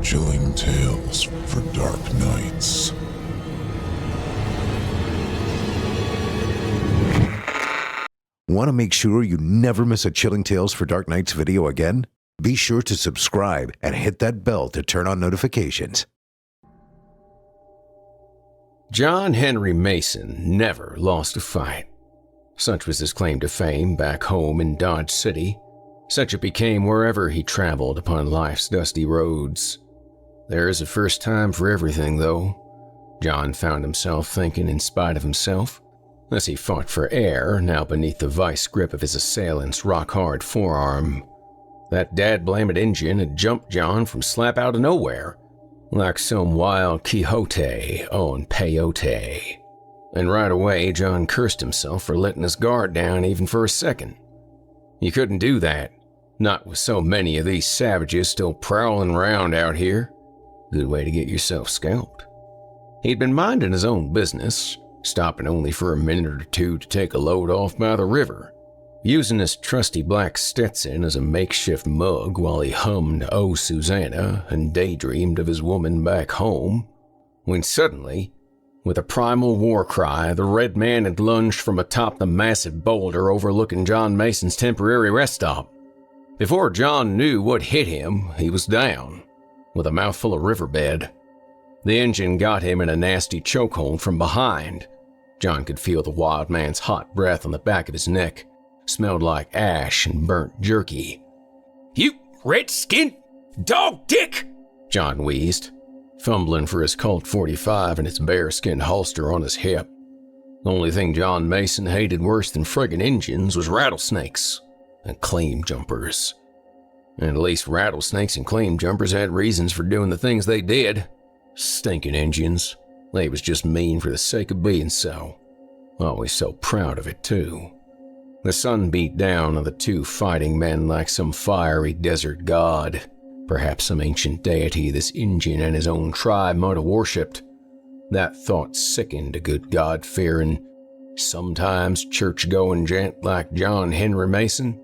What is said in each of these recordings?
Chilling tales for dark nights. Want to make sure you never miss a Chilling Tales for Dark Nights video again? Be sure to subscribe and hit that bell to turn on notifications. John Henry Mason never lost a fight. Such was his claim to fame back home in Dodge City. Such it became wherever he traveled upon life's dusty roads. There is a first time for everything, though. John found himself thinking in spite of himself, as he fought for air, now beneath the vice grip of his assailant's rock-hard forearm. That dad-blamed Injun had jumped John from slap out of nowhere, like some wild Quixote on peyote. And right away, John cursed himself for letting his guard down even for a second. You couldn't do that, not with so many of these savages still prowling around out here. Good way to get yourself scalped. He'd been minding his own business, stopping only for a minute or two to take a load off by the river, using his trusty black Stetson as a makeshift mug while he hummed "Oh Susanna" and daydreamed of his woman back home, when suddenly, with a primal war cry, the red man had lunged from atop the massive boulder overlooking John Mason's temporary rest stop. Before John knew what hit him, he was down, with a mouthful of riverbed. The engine got him in a nasty chokehold from behind. John could feel the wild man's hot breath on the back of his neck. Smelled like ash and burnt jerky. "You redskin dog dick!" John wheezed, fumbling for his Colt 45 and its bearskin holster on his hip. The only thing John Mason hated worse than friggin' Injuns was rattlesnakes and claim jumpers. And at least rattlesnakes and claim jumpers had reasons for doing the things they did. Stinking Injuns. They was just mean for the sake of being so. Always so proud of it, too. The sun beat down on the two fighting men like some fiery desert god, perhaps some ancient deity this Injun and his own tribe might have worshipped. That thought sickened a good God-fearing, sometimes church-going gent like John Henry Mason.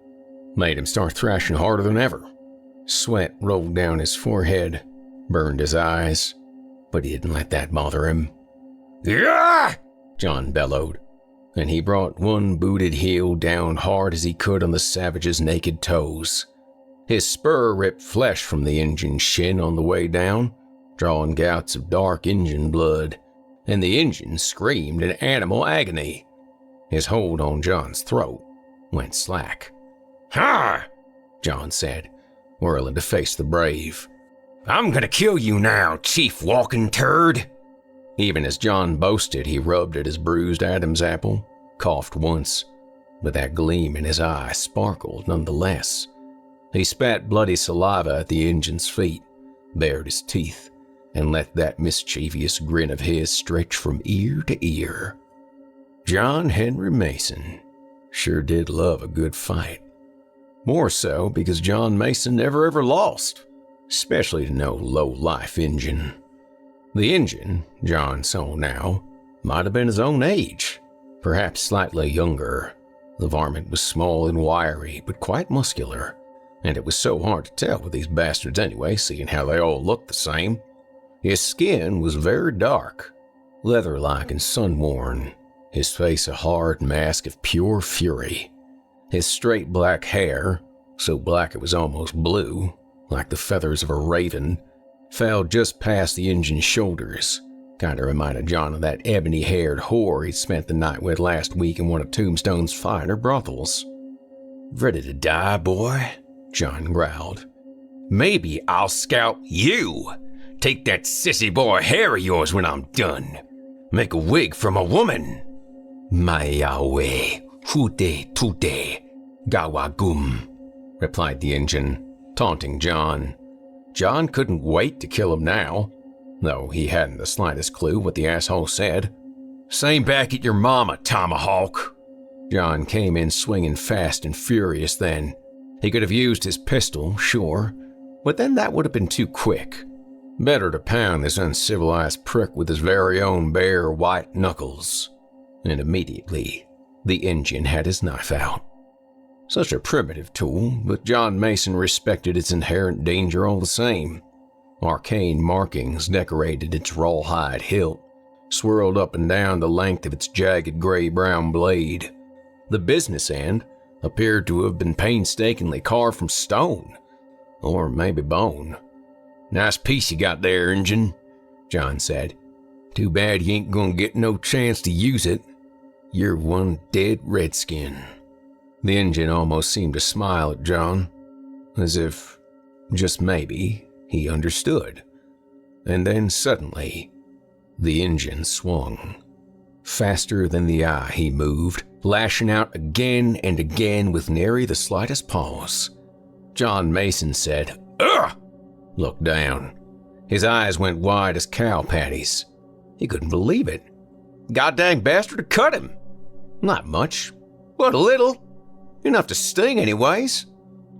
Made him start thrashing harder than ever. Sweat rolled down his forehead, burned his eyes, but he didn't let that bother him. "Yeah!" John bellowed, and he brought one booted heel down hard as he could on the savage's naked toes. His spur ripped flesh from the Injun's shin on the way down, drawing gouts of dark Injun blood, and the Injun screamed in animal agony. His hold on John's throat went slack. "Ha!" John said, whirling to face the brave. "I'm gonna kill you now, chief walking turd." Even as John boasted, he rubbed at his bruised Adam's apple, coughed once, but that gleam in his eye sparkled nonetheless. He spat bloody saliva at the Injun's feet, bared his teeth, and let that mischievous grin of his stretch from ear to ear. John Henry Mason sure did love a good fight. More so because John Mason never ever lost, especially to no low-life Injun. The Injun, John saw now, might have been his own age, perhaps slightly younger. The varmint was small and wiry, but quite muscular, and it was so hard to tell with these bastards anyway, seeing how they all looked the same. His skin was very dark, leather-like and sun-worn, his face a hard mask of pure fury. His straight black hair, so black it was almost blue, like the feathers of a raven, fell just past the Injun's shoulders. Kinda reminded John of that ebony-haired whore he'd spent the night with last week in one of Tombstone's finer brothels. "Ready to die, boy?" John growled. "Maybe I'll scalp you. Take that sissy boy hair of yours when I'm done. Make a wig from a woman. Mayawe, hude tude, gawagum," replied the Injun, taunting John. John couldn't wait to kill him now, though he hadn't the slightest clue what the asshole said. "Same back at your mama, tomahawk." John came in swinging fast and furious then. He could have used his pistol, sure, but then that would have been too quick. Better to pound this uncivilized prick with his very own bare white knuckles. And immediately, the Injun had his knife out. Such a primitive tool, but John Mason respected its inherent danger all the same. Arcane markings decorated its rawhide hilt, swirled up and down the length of its jagged gray-brown blade. The business end appeared to have been painstakingly carved from stone, or maybe bone. "Nice piece you got there, Injun," John said. "Too bad you ain't gonna get no chance to use it. You're one dead redskin." The Injun almost seemed to smile at John, as if, just maybe, he understood. And then suddenly, the Injun swung. Faster than the eye he moved, lashing out again and again with nary the slightest pause. John Mason said, "Ugh!" Looked down. His eyes went wide as cow patties. He couldn't believe it. Goddamn bastard cut him. Not much, but a little. Enough to sting anyways.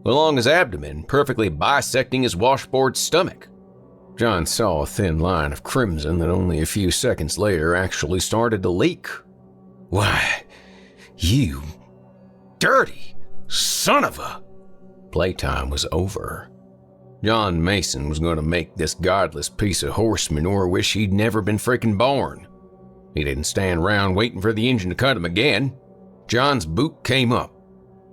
Along his abdomen, perfectly bisecting his washboard stomach. John saw a thin line of crimson that only a few seconds later actually started to leak. "Why, you dirty son of a..." Playtime was over. John Mason was going to make this godless piece of horse manure wish he'd never been freaking born. He didn't stand around waiting for the engine to cut him again. John's boot came up,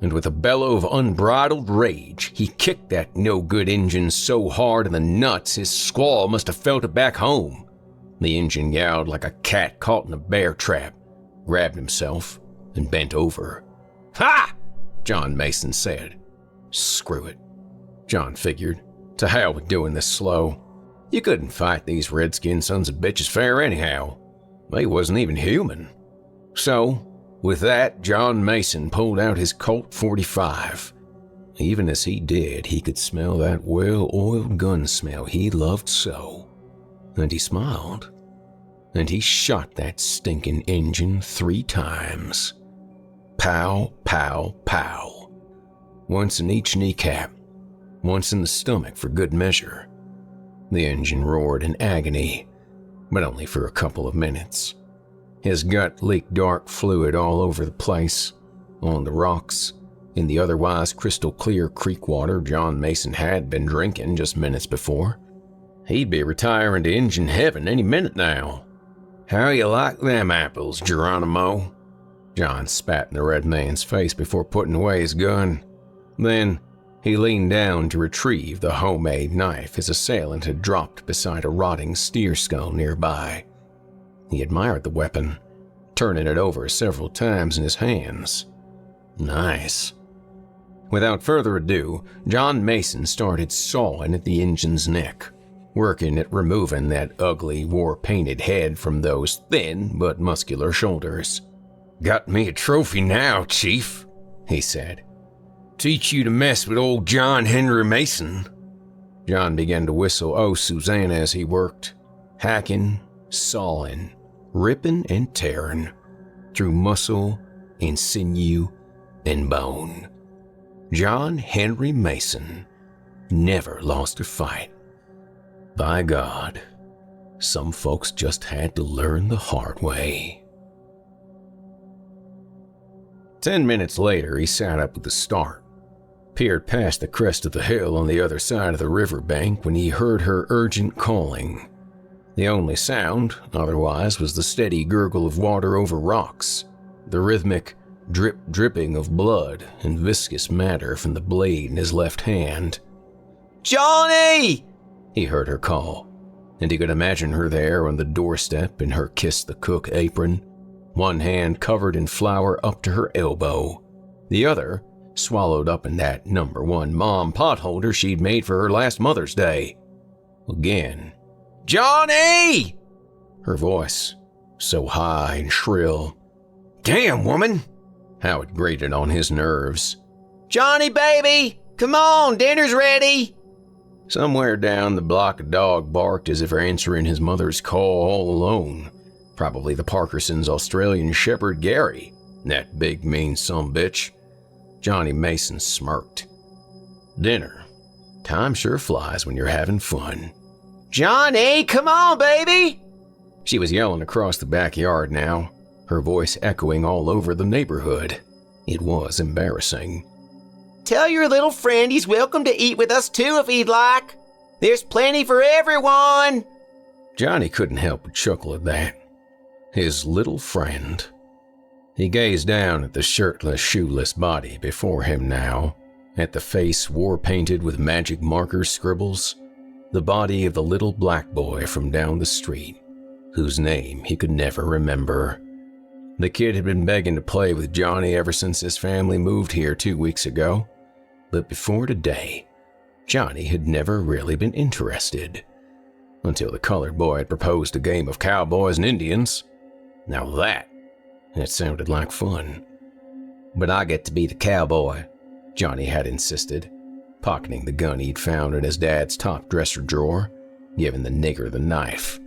and with a bellow of unbridled rage, he kicked that no-good engine so hard in the nuts his squaw must have felt it back home. The engine yowled like a cat caught in a bear trap, grabbed himself, and bent over. "Ha!" John Mason said. Screw it, John figured. To hell with doing this slow. You couldn't fight these redskin sons of bitches fair anyhow. They wasn't even human. So, with that, John Mason pulled out his Colt 45. Even as he did, he could smell that well-oiled gun smell he loved so. And he smiled. And he shot that stinking engine 3 times. Pow, pow, pow. Once in each kneecap. Once in the stomach for good measure. The engine roared in agony, but only for a couple of minutes. His gut leaked dark fluid all over the place, on the rocks, in the otherwise crystal clear creek water John Mason had been drinking just minutes before. He'd be retiring to engine heaven any minute now. "How you like them apples, Geronimo?" John spat in the red man's face before putting away his gun. Then he leaned down to retrieve the homemade knife his assailant had dropped beside a rotting steer skull nearby. He admired the weapon, turning it over several times in his hands. Nice. Without further ado, John Mason started sawing at the engine's neck, working at removing that ugly, war-painted head from those thin but muscular shoulders. "Got me a trophy now, Chief," he said. "Teach you to mess with old John Henry Mason." John began to whistle "Oh, Susanna" as he worked, hacking, sawing, ripping and tearing, through muscle and sinew and bone. John Henry Mason never lost a fight. By God, some folks just had to learn the hard way. 10 minutes later, he sat up with a start. Peered past the crest of the hill on the other side of the riverbank when he heard her urgent calling. The only sound, otherwise, was the steady gurgle of water over rocks, the rhythmic dripping of blood and viscous matter from the blade in his left hand. "Johnny!" he heard her call, and he could imagine her there on the doorstep in her kiss-the-cook apron, one hand covered in flour up to her elbow, the other swallowed up in that #1 mom potholder she'd made for her last Mother's Day. Again. "Johnny!" Her voice, so high and shrill. "Damn, woman!" How it grated on his nerves. "Johnny, baby! Come on, dinner's ready!" Somewhere down the block a dog barked as if answering his mother's call all alone. Probably the Parkinson's Australian Shepherd Gary, that big mean sumbitch. Johnny Mason smirked. Dinner. Time sure flies when you're having fun. "Johnny, come on, baby!" She was yelling across the backyard now, her voice echoing all over the neighborhood. It was embarrassing. "Tell your little friend he's welcome to eat with us too if he'd like." There's plenty for everyone! Johnny couldn't help but chuckle at that. His little friend. He gazed down at the shirtless, shoeless body before him now, at the face war-painted with magic marker scribbles, the body of the little black boy from down the street, whose name he could never remember. The kid had been begging to play with Johnny ever since his family moved here 2 weeks ago, but before today, Johnny had never really been interested, until the colored boy had proposed a game of cowboys and Indians. Now that sounded like fun. But I get to be the cowboy, Johnny had insisted, pocketing the gun he'd found in his dad's top dresser drawer, giving the nigger the knife.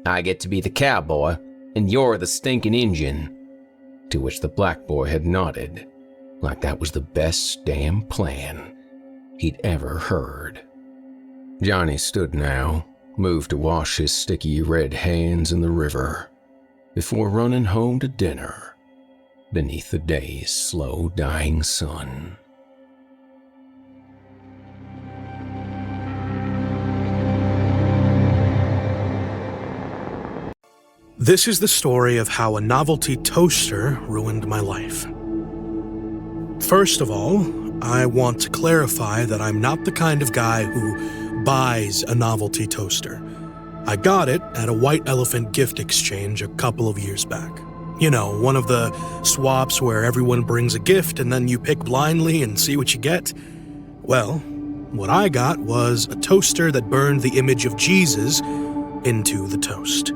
I get to be the cowboy, and you're the stinking Injun. To which the black boy had nodded, like that was the best damn plan he'd ever heard. Johnny stood now, moved to wash his sticky red hands in the river, before running home to dinner beneath the day's slow dying sun. This is the story of how a novelty toaster ruined my life. First of all, I want to clarify that I'm not the kind of guy who buys a novelty toaster. I got it at a White Elephant gift exchange a couple of years back. You know, one of the swaps where everyone brings a gift and then you pick blindly and see what you get. Well, what I got was a toaster that burned the image of Jesus into the toast.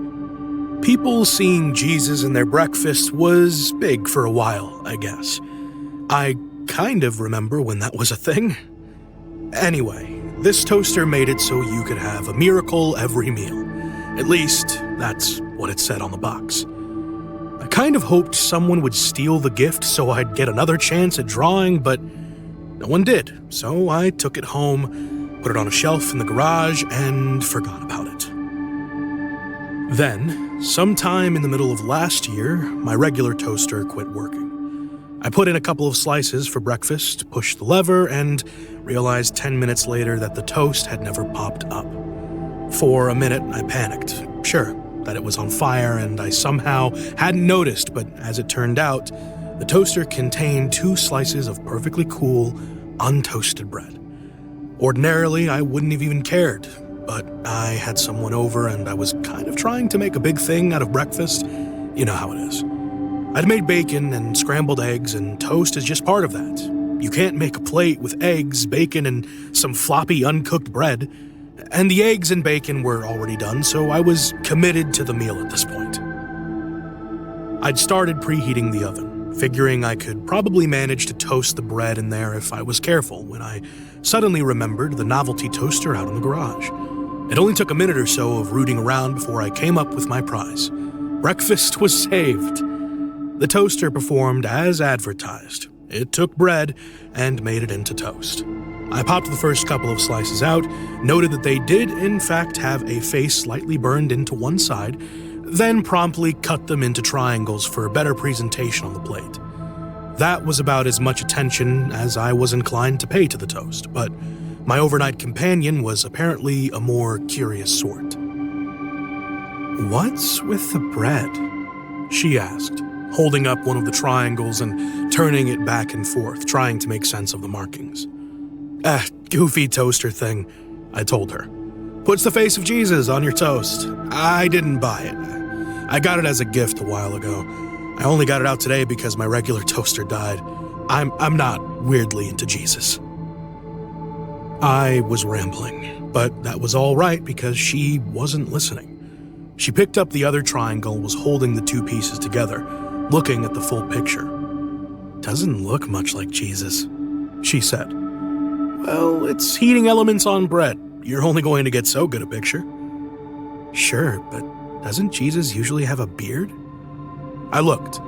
People seeing Jesus in their breakfast was big for a while, I guess. I kind of remember when that was a thing. Anyway, this toaster made it so you could have a miracle every meal. At least, that's what it said on the box. I kind of hoped someone would steal the gift so I'd get another chance at drawing, but no one did, so I took it home, put it on a shelf in the garage, and forgot about it. Then, sometime in the middle of last year, my regular toaster quit working. I put in a couple of slices for breakfast, pushed the lever, and realized 10 minutes later that the toast had never popped up. For a minute, I panicked. Sure, that it was on fire and I somehow hadn't noticed, but as it turned out, the toaster contained 2 slices of perfectly cool, untoasted bread. Ordinarily, I wouldn't have even cared, but I had someone over and I was kind of trying to make a big thing out of breakfast. You know how it is. I'd made bacon and scrambled eggs, and toast is just part of that. You can't make a plate with eggs, bacon, and some floppy uncooked bread. And the eggs and bacon were already done, so I was committed to the meal at this point. I'd started preheating the oven, figuring I could probably manage to toast the bread in there if I was careful, when I suddenly remembered the novelty toaster out in the garage. It only took a minute or so of rooting around before I came up with my prize. Breakfast was saved. The toaster performed as advertised. It took bread and made it into toast. I popped the first couple of slices out, noted that they did in fact have a face slightly burned into one side, then promptly cut them into triangles for a better presentation on the plate. That was about as much attention as I was inclined to pay to the toast, but my overnight companion was apparently a more curious sort. "What's with the bread?" she asked, holding up one of the triangles and turning it back and forth, trying to make sense of the markings. Goofy toaster thing," I told her. "Puts the face of Jesus on your toast. I didn't buy it. I got it as a gift a while ago. I only got it out today because my regular toaster died. I'm not weirdly into Jesus." I was rambling, but that was all right because she wasn't listening. She picked up the other triangle and was holding the 2 pieces together, looking at the full picture. "Doesn't look much like Jesus," she said. "Well, it's heating elements on bread. You're only going to get so good a picture." "Sure, but doesn't Jesus usually have a beard?" I looked.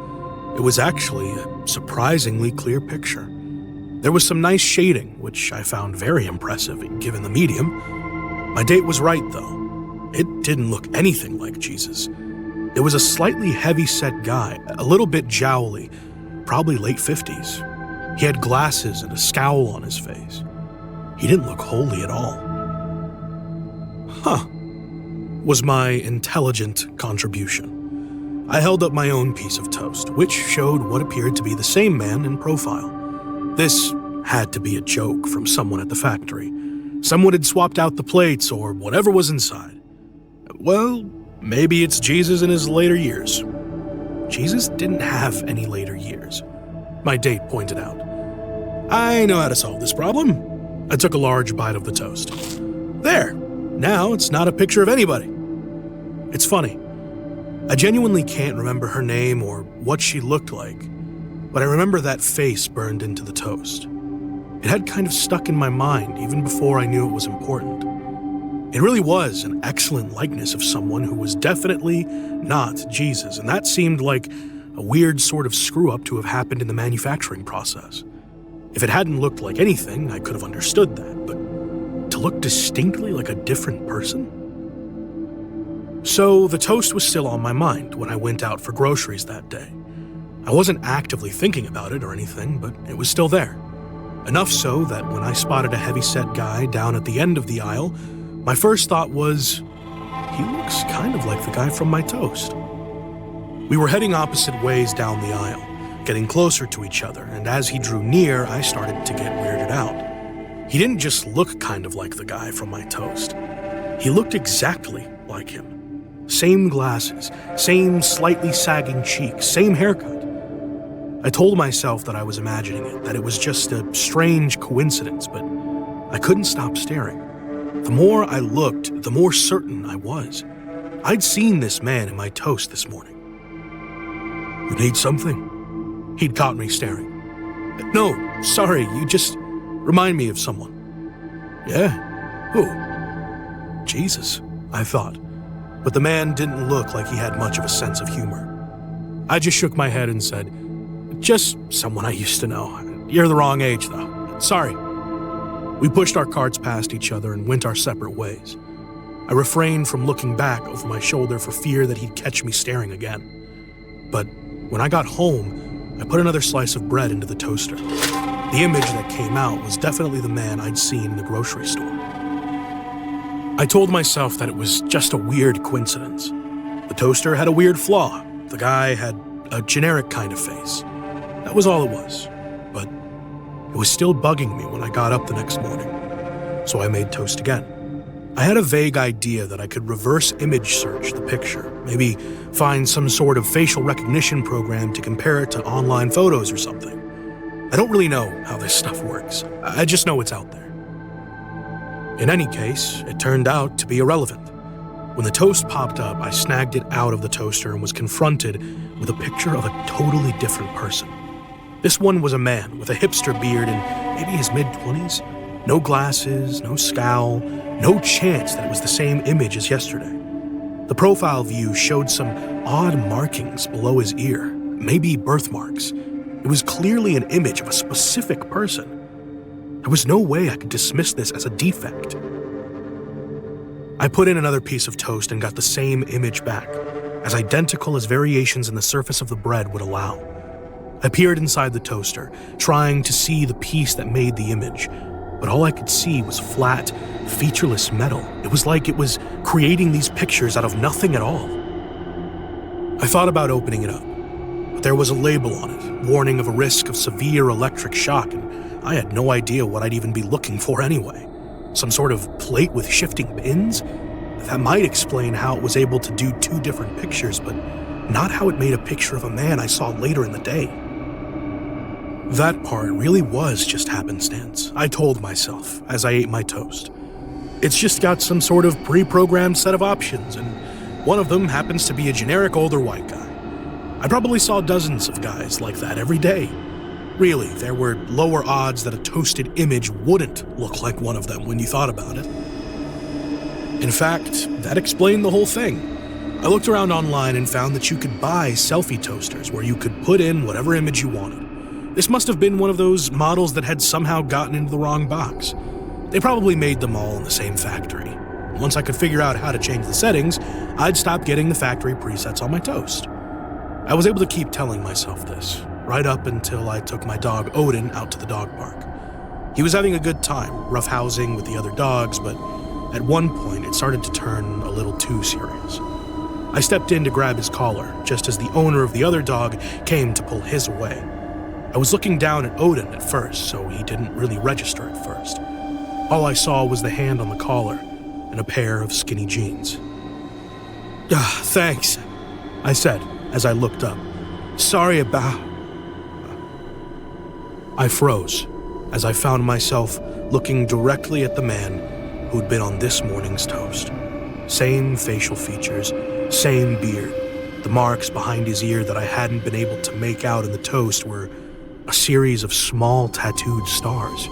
It was actually a surprisingly clear picture. There was some nice shading, which I found very impressive given the medium. My date was right, though. It didn't look anything like Jesus. It was a slightly heavy-set guy, a little bit jowly, probably late 50s. He had glasses and a scowl on his face. He didn't look holy at all. was my intelligent contribution. I held up my own piece of toast, which showed what appeared to be the same man in profile. This had to be a joke from someone at the factory. Someone had swapped out the plates or whatever was inside. Well, maybe it's Jesus in his later years. Jesus didn't have any later years, my date pointed out. I know how to solve this problem. I took a large bite of the toast. There, now it's not a picture of anybody. It's funny. I genuinely can't remember her name or what she looked like, but I remember that face burned into the toast. It had kind of stuck in my mind even before I knew it was important. It really was an excellent likeness of someone who was definitely not Jesus, and that seemed like a weird sort of screw-up to have happened in the manufacturing process. If it hadn't looked like anything, I could have understood that, but to look distinctly like a different person? So the toast was still on my mind when I went out for groceries that day. I wasn't actively thinking about it or anything, but it was still there. Enough so that when I spotted a heavy-set guy down at the end of the aisle, my first thought was, he looks kind of like the guy from my toast. We were heading opposite ways down the aisle, getting closer to each other, and as he drew near, I started to get weirded out. He didn't just look kind of like the guy from my toast. He looked exactly like him. Same glasses, same slightly sagging cheeks, same haircut. I told myself that I was imagining it, that it was just a strange coincidence, but I couldn't stop staring. The more I looked, the more certain I was. I'd seen this man in my toast this morning. You need something? He'd caught me staring. No, sorry, you just remind me of someone. Yeah? Who? Jesus, I thought. But the man didn't look like he had much of a sense of humor. I just shook my head and said, just someone I used to know. You're the wrong age, though. Sorry. We pushed our carts past each other and went our separate ways. I refrained from looking back over my shoulder for fear that he'd catch me staring again. But when I got home, I put another slice of bread into the toaster. The image that came out was definitely the man I'd seen in the grocery store. I told myself that it was just a weird coincidence. The toaster had a weird flaw. The guy had a generic kind of face. That was all it was. But it was still bugging me when I got up the next morning. So I made toast again. I had a vague idea that I could reverse image search the picture, maybe find some sort of facial recognition program to compare it to online photos or something. I don't really know how this stuff works. I just know it's out there. In any case, it turned out to be irrelevant. When the toast popped up, I snagged it out of the toaster and was confronted with a picture of a totally different person. This one was a man with a hipster beard in maybe his mid-20s. No glasses, no scowl, no chance that it was the same image as yesterday. The profile view showed some odd markings below his ear, maybe birthmarks. It was clearly an image of a specific person. There was no way I could dismiss this as a defect. I put in another piece of toast and got the same image back, as identical as variations in the surface of the bread would allow. I peered inside the toaster, trying to see the piece that made the image, but all I could see was flat, featureless metal. It was like it was creating these pictures out of nothing at all. I thought about opening it up, but there was a label on it, warning of a risk of severe electric shock, and I had no idea what I'd even be looking for anyway. Some sort of plate with shifting pins? That might explain how it was able to do two different pictures, but not how it made a picture of a man I saw later in the day. That part really was just happenstance, I told myself as I ate my toast. It's just got some sort of pre-programmed set of options, and one of them happens to be a generic older white guy. I probably saw dozens of guys like that every day. Really, there were lower odds that a toasted image wouldn't look like one of them when you thought about it. In fact, that explained the whole thing. I looked around online and found that you could buy selfie toasters where you could put in whatever image you wanted. This must have been one of those models that had somehow gotten into the wrong box. They probably made them all in the same factory. Once I could figure out how to change the settings, I'd stop getting the factory presets on my toast. I was able to keep telling myself this, right up until I took my dog Odin out to the dog park. He was having a good time, roughhousing with the other dogs, but At one point, it started to turn a little too serious. I stepped in to grab his collar, just as the owner of the other dog came to pull his away. I was looking down at Odin at first, so he didn't really register at first. All I saw was the hand on the collar and a pair of skinny jeans. Thanks, I said as I looked up. Sorry about... I froze as I found myself looking directly at the man who'd been on this morning's toast. Same facial features, same beard. The marks behind his ear that I hadn't been able to make out in the toast were a series of small tattooed stars.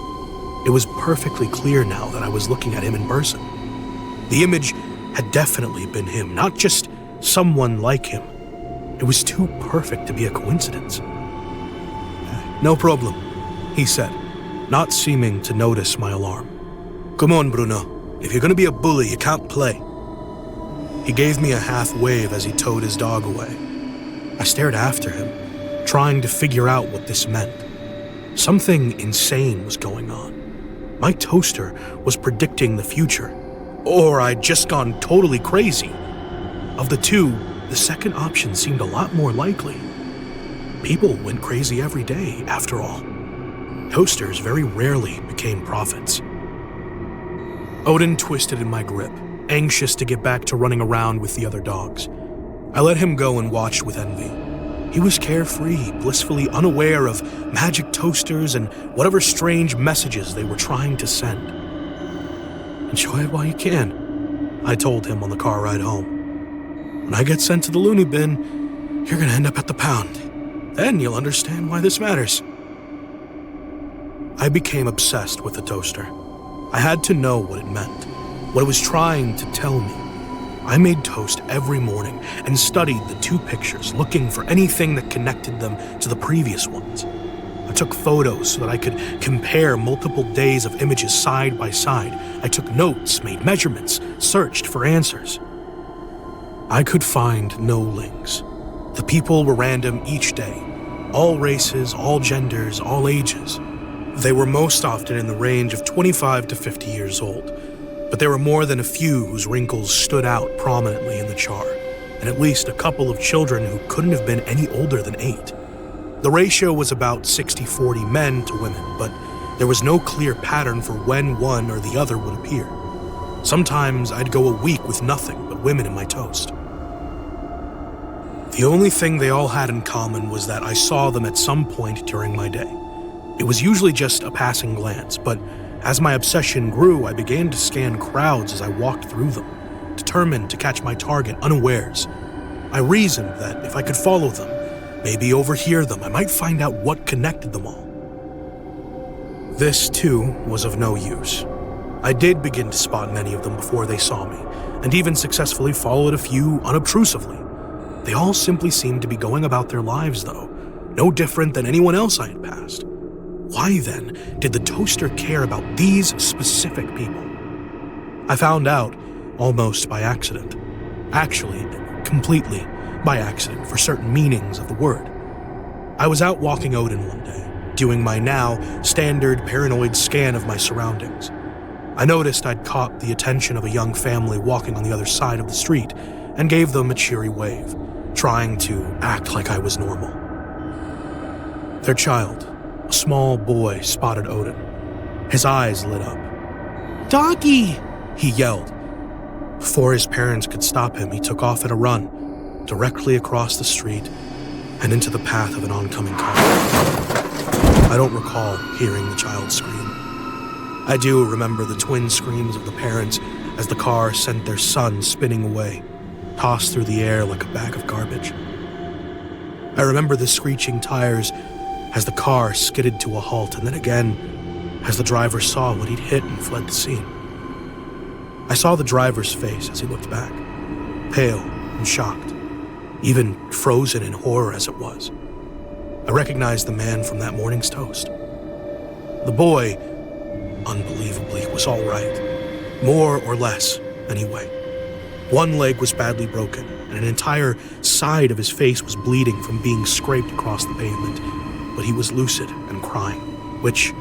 It was perfectly clear now that I was looking at him in person. The image had definitely been him, not just someone like him. It was too perfect to be a coincidence. No problem, he said, not seeming to notice my alarm. Come on, Bruno. If you're gonna be a bully, you can't play. He gave me a half wave as he towed his dog away. I stared after him, trying to figure out what this meant. Something insane was going on. My toaster was predicting the future, or I'd just gone totally crazy. Of the two, the second option seemed a lot more likely. People went crazy every day, after all. Toasters very rarely became prophets. Odin twisted in my grip, anxious to get back to running around with the other dogs. I let him go and watched with envy. He was carefree, blissfully unaware of magic toasters and whatever strange messages they were trying to send. Enjoy it while you can, I told him on the car ride home. When I get sent to the loony bin, you're gonna end up at the pound. Then you'll understand why this matters. I became obsessed with the toaster. I had to know what it meant, what it was trying to tell me. I made toast every morning and studied the two pictures, looking for anything that connected them to the previous ones. I took photos so that I could compare multiple days of images side by side. I took notes, made measurements, searched for answers. I could find no links. The people were random each day. All races, all genders, all ages. They were most often in the range of 25 to 50 years old. But there were more than a few whose wrinkles stood out prominently in the chart, and at least a couple of children who couldn't have been any older than 8. The ratio was about 60-40 men to women, but there was no clear pattern for when one or the other would appear. Sometimes I'd go a week with nothing but women in my toast. The only thing they all had in common was that I saw them at some point during my day. It was usually just a passing glance, but as my obsession grew, I began to scan crowds as I walked through them, determined to catch my target unawares. I reasoned that if I could follow them, maybe overhear them, I might find out what connected them all. This, too, was of no use. I did begin to spot many of them before they saw me, and even successfully followed a few unobtrusively. They all simply seemed to be going about their lives, though, no different than anyone else I had passed. Why, then, did the toaster care about these specific people? I found out almost by accident. Actually, completely by accident for certain meanings of the word. I was out walking Odin one day, doing my now standard paranoid scan of my surroundings. I noticed I'd caught the attention of a young family walking on the other side of the street and gave them a cheery wave, trying to act like I was normal. Their child, a small boy, spotted Odin. His eyes lit up. "Doggy!" he yelled. Before his parents could stop him, he took off at a run, directly across the street and into the path of an oncoming car. I don't recall hearing the child scream. I do remember the twin screams of the parents as the car sent their son spinning away, tossed through the air like a bag of garbage. I remember the screeching tires as the car skidded to a halt, and then again as the driver saw what he'd hit and fled the scene. I saw the driver's face as he looked back, pale and shocked, even frozen in horror as it was. I recognized the man from that morning's toast. The boy, unbelievably, was all right. More or less, anyway. One leg was badly broken, and an entire side of his face was bleeding from being scraped across the pavement, but he was lucid and crying, which,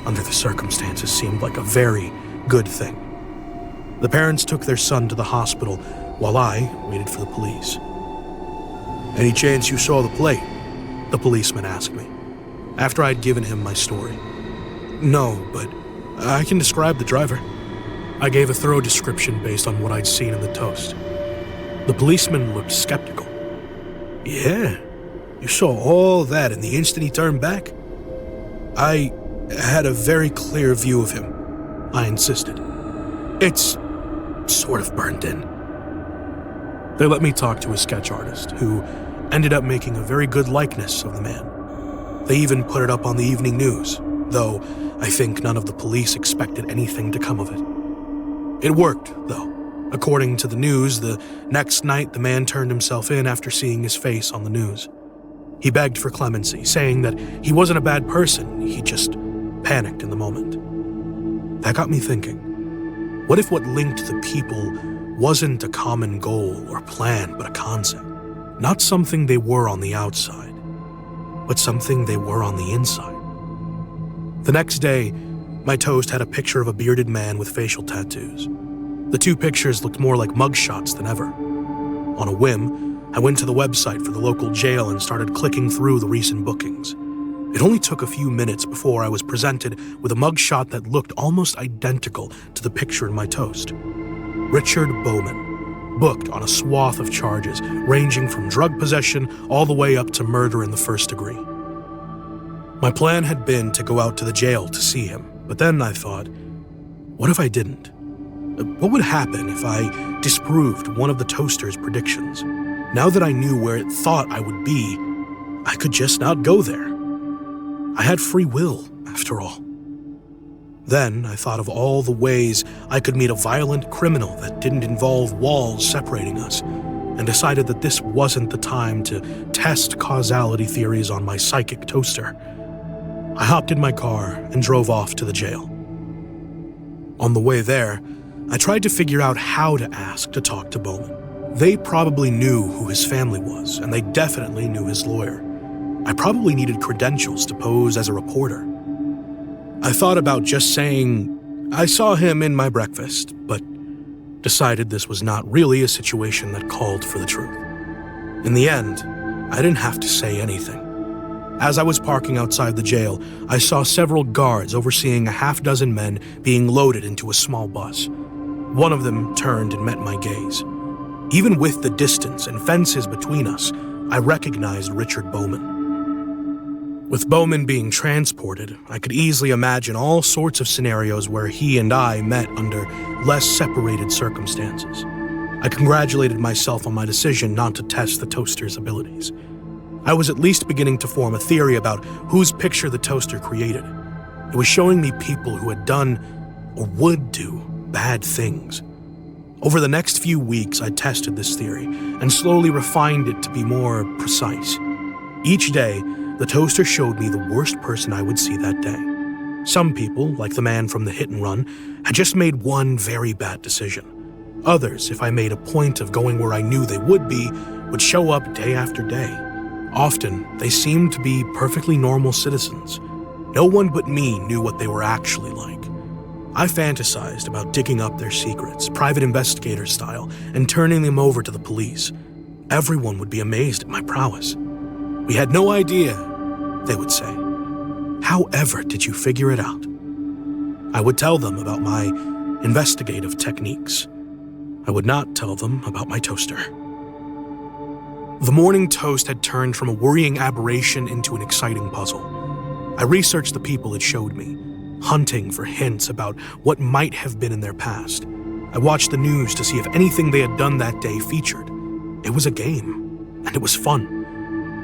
under the circumstances, seemed like a very good thing. The parents took their son to the hospital while I waited for the police. "Any chance you saw the plate?" the policeman asked me, after I'd given him my story. "No, but I can describe the driver." I gave a thorough description based on what I'd seen in the toast. The policeman looked skeptical. "Yeah, you saw all that in the instant he turned back?" "I had a very clear view of him," I insisted. "It's sort of burned in." They let me talk to a sketch artist, who ended up making a very good likeness of the man. They even put it up on the evening news, though I think none of the police expected anything to come of it. It worked, though. According to the news, the next night the man turned himself in after seeing his face on the news. He begged for clemency, saying that he wasn't a bad person, he just panicked in the moment. That got me thinking, what if what linked the people wasn't a common goal or plan, but a concept? Not something they were on the outside, but something they were on the inside. The next day, my toast had a picture of a bearded man with facial tattoos. The two pictures looked more like mugshots than ever. On a whim, I went to the website for the local jail and started clicking through the recent bookings. It only took a few minutes before I was presented with a mugshot that looked almost identical to the picture in my toast. Richard Bowman, booked on a swath of charges, ranging from drug possession all the way up to murder in the first degree. My plan had been to go out to the jail to see him, but then I thought, what if I didn't? What would happen if I disproved one of the toaster's predictions? Now that I knew where it thought I would be, I could just not go there. I had free will, after all. Then I thought of all the ways I could meet a violent criminal that didn't involve walls separating us, and decided that this wasn't the time to test causality theories on my psychic toaster. I hopped in my car and drove off to the jail. On the way there, I tried to figure out how to ask to talk to Bowman. They probably knew who his family was, and they definitely knew his lawyer. I probably needed credentials to pose as a reporter. I thought about just saying, "I saw him in my breakfast," but decided this was not really a situation that called for the truth. In the end, I didn't have to say anything. As I was parking outside the jail, I saw several guards overseeing a half-dozen men being loaded into a small bus. One of them turned and met my gaze. Even with the distance and fences between us, I recognized Richard Bowman. With Bowman being transported, I could easily imagine all sorts of scenarios where he and I met under less separated circumstances. I congratulated myself on my decision not to test the toaster's abilities. I was at least beginning to form a theory about whose picture the toaster created. It was showing me people who had done, or would do, bad things. Over the next few weeks, I tested this theory and slowly refined it to be more precise. Each day, the toaster showed me the worst person I would see that day. Some people, like the man from the hit and run, had just made one very bad decision. Others, if I made a point of going where I knew they would be, would show up day after day. Often, they seemed to be perfectly normal citizens. No one but me knew what they were actually like. I fantasized about digging up their secrets, private investigator style, and turning them over to the police. Everyone would be amazed at my prowess. "We had no idea," they would say. "However did you figure it out?" I would tell them about my investigative techniques. I would not tell them about my toaster. The morning toast had turned from a worrying aberration into an exciting puzzle. I researched the people it showed me, hunting for hints about what might have been in their past. I watched the news to see if anything they had done that day featured. It was a game, and it was fun.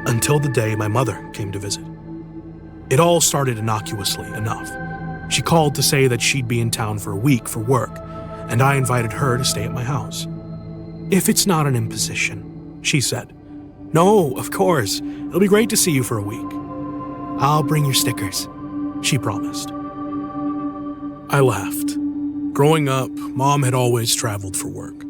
Until the day my mother came to visit. It all started innocuously enough. She called to say that she'd be in town for a week for work, and I invited her to stay at my house. "If it's not an imposition," she said. "No, of course. It'll be great to see you for a week." "I'll bring your stickers," she promised. I laughed. Growing up, Mom had always traveled for work.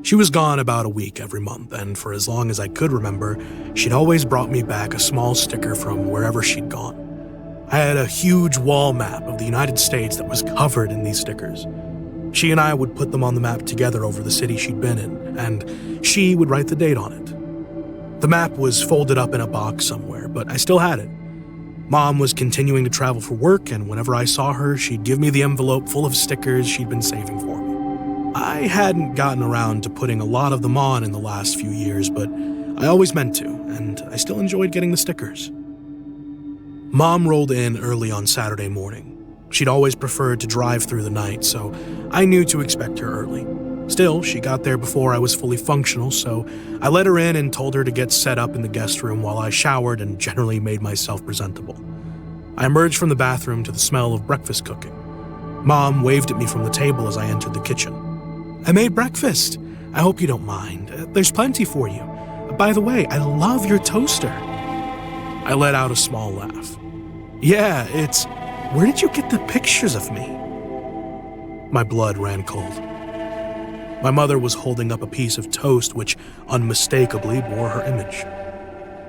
She was gone about a week every month, and for as long as I could remember, she'd always brought me back a small sticker from wherever she'd gone. I had a huge wall map of the United States that was covered in these stickers. She and I would put them on the map together over the city she'd been in, and she would write the date on it. The map was folded up in a box somewhere, but I still had it. Mom was continuing to travel for work, and whenever I saw her, she'd give me the envelope full of stickers she'd been saving for me. I hadn't gotten around to putting a lot of them on in the last few years, but I always meant to, and I still enjoyed getting the stickers. Mom rolled in early on Saturday morning. She'd always preferred to drive through the night, so I knew to expect her early. Still, she got there before I was fully functional, so I let her in and told her to get set up in the guest room while I showered and generally made myself presentable. I emerged from the bathroom to the smell of breakfast cooking. Mom waved at me from the table as I entered the kitchen. "I made breakfast. I hope you don't mind. There's plenty for you. By the way, I love your toaster." I let out a small laugh. "Yeah, it's... Where did you get the pictures of me?" My blood ran cold. My mother was holding up a piece of toast which unmistakably bore her image.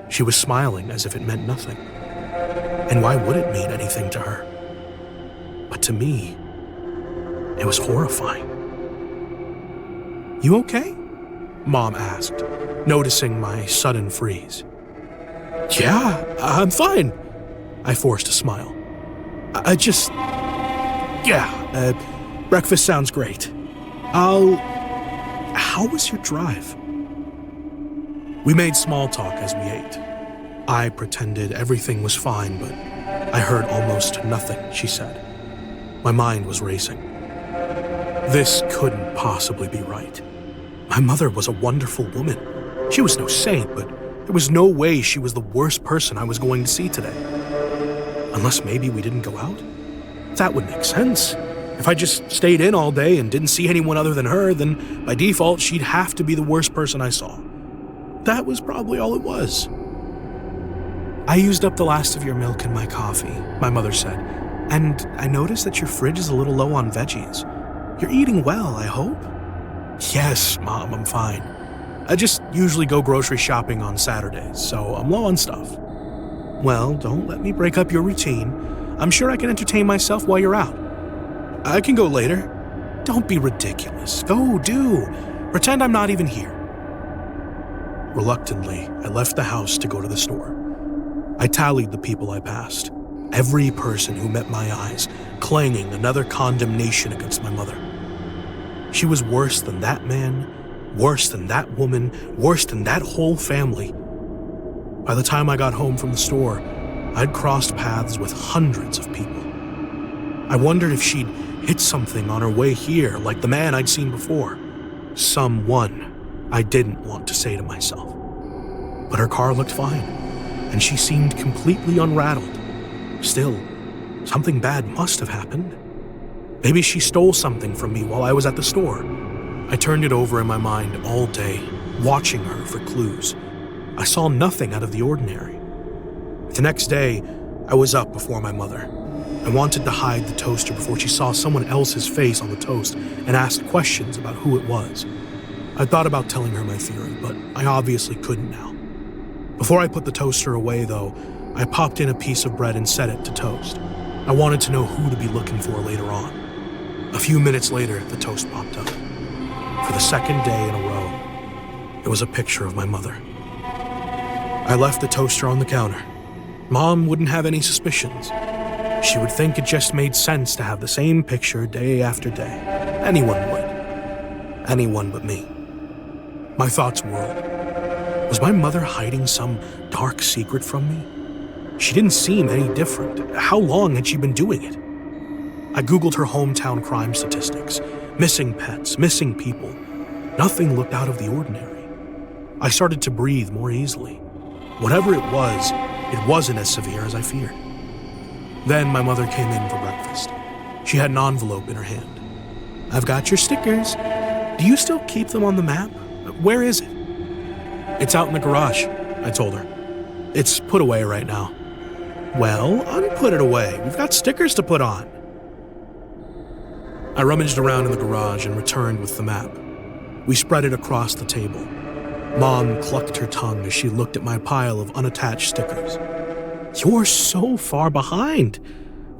She was smiling as if it meant nothing. And why would it mean anything to her? But to me, it was horrifying. "You okay?" Mom asked, noticing my sudden freeze. "Yeah, I'm fine." I forced a smile. Breakfast sounds great. How was your drive?" We made small talk as we ate. I pretended everything was fine, but I heard almost nothing she said. My mind was racing. This couldn't possibly be right. My mother was a wonderful woman. She was no saint, but there was no way she was the worst person I was going to see today. Unless maybe we didn't go out? That would make sense. If I just stayed in all day and didn't see anyone other than her, then by default she'd have to be the worst person I saw. That was probably all it was. "I used up the last of your milk and my coffee," my mother said, "and I noticed that your fridge is a little low on veggies. You're eating well, I hope?" "Yes, Mom, I'm fine. I just usually go grocery shopping on Saturdays, so I'm low on stuff." "Well, don't let me break up your routine. I'm sure I can entertain myself while you're out." "I can go later." "Don't be ridiculous. Go, do. Pretend I'm not even here." Reluctantly, I left the house to go to the store. I tallied the people I passed. Every person who met my eyes, clanging another condemnation against my mother. She was worse than that man, worse than that woman, worse than that whole family. By the time I got home from the store, I'd crossed paths with hundreds of people. I wondered if she'd hit something on her way here, like the man I'd seen before. Someone I didn't want to say to myself. But her car looked fine, and she seemed completely unrattled. Still, something bad must have happened. Maybe she stole something from me while I was at the store. I turned it over in my mind all day, watching her for clues. I saw nothing out of the ordinary. The next day, I was up before my mother. I wanted to hide the toaster before she saw someone else's face on the toast and asked questions about who it was. I thought about telling her my theory, but I obviously couldn't now. Before I put the toaster away, though, I popped in a piece of bread and set it to toast. I wanted to know who to be looking for later on. A few minutes later, the toast popped up. For the second day in a row, it was a picture of my mother. I left the toaster on the counter. Mom wouldn't have any suspicions. She would think it just made sense to have the same picture day after day. Anyone would. Anyone but me. My thoughts whirled. Was my mother hiding some dark secret from me? She didn't seem any different. How long had she been doing it? I Googled her hometown crime statistics. Missing pets, missing people. Nothing looked out of the ordinary. I started to breathe more easily. Whatever it wasn't as severe as I feared. Then my mother came in for breakfast. She had an envelope in her hand. "I've got your stickers. Do you still keep them on the map? Where is it?" "It's out in the garage," I told her. "It's put away right now." "Well, unput it away. We've got stickers to put on." I rummaged around in the garage and returned with the map. We spread it across the table. Mom clucked her tongue as she looked at my pile of unattached stickers. "You're so far behind."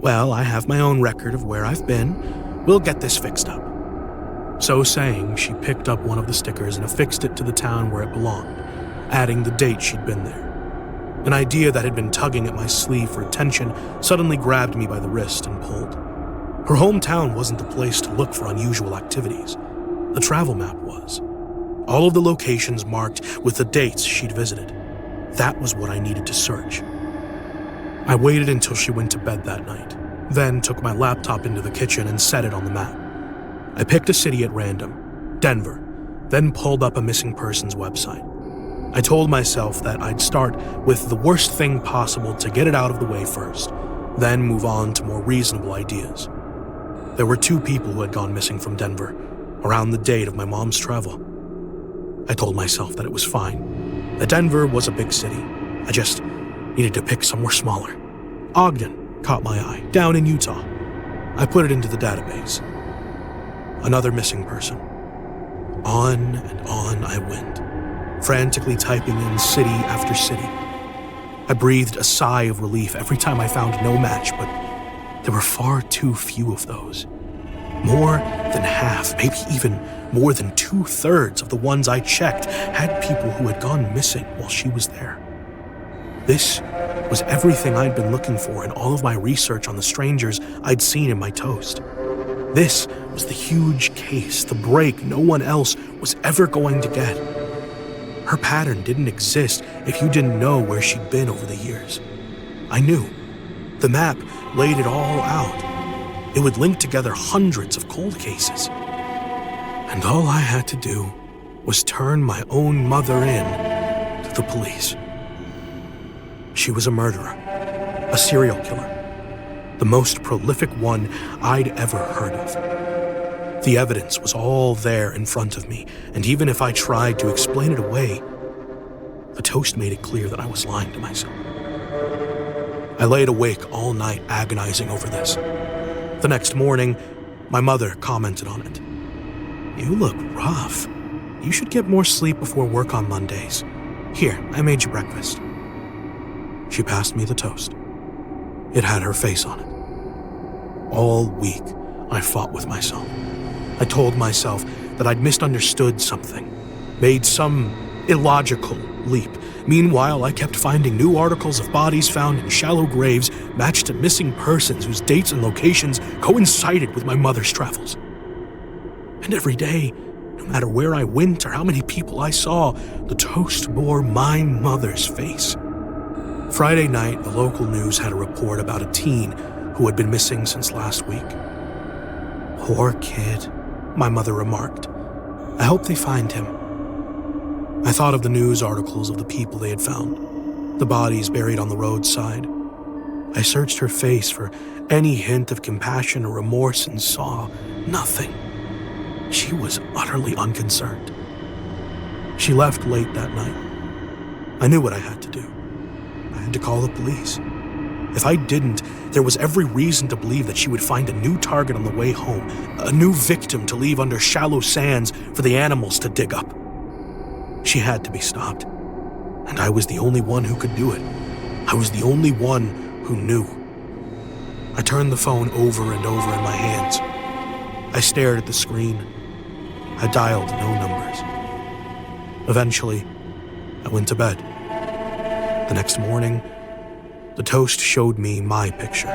"Well, I have my own record of where I've been. We'll get this fixed up." So saying, she picked up one of the stickers and affixed it to the town where it belonged, adding the date she'd been there. An idea that had been tugging at my sleeve for attention suddenly grabbed me by the wrist and pulled. Her hometown wasn't the place to look for unusual activities. The travel map was. All of the locations marked with the dates she'd visited. That was what I needed to search. I waited until she went to bed that night, then took my laptop into the kitchen and set it on the map. I picked a city at random, Denver, then pulled up a missing persons website. I told myself that I'd start with the worst thing possible to get it out of the way first, then move on to more reasonable ideas. There were 2 people who had gone missing from Denver around the date of my mom's travel. I told myself that it was fine, that Denver was a big city. I just needed to pick somewhere smaller. Ogden caught my eye, down in Utah. I put it into the database. Another missing person. On and on I went, frantically typing in city after city. I breathed a sigh of relief every time I found no match, but there were far too few of those. More than half, maybe even more than 2/3 of the ones I checked had people who had gone missing while she was there. This was everything I'd been looking for in all of my research on the strangers I'd seen in my toast. This was the huge case, the break no one else was ever going to get. Her pattern didn't exist if you didn't know where she'd been over the years. I knew. The map laid it all out. It would link together hundreds of cold cases. And all I had to do was turn my own mother in to the police. She was a murderer, a serial killer, the most prolific one I'd ever heard of. The evidence was all there in front of me, and even if I tried to explain it away, the toast made it clear that I was lying to myself. I laid awake all night agonizing over this. The next morning, my mother commented on it. "You look rough. You should get more sleep before work on Mondays. Here, I made you breakfast." She passed me the toast. It had her face on it. All week, I fought with myself. I told myself that I'd misunderstood something, made some illogical leap. Meanwhile, I kept finding new articles of bodies found in shallow graves matched to missing persons whose dates and locations coincided with my mother's travels. And every day, no matter where I went or how many people I saw, the toast bore my mother's face. Friday night, the local news had a report about a teen who had been missing since last week. "Poor kid," my mother remarked. "I hope they find him." I thought of the news articles of the people they had found, the bodies buried on the roadside. I searched her face for any hint of compassion or remorse and saw nothing. She was utterly unconcerned. She left late that night. I knew what I had to do. I had to call the police. If I didn't, there was every reason to believe that she would find a new target on the way home, a new victim to leave under shallow sands for the animals to dig up. She had to be stopped, and I was the only one who could do it. I was the only one who knew. I turned the phone over and over in my hands. I stared at the screen. I dialed no numbers. Eventually, I went to bed. The next morning, the toast showed me my picture.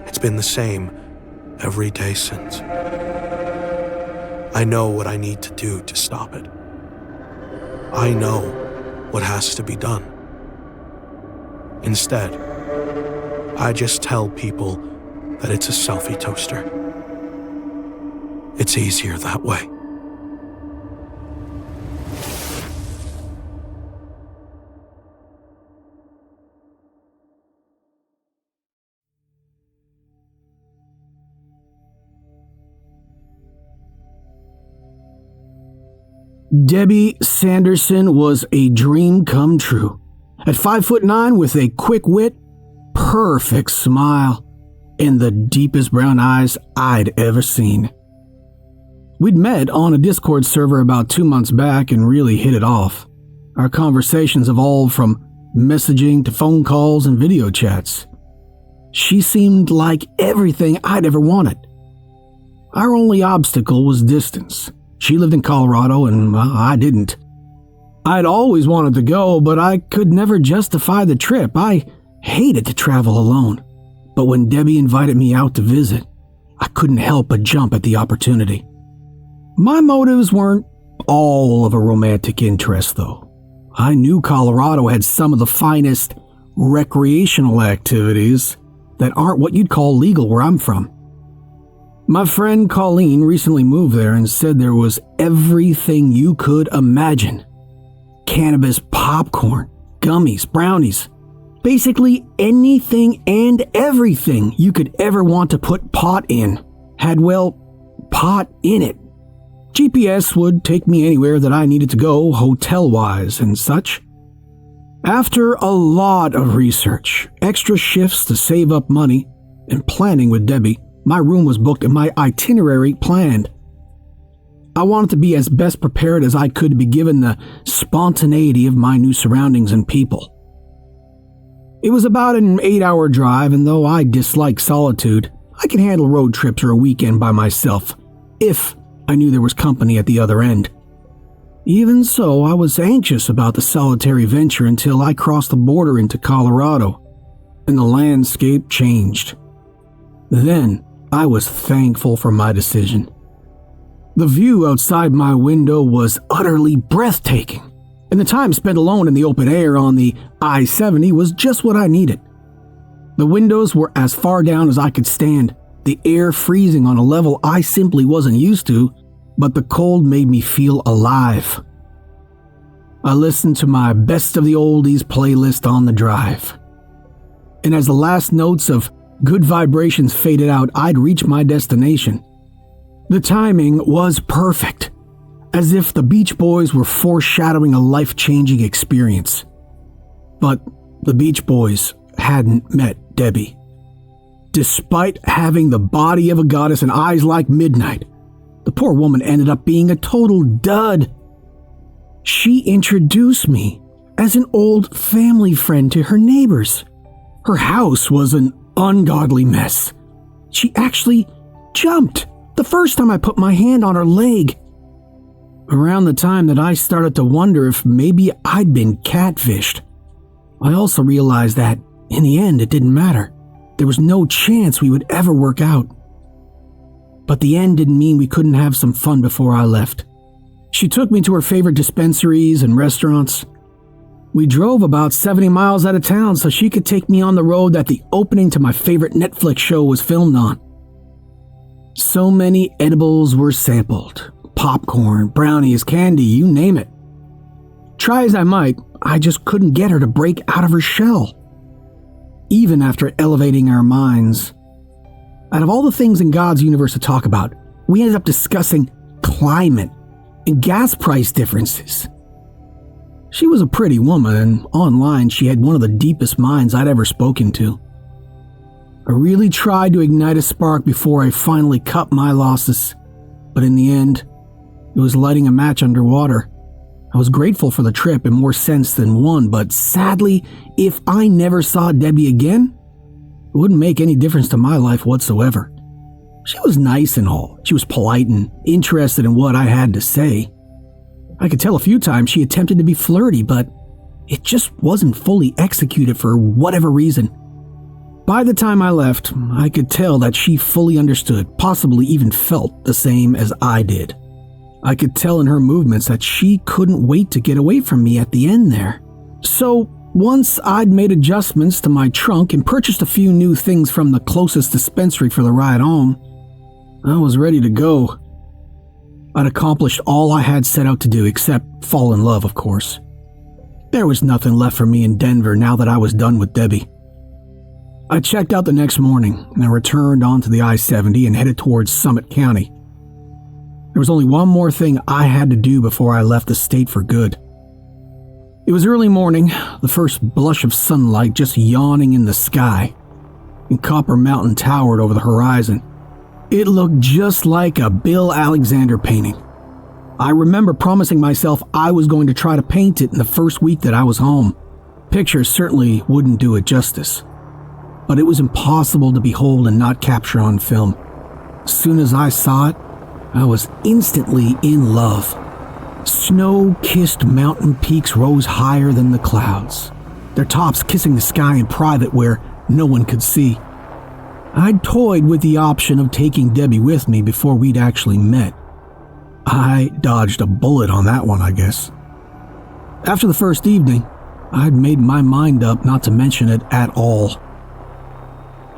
It's been the same every day since. I know what I need to do to stop it. I know what has to be done. Instead, I just tell people that it's a selfie toaster. It's easier that way. Debbie Sanderson was a dream come true. At 5'9" with a quick wit, perfect smile, and the deepest brown eyes I'd ever seen. We'd met on a Discord server about 2 months back and really hit it off. Our conversations evolved from messaging to phone calls and video chats. She seemed like everything I'd ever wanted. Our only obstacle was distance. She lived in Colorado and I didn't. I'd always wanted to go, but I could never justify the trip. I hated to travel alone. But when Debbie invited me out to visit, I couldn't help but jump at the opportunity. My motives weren't all of a romantic interest, though. I knew Colorado had some of the finest recreational activities that aren't what you'd call legal where I'm from. My friend Colleen recently moved there and said there was everything you could imagine. Cannabis, popcorn, gummies, brownies. Basically anything and everything you could ever want to put pot in had, well, pot in it. GPS would take me anywhere that I needed to go, hotel-wise and such. After a lot of research, extra shifts to save up money, and planning with Debbie, my room was booked and my itinerary planned. I wanted to be as best prepared as I could to be given the spontaneity of my new surroundings and people. It was about an 8-hour drive, and though I dislike solitude, I could handle road trips or a weekend by myself, if I knew there was company at the other end. Even so, I was anxious about the solitary venture until I crossed the border into Colorado, and the landscape changed. Then, I was thankful for my decision. The view outside my window was utterly breathtaking, and the time spent alone in the open air on the I-70 was just what I needed. The windows were as far down as I could stand, the air freezing on a level I simply wasn't used to, but the cold made me feel alive. I listened to my best of the oldies playlist on the drive. And as the last notes of Good Vibrations faded out, I'd reach my destination. The timing was perfect, as if the Beach Boys were foreshadowing a life-changing experience. But the Beach Boys hadn't met Debbie. Despite having the body of a goddess and eyes like midnight, the poor woman ended up being a total dud. She introduced me as an old family friend to her neighbors. Her house was an ungodly mess. She actually jumped the first time I put my hand on her leg. Around the time that I started to wonder if maybe I'd been catfished, I also realized that, in the end, it didn't matter. There was no chance we would ever work out. But the end didn't mean we couldn't have some fun before I left. She took me to her favorite dispensaries and restaurants. We drove about 70 miles out of town so she could take me on the road that the opening to my favorite Netflix show was filmed on. So many edibles were sampled. Popcorn, brownies, candy, you name it. Try as I might, I just couldn't get her to break out of her shell. Even after elevating our minds, out of all the things in God's universe to talk about, we ended up discussing climate and gas price differences. She was a pretty woman, and online she had one of the deepest minds I'd ever spoken to. I really tried to ignite a spark before I finally cut my losses, but in the end, it was lighting a match underwater. I was grateful for the trip in more sense than one, but sadly, if I never saw Debbie again, it wouldn't make any difference to my life whatsoever. She was nice and all. She was polite and interested in what I had to say. I could tell a few times she attempted to be flirty, but it just wasn't fully executed for whatever reason. By the time I left, I could tell that she fully understood, possibly even felt the same as I did. I could tell in her movements that she couldn't wait to get away from me at the end there. So, once I'd made adjustments to my trunk and purchased a few new things from the closest dispensary for the ride home, I was ready to go. I'd accomplished all I had set out to do, except fall in love, of course. There was nothing left for me in Denver now that I was done with Debbie. I checked out the next morning and I returned onto the I-70 and headed towards Summit County. There was only one more thing I had to do before I left the state for good. It was early morning, the first blush of sunlight just yawning in the sky, and Copper Mountain towered over the horizon. It looked just like a Bill Alexander painting. I remember promising myself I was going to try to paint it in the first week that I was home. Pictures certainly wouldn't do it justice, but it was impossible to behold and not capture on film. Soon as I saw it, I was instantly in love. Snow-kissed mountain peaks rose higher than the clouds, their tops kissing the sky in private where no one could see. I'd toyed with the option of taking Debbie with me before we'd actually met. I dodged a bullet on that one, I guess. After the first evening, I'd made my mind up not to mention it at all.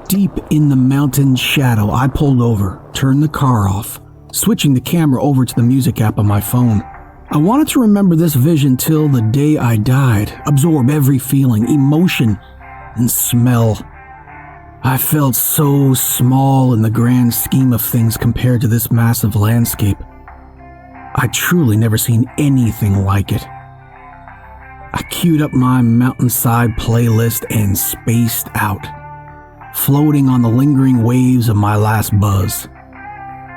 Deep in the mountain shadow, I pulled over, turned the car off, switching the camera over to the music app on my phone. I wanted to remember this vision till the day I died, absorb every feeling, emotion, and smell. I felt so small in the grand scheme of things compared to this massive landscape. I'd truly never seen anything like it. I queued up my mountainside playlist and spaced out, floating on the lingering waves of my last buzz.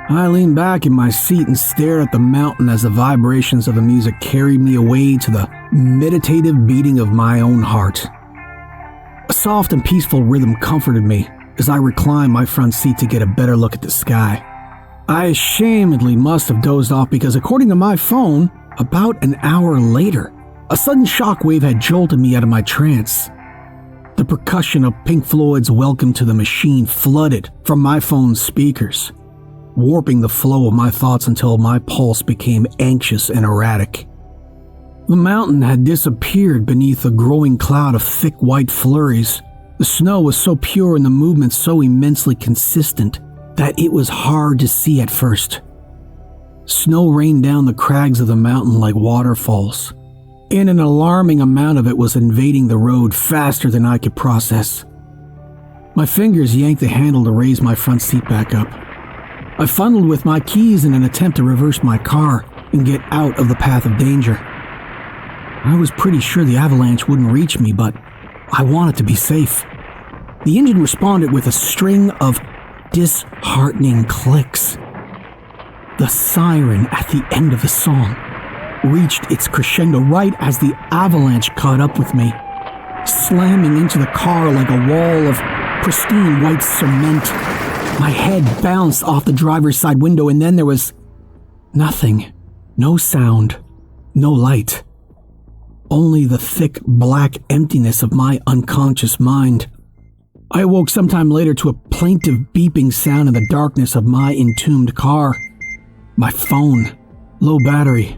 I leaned back in my seat and stared at the mountain as the vibrations of the music carried me away to the meditative beating of my own heart. A soft and peaceful rhythm comforted me as I reclined my front seat to get a better look at the sky. I ashamedly must have dozed off because, according to my phone, about an hour later, a sudden shockwave had jolted me out of my trance. The percussion of Pink Floyd's Welcome to the Machine flooded from my phone's speakers, warping the flow of my thoughts until my pulse became anxious and erratic. The mountain had disappeared beneath a growing cloud of thick white flurries. The snow was so pure and the movement so immensely consistent that it was hard to see at first. Snow rained down the crags of the mountain like waterfalls, and an alarming amount of it was invading the road faster than I could process. My fingers yanked the handle to raise my front seat back up. I fumbled with my keys in an attempt to reverse my car and get out of the path of danger. I was pretty sure the avalanche wouldn't reach me, but I wanted to be safe. The engine responded with a string of disheartening clicks. The siren at the end of the song reached its crescendo right as the avalanche caught up with me, slamming into the car like a wall of pristine white cement. My head bounced off the driver's side window, and then there was nothing. No sound, no light. Only the thick black emptiness of my unconscious mind. I awoke sometime later to a plaintive beeping sound in the darkness of my entombed car. My phone. Low battery.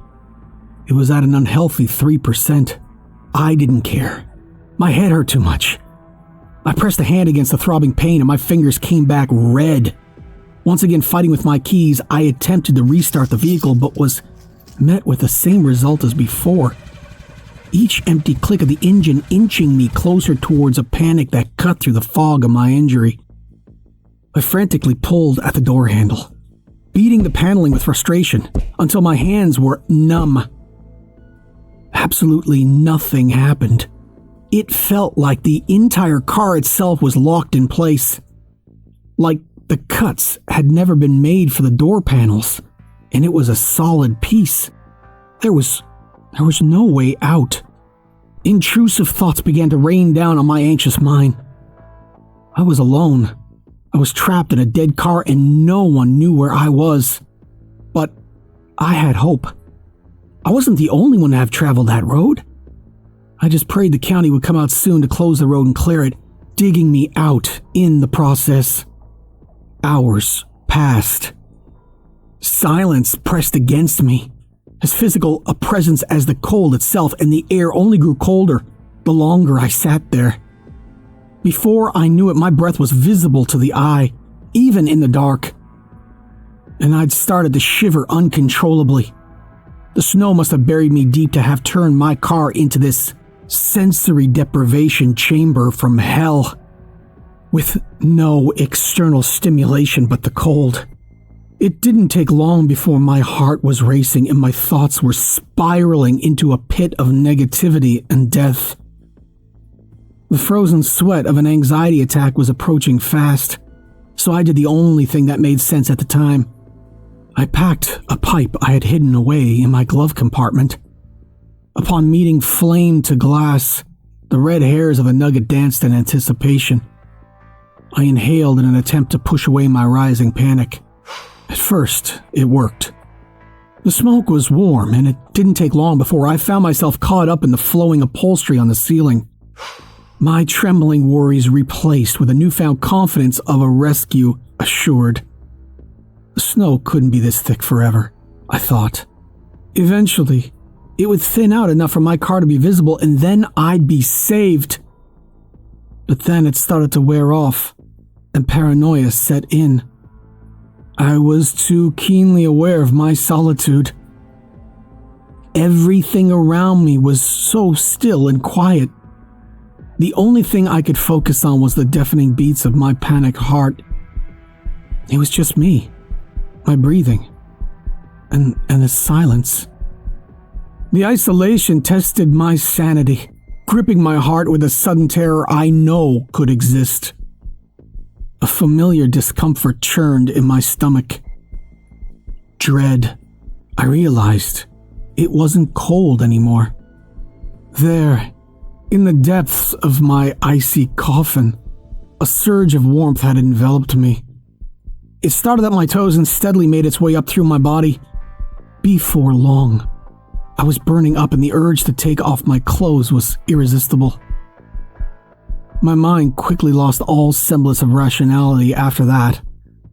It was at an unhealthy 3%. I didn't care. My head hurt too much. I pressed a hand against the throbbing pain and my fingers came back red. Once again fighting with my keys, I attempted to restart the vehicle but was met with the same result as before. Each empty click of the engine inching me closer towards a panic that cut through the fog of my injury. I frantically pulled at the door handle, beating the paneling with frustration until my hands were numb. Absolutely nothing happened. It felt like the entire car itself was locked in place. Like the cuts had never been made for the door panels, and it was a solid piece. There was no way out. Intrusive thoughts began to rain down on my anxious mind. I was alone. I was trapped in a dead car and no one knew where I was. But I had hope. I wasn't the only one to have traveled that road. I just prayed the county would come out soon to close the road and clear it, digging me out in the process. Hours passed. Silence pressed against me, as physical a presence as the cold itself, and the air only grew colder the longer I sat there. Before I knew it, my breath was visible to the eye, even in the dark, and I'd started to shiver uncontrollably. The snow must have buried me deep to have turned my car into this sensory deprivation chamber from hell, with no external stimulation but the cold. It didn't take long before my heart was racing and my thoughts were spiraling into a pit of negativity and death. The frozen sweat of an anxiety attack was approaching fast, so I did the only thing that made sense at the time. I packed a pipe I had hidden away in my glove compartment. Upon meeting flame to glass, the red hairs of a nugget danced in anticipation. I inhaled in an attempt to push away my rising panic. At first, it worked. The smoke was warm, and it didn't take long before I found myself caught up in the flowing upholstery on the ceiling. My trembling worries replaced with a newfound confidence of a rescue assured. The snow couldn't be this thick forever, I thought. Eventually, it would thin out enough for my car to be visible, and then I'd be saved. But then it started to wear off, and paranoia set in. I was too keenly aware of my solitude. Everything around me was so still and quiet. The only thing I could focus on was the deafening beats of my panicked heart. It was just me, my breathing, and the silence. The isolation tested my sanity, gripping my heart with a sudden terror I know could exist. A familiar discomfort churned in my stomach. Dread. I realized it wasn't cold anymore. There, in the depths of my icy coffin, a surge of warmth had enveloped me. It started at my toes and steadily made its way up through my body. Before long, I was burning up and the urge to take off my clothes was irresistible. My mind quickly lost all semblance of rationality after that,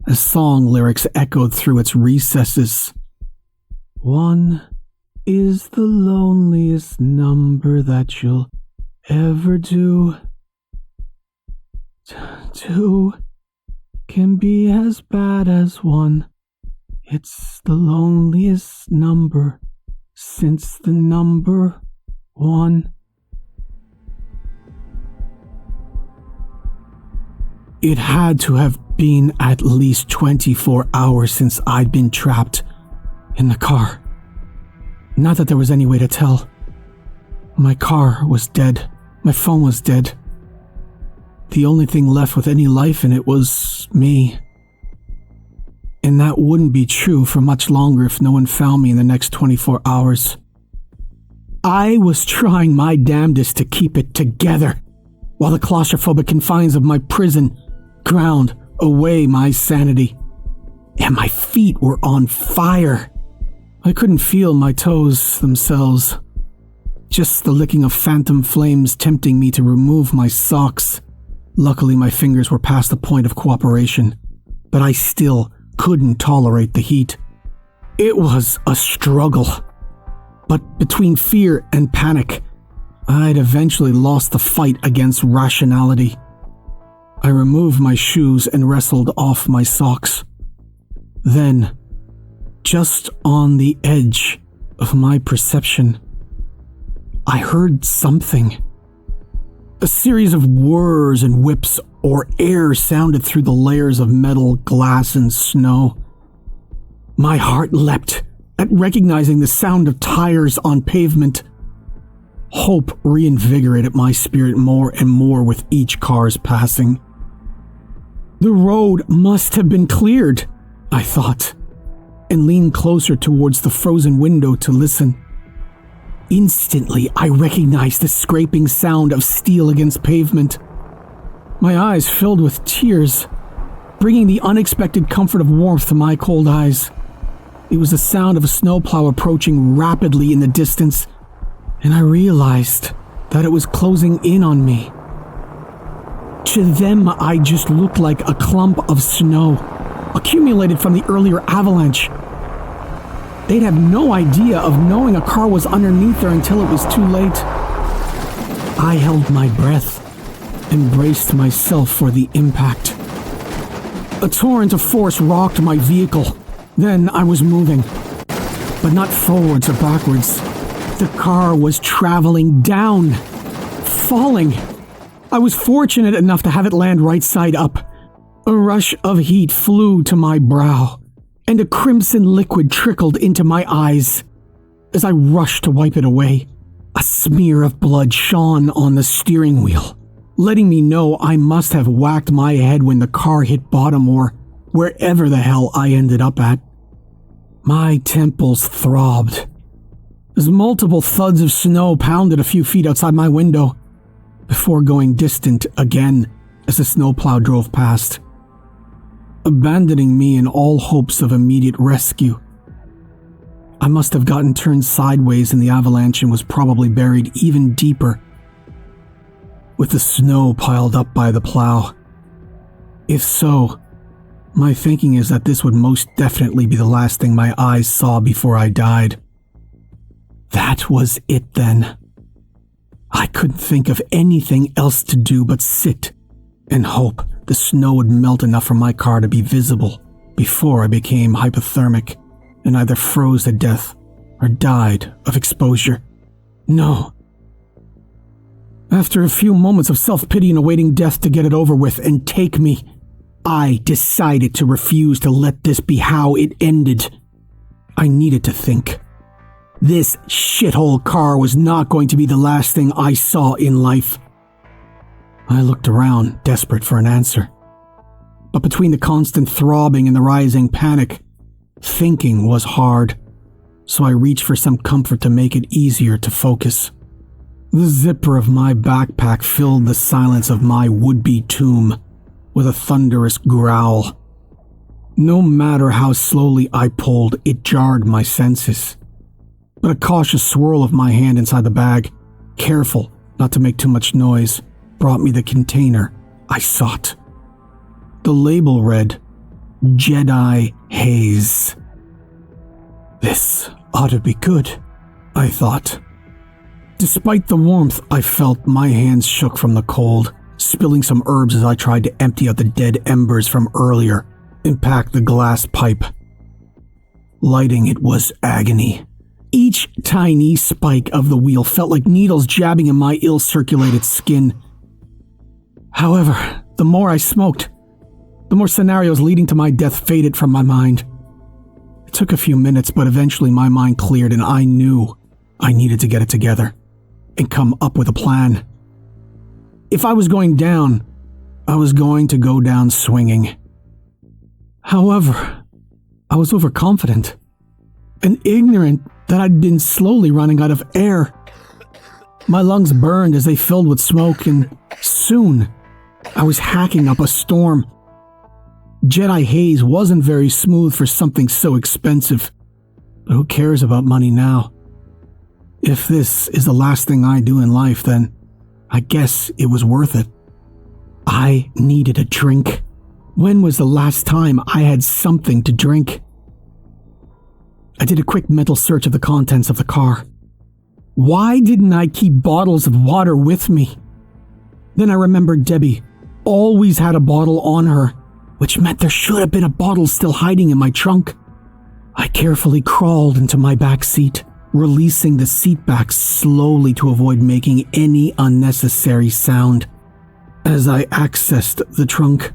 as song lyrics echoed through its recesses. 1 is the loneliest number that you'll ever do. 2 can be as bad as 1. It's the loneliest number since the number 1. It had to have been at least 24 hours since I'd been trapped in the car. Not that there was any way to tell. My car was dead. My phone was dead. The only thing left with any life in it was me. And that wouldn't be true for much longer if no one found me in the next 24 hours. I was trying my damnedest to keep it together, while the claustrophobic confines of my prison ground away my sanity. And my feet were on fire. I couldn't feel my toes themselves. Just the licking of phantom flames tempting me to remove my socks. Luckily, my fingers were past the point of cooperation, but I still couldn't tolerate the heat. It was a struggle. But between fear and panic, I'd eventually lost the fight against rationality. I removed my shoes and wrestled off my socks. Then, just on the edge of my perception, I heard something. A series of whirs and whips or air sounded through the layers of metal, glass, and snow. My heart leapt at recognizing the sound of tires on pavement. Hope reinvigorated my spirit more and more with each car's passing. The road must have been cleared, I thought, and leaned closer towards the frozen window to listen. Instantly, I recognized the scraping sound of steel against pavement. My eyes filled with tears, bringing the unexpected comfort of warmth to my cold eyes. It was the sound of a snowplow approaching rapidly in the distance, and I realized that it was closing in on me. To them, I just looked like a clump of snow, accumulated from the earlier avalanche. They'd have no idea of knowing a car was underneath there until it was too late. I held my breath and braced myself for the impact. A torrent of force rocked my vehicle. Then I was moving, but not forwards or backwards. The car was traveling down, falling. I was fortunate enough to have it land right side up. A rush of heat flew to my brow, and a crimson liquid trickled into my eyes. As I rushed to wipe it away, a smear of blood shone on the steering wheel, letting me know I must have whacked my head when the car hit bottom or wherever the hell I ended up at. My temples throbbed as multiple thuds of snow pounded a few feet outside my window before going distant again as the snowplow drove past. abandoning me in all hopes of immediate rescue. I must have gotten turned sideways in the avalanche and was probably buried even deeper, with the snow piled up by the plow. If so, my thinking is that this would most definitely be the last thing my eyes saw before I died. That was it then. I couldn't think of anything else to do but sit and hope the snow would melt enough for my car to be visible before I became hypothermic and either froze to death or died of exposure. No. After a few moments of self-pity and awaiting death to get it over with and take me, I decided to refuse to let this be how it ended. I needed to think. This shithole car was not going to be the last thing I saw in life. I looked around, desperate for an answer. But between the constant throbbing and the rising panic, thinking was hard, so I reached for some comfort to make it easier to focus. The zipper of my backpack filled the silence of my would-be tomb with a thunderous growl. No matter how slowly I pulled, it jarred my senses. But a cautious swirl of my hand inside the bag, careful not to make too much noise, brought me the container I sought. The label read, Jedi Haze. This ought to be good, I thought. Despite the warmth I felt, my hands shook from the cold, spilling some herbs as I tried to empty out the dead embers from earlier and pack the glass pipe. Lighting it was agony. Each tiny spike of the wheel felt like needles jabbing in my ill-circulated skin. However, the more I smoked, the more scenarios leading to my death faded from my mind. It took a few minutes, but eventually my mind cleared and I knew I needed to get it together and come up with a plan. If I was going down, I was going to go down swinging. However, I was overconfident and ignorant that I'd been slowly running out of air. My lungs burned as they filled with smoke, and soon I was hacking up a storm. Jedi Haze wasn't very smooth for something so expensive, but who cares about money now? If this is the last thing I do in life, then I guess it was worth it. I needed a drink. When was the last time I had something to drink? I did a quick mental search of the contents of the car. Why didn't I keep bottles of water with me? Then I remembered Debbie always had a bottle on her, which meant there should have been a bottle still hiding in my trunk. I carefully crawled into my back seat, releasing the seat back slowly to avoid making any unnecessary sound. As I accessed the trunk,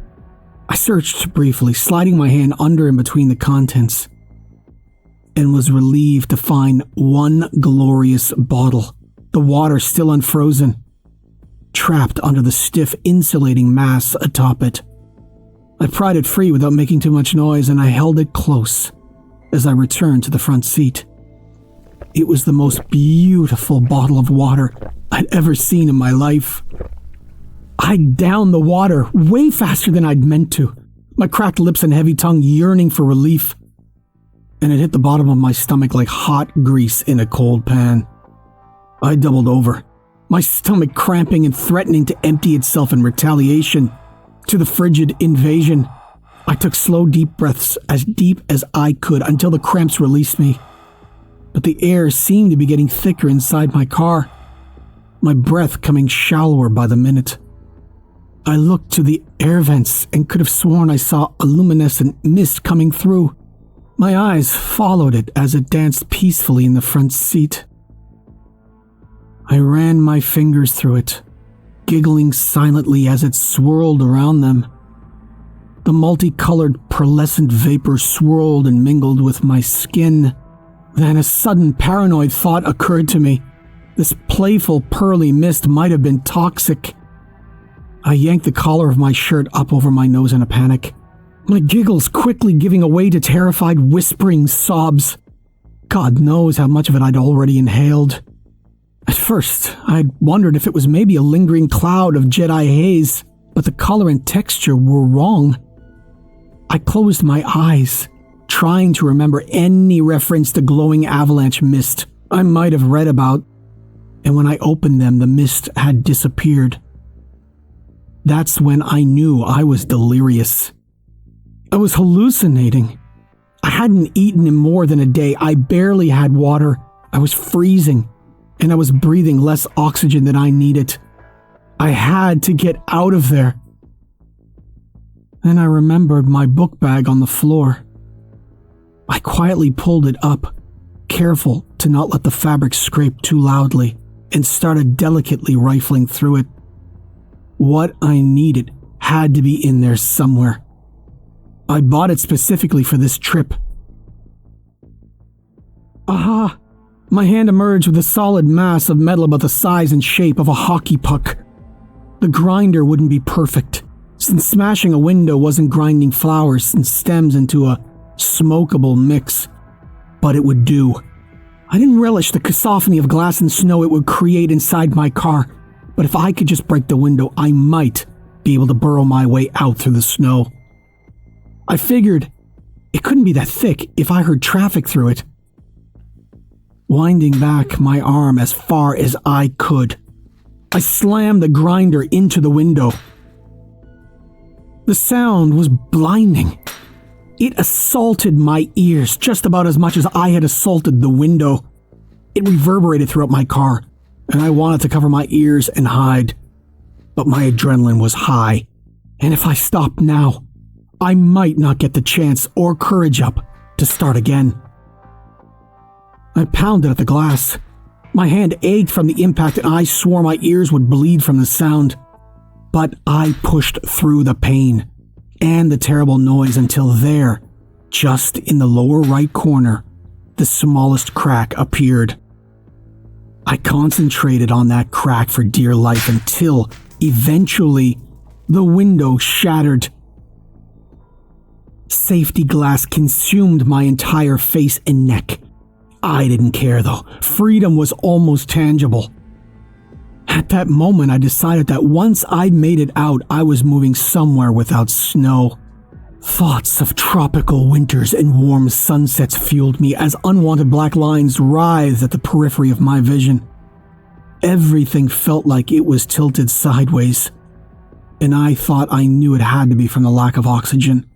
I searched briefly, sliding my hand under and between the contents, and was relieved to find one glorious bottle, the water still unfrozen, trapped under the stiff insulating mass atop it. I pried it free without making too much noise, and I held it close as I returned to the front seat. It was the most beautiful bottle of water I'd ever seen in my life. I downed the water way faster than I'd meant to, my cracked lips and heavy tongue yearning for relief, and it hit the bottom of my stomach like hot grease in a cold pan. I doubled over, my stomach cramping and threatening to empty itself in retaliation to the frigid invasion. I took slow, deep breaths, as deep as I could, until the cramps released me. But the air seemed to be getting thicker inside my car, my breath coming shallower by the minute. I looked to the air vents and could have sworn I saw a luminescent mist coming through. My eyes followed it as it danced peacefully in the front seat. I ran my fingers through it, giggling silently as it swirled around them. The multicolored pearlescent vapor swirled and mingled with my skin. Then a sudden paranoid thought occurred to me. This playful pearly mist might have been toxic. I yanked the collar of my shirt up over my nose in a panic, my giggles quickly giving way to terrified whispering sobs. God knows how much of it I'd already inhaled. At first, I'd wondered if it was maybe a lingering cloud of Jedi haze, but the color and texture were wrong. I closed my eyes, trying to remember any reference to glowing avalanche mist I might have read about, and when I opened them, the mist had disappeared. That's when I knew I was delirious. I was hallucinating. I hadn't eaten in more than a day. I barely had water. I was freezing, and I was breathing less oxygen than I needed. I had to get out of there. Then I remembered my book bag on the floor. I quietly pulled it up, careful to not let the fabric scrape too loudly, and started delicately rifling through it. What I needed had to be in there somewhere. I bought it specifically for this trip. Aha! My hand emerged with a solid mass of metal about the size and shape of a hockey puck. The grinder wouldn't be perfect, since smashing a window wasn't grinding flowers and stems into a smokable mix, but it would do. I didn't relish the cacophony of glass and snow it would create inside my car, but if I could just break the window, I might be able to burrow my way out through the snow. I figured it couldn't be that thick if I heard traffic through it. Winding back my arm as far as I could, I slammed the grinder into the window. The sound was blinding. It assaulted my ears just about as much as I had assaulted the window. It reverberated throughout my car, and I wanted to cover my ears and hide. But my adrenaline was high, and if I stopped now, I might not get the chance or courage up to start again. I pounded at the glass. My hand ached from the impact and I swore my ears would bleed from the sound. But I pushed through the pain and the terrible noise until there, just in the lower right corner, the smallest crack appeared. I concentrated on that crack for dear life until, eventually, the window shattered. Safety glass consumed my entire face and neck. I didn't care though. Freedom was almost tangible. At that moment, I decided that once I'd made it out, I was moving somewhere without snow. Thoughts of tropical winters and warm sunsets fueled me as unwanted black lines writhed at the periphery of my vision. Everything felt like it was tilted sideways, and I thought I knew it had to be from the lack of oxygen.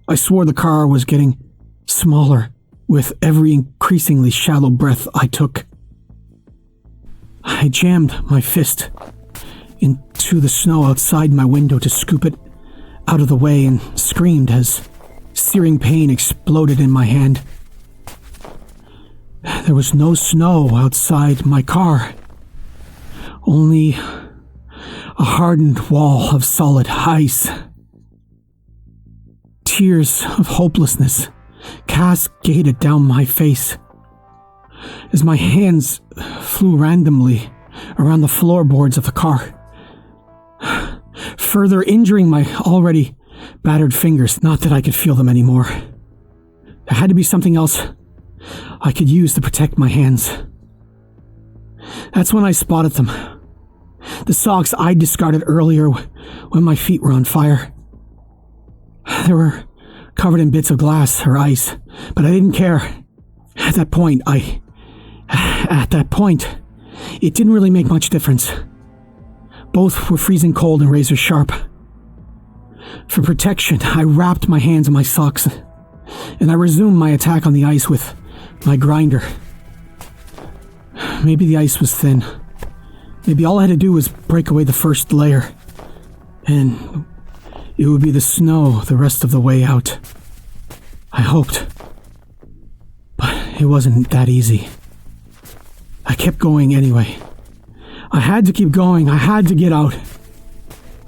I swore the car was getting smaller with every increasingly shallow breath I took. I jammed my fist into the snow outside my window to scoop it out of the way and screamed as searing pain exploded in my hand. There was no snow outside my car, only a hardened wall of solid ice. Tears of hopelessness cascaded down my face as my hands flew randomly around the floorboards of the car, further injuring my already battered fingers. Not that I could feel them anymore. There had to be something else I could use to protect my hands. That's when I spotted them. The socks I discarded earlier when my feet were on fire. They were covered in bits of glass or ice, but I didn't care. At that point, it didn't really make much difference. Both were freezing cold and razor sharp. For protection, I wrapped my hands in my socks, and I resumed my attack on the ice with my grinder. Maybe the ice was thin. Maybe all I had to do was break away the first layer, and it would be the snow the rest of the way out. I hoped. But it wasn't that easy. I kept going anyway. I had to keep going. I had to get out.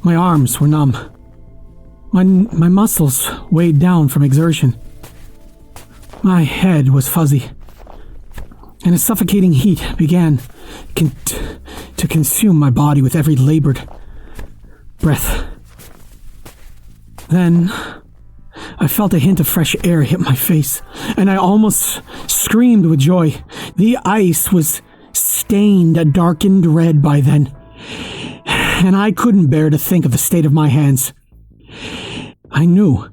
My arms were numb. My muscles weighed down from exertion. My head was fuzzy. And a suffocating heat began to consume my body with every labored breath. Then I felt a hint of fresh air hit my face, and I almost screamed with joy. The ice was stained a darkened red by then, and I couldn't bear to think of the state of my hands. I knew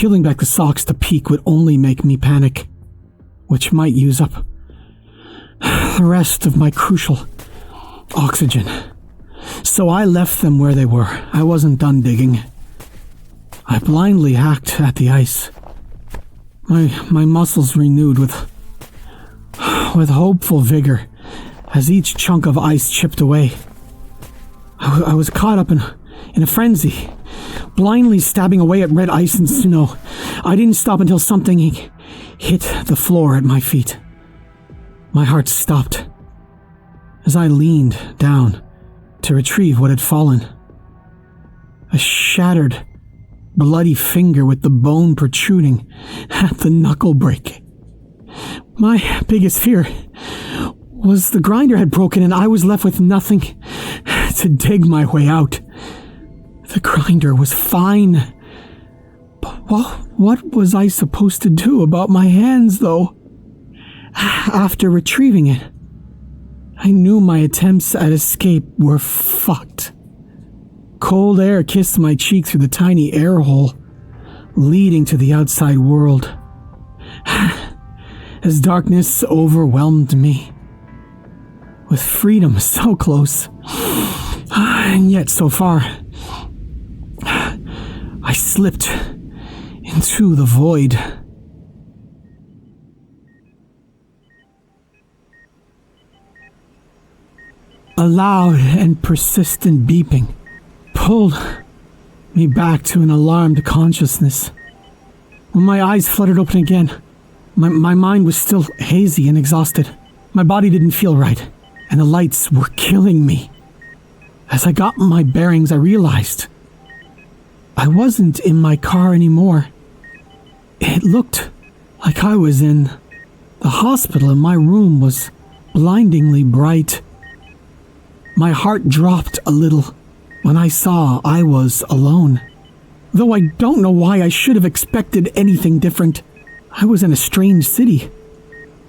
Peeling back the socks to peek would only make me panic, which might use up the rest of my crucial oxygen. So I left them where they were. I wasn't done digging. I blindly hacked at the ice. My muscles renewed with hopeful vigor as each chunk of ice chipped away. I was caught up in a frenzy, blindly stabbing away at red ice and snow. I didn't stop until something hit the floor at my feet. My heart stopped as I leaned down to retrieve what had fallen. A shattered, bloody finger with the bone protruding at the knuckle break. My biggest fear was the grinder had broken and I was left with nothing to dig my way out. The grinder was fine. But what was I supposed to do about my hands, though? After retrieving it, I knew my attempts at escape were fucked. Cold air kissed my cheek through the tiny air hole, leading to the outside world. As darkness overwhelmed me, with freedom so close, and yet so far, I slipped into the void. A loud and persistent beeping pulled me back to an alarmed consciousness. When my eyes fluttered open again, my mind was still hazy and exhausted. My body didn't feel right, and the lights were killing me. As I got my bearings, I realized I wasn't in my car anymore. It looked like I was in the hospital and my room was blindingly bright. My heart dropped a little when I saw I was alone. Though I don't know why I should have expected anything different. I was in a strange city,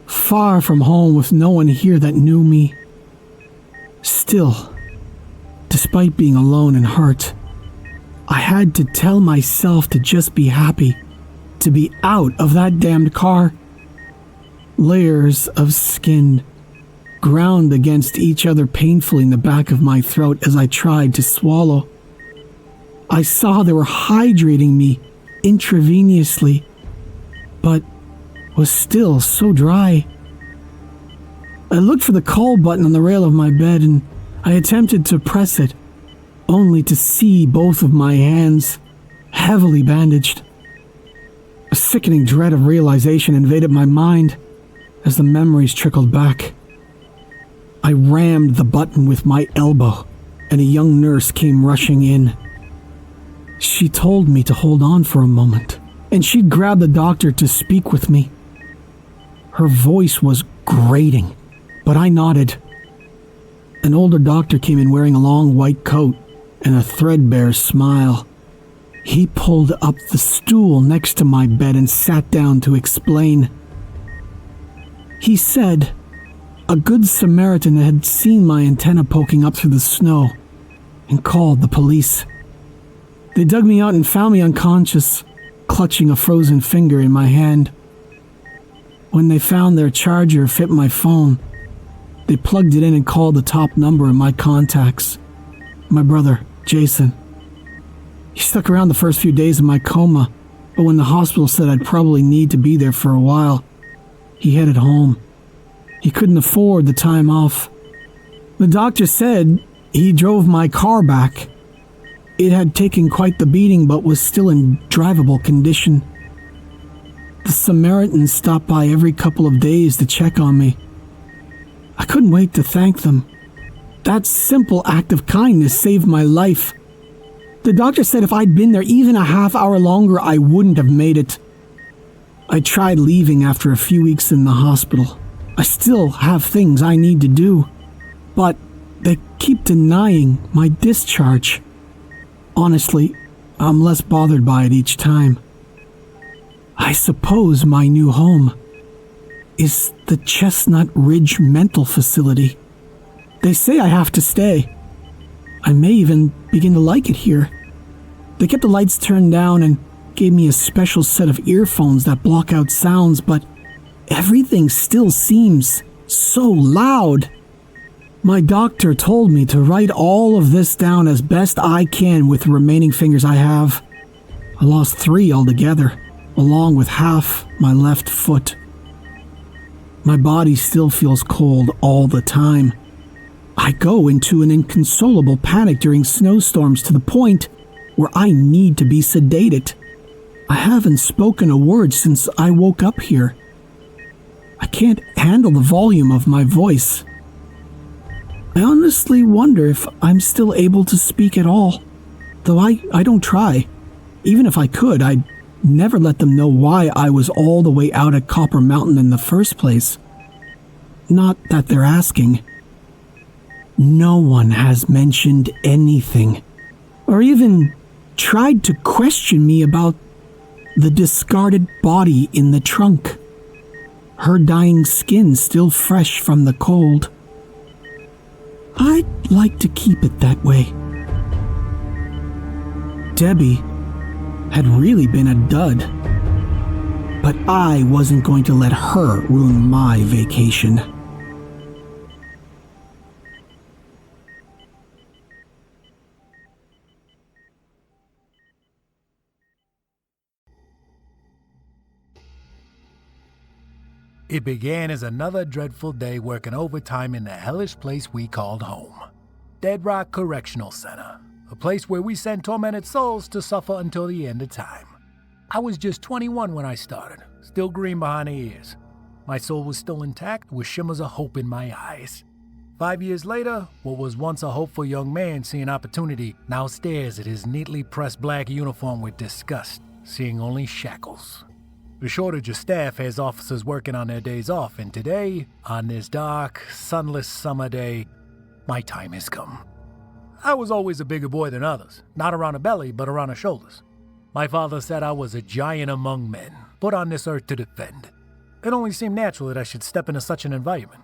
far from home with no one here that knew me. Still, despite being alone and hurt, I had to tell myself to just be happy to be out of that damned car. Layers of skin ground against each other painfully in the back of my throat as I tried to swallow. I saw they were hydrating me intravenously, but was still so dry. I looked for the call button on the rail of my bed and I attempted to press it, only to see both of my hands heavily bandaged. A sickening dread of realization invaded my mind as the memories trickled back. I rammed the button with my elbow, and a young nurse came rushing in. She told me to hold on for a moment, and she'd grab the doctor to speak with me. Her voice was grating, but I nodded. An older doctor came in wearing a long white coat and a threadbare smile. He pulled up the stool next to my bed and sat down to explain. He said a good Samaritan had seen my antenna poking up through the snow and called the police. They dug me out and found me unconscious, clutching a frozen finger in my hand. When they found their charger fit my phone, they plugged it in and called the top number in my contacts. My brother, Jason. He stuck around the first few days of my coma, but when the hospital said I'd probably need to be there for a while, he headed home. He couldn't afford the time off. The doctor said he drove my car back. It had taken quite the beating, but was still in drivable condition. The Samaritans stopped by every couple of days to check on me. I couldn't wait to thank them. That simple act of kindness saved my life. The doctor said if I'd been there even a half hour longer, I wouldn't have made it. I tried leaving after a few weeks in the hospital. I still have things I need to do, but they keep denying my discharge. Honestly, I'm less bothered by it each time. I suppose my new home is the Chestnut Ridge Mental Facility. They say I have to stay. I may even begin to like it here. They kept the lights turned down and gave me a special set of earphones that block out sounds, but everything still seems so loud. My doctor told me to write all of this down as best I can with the remaining fingers I have. I lost 3 altogether, along with half my left foot. My body still feels cold all the time. I go into an inconsolable panic during snowstorms to the point where I need to be sedated. I haven't spoken a word since I woke up here. I can't handle the volume of my voice. I honestly wonder if I'm still able to speak at all, though I don't try. Even if I could, I'd never let them know why I was all the way out at Copper Mountain in the first place. Not that they're asking. No one has mentioned anything, or even tried to question me about the discarded body in the trunk. Her dying skin still fresh from the cold. I'd like to keep it that way. Debbie had really been a dud, but I wasn't going to let her ruin my vacation. It began as another dreadful day working overtime in the hellish place we called home. Dead Rock Correctional Center, a place where we send tormented souls to suffer until the end of time. I was just 21 when I started, still green behind the ears. My soul was still intact with shimmers of hope in my eyes. 5 years later, what was once a hopeful young man seeing opportunity now stares at his neatly pressed black uniform with disgust, seeing only shackles. The shortage of staff has officers working on their days off, and today, on this dark, sunless summer day, my time has come. I was always a bigger boy than others, not around the belly, but around the shoulders. My father said I was a giant among men, put on this earth to defend. It only seemed natural that I should step into such an environment.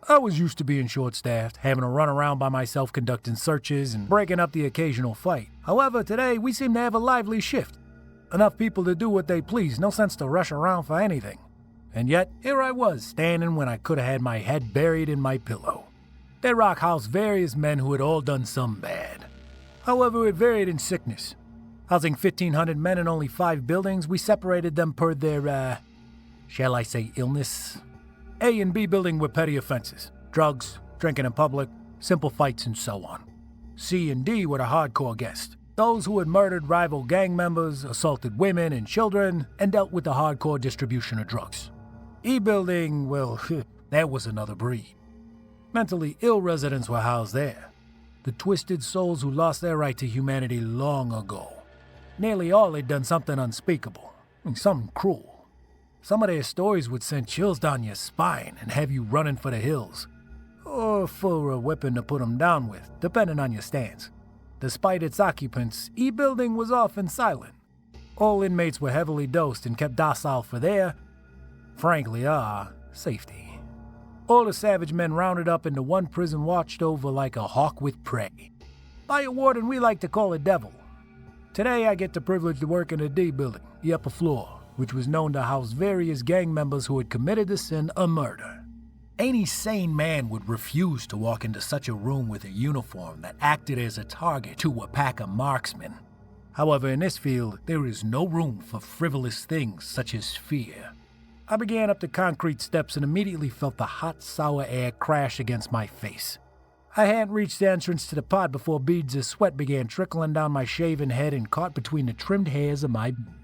I was used to being short-staffed, having to run around by myself conducting searches and breaking up the occasional fight. However, today we seem to have a lively shift. Enough people to do what they please, no sense to rush around for anything. And yet, here I was, standing when I could have had my head buried in my pillow. Dead Rock housed various men who had all done some bad. However, it varied in sickness. Housing 1,500 men in only 5 buildings, we separated them per their, shall I say illness? A and B building were petty offenses. Drugs, drinking in public, simple fights, and so on. C and D were the hardcore guests. Those who had murdered rival gang members, assaulted women and children, and dealt with the hardcore distribution of drugs. E building, well, that was another breed. Mentally ill residents were housed there. The twisted souls who lost their right to humanity long ago. Nearly all had done something unspeakable, something cruel. Some of their stories would send chills down your spine and have you running for the hills, or for a weapon to put them down with, depending on your stance. Despite its occupants, E building was often silent. All inmates were heavily dosed and kept docile for their, frankly, safety. All the savage men rounded up into one prison watched over like a hawk with prey. By a warden we like to call a devil. Today I get the privilege to work in the D building, the upper floor, which was known to house various gang members who had committed the sin of murder. Any sane man would refuse to walk into such a room with a uniform that acted as a target to a pack of marksmen. However, in this field, there is no room for frivolous things such as fear. I began up the concrete steps and immediately felt the hot, sour air crash against my face. I hadn't reached the entrance to the pod before beads of sweat began trickling down my shaven head and caught between the trimmed hairs of my beard.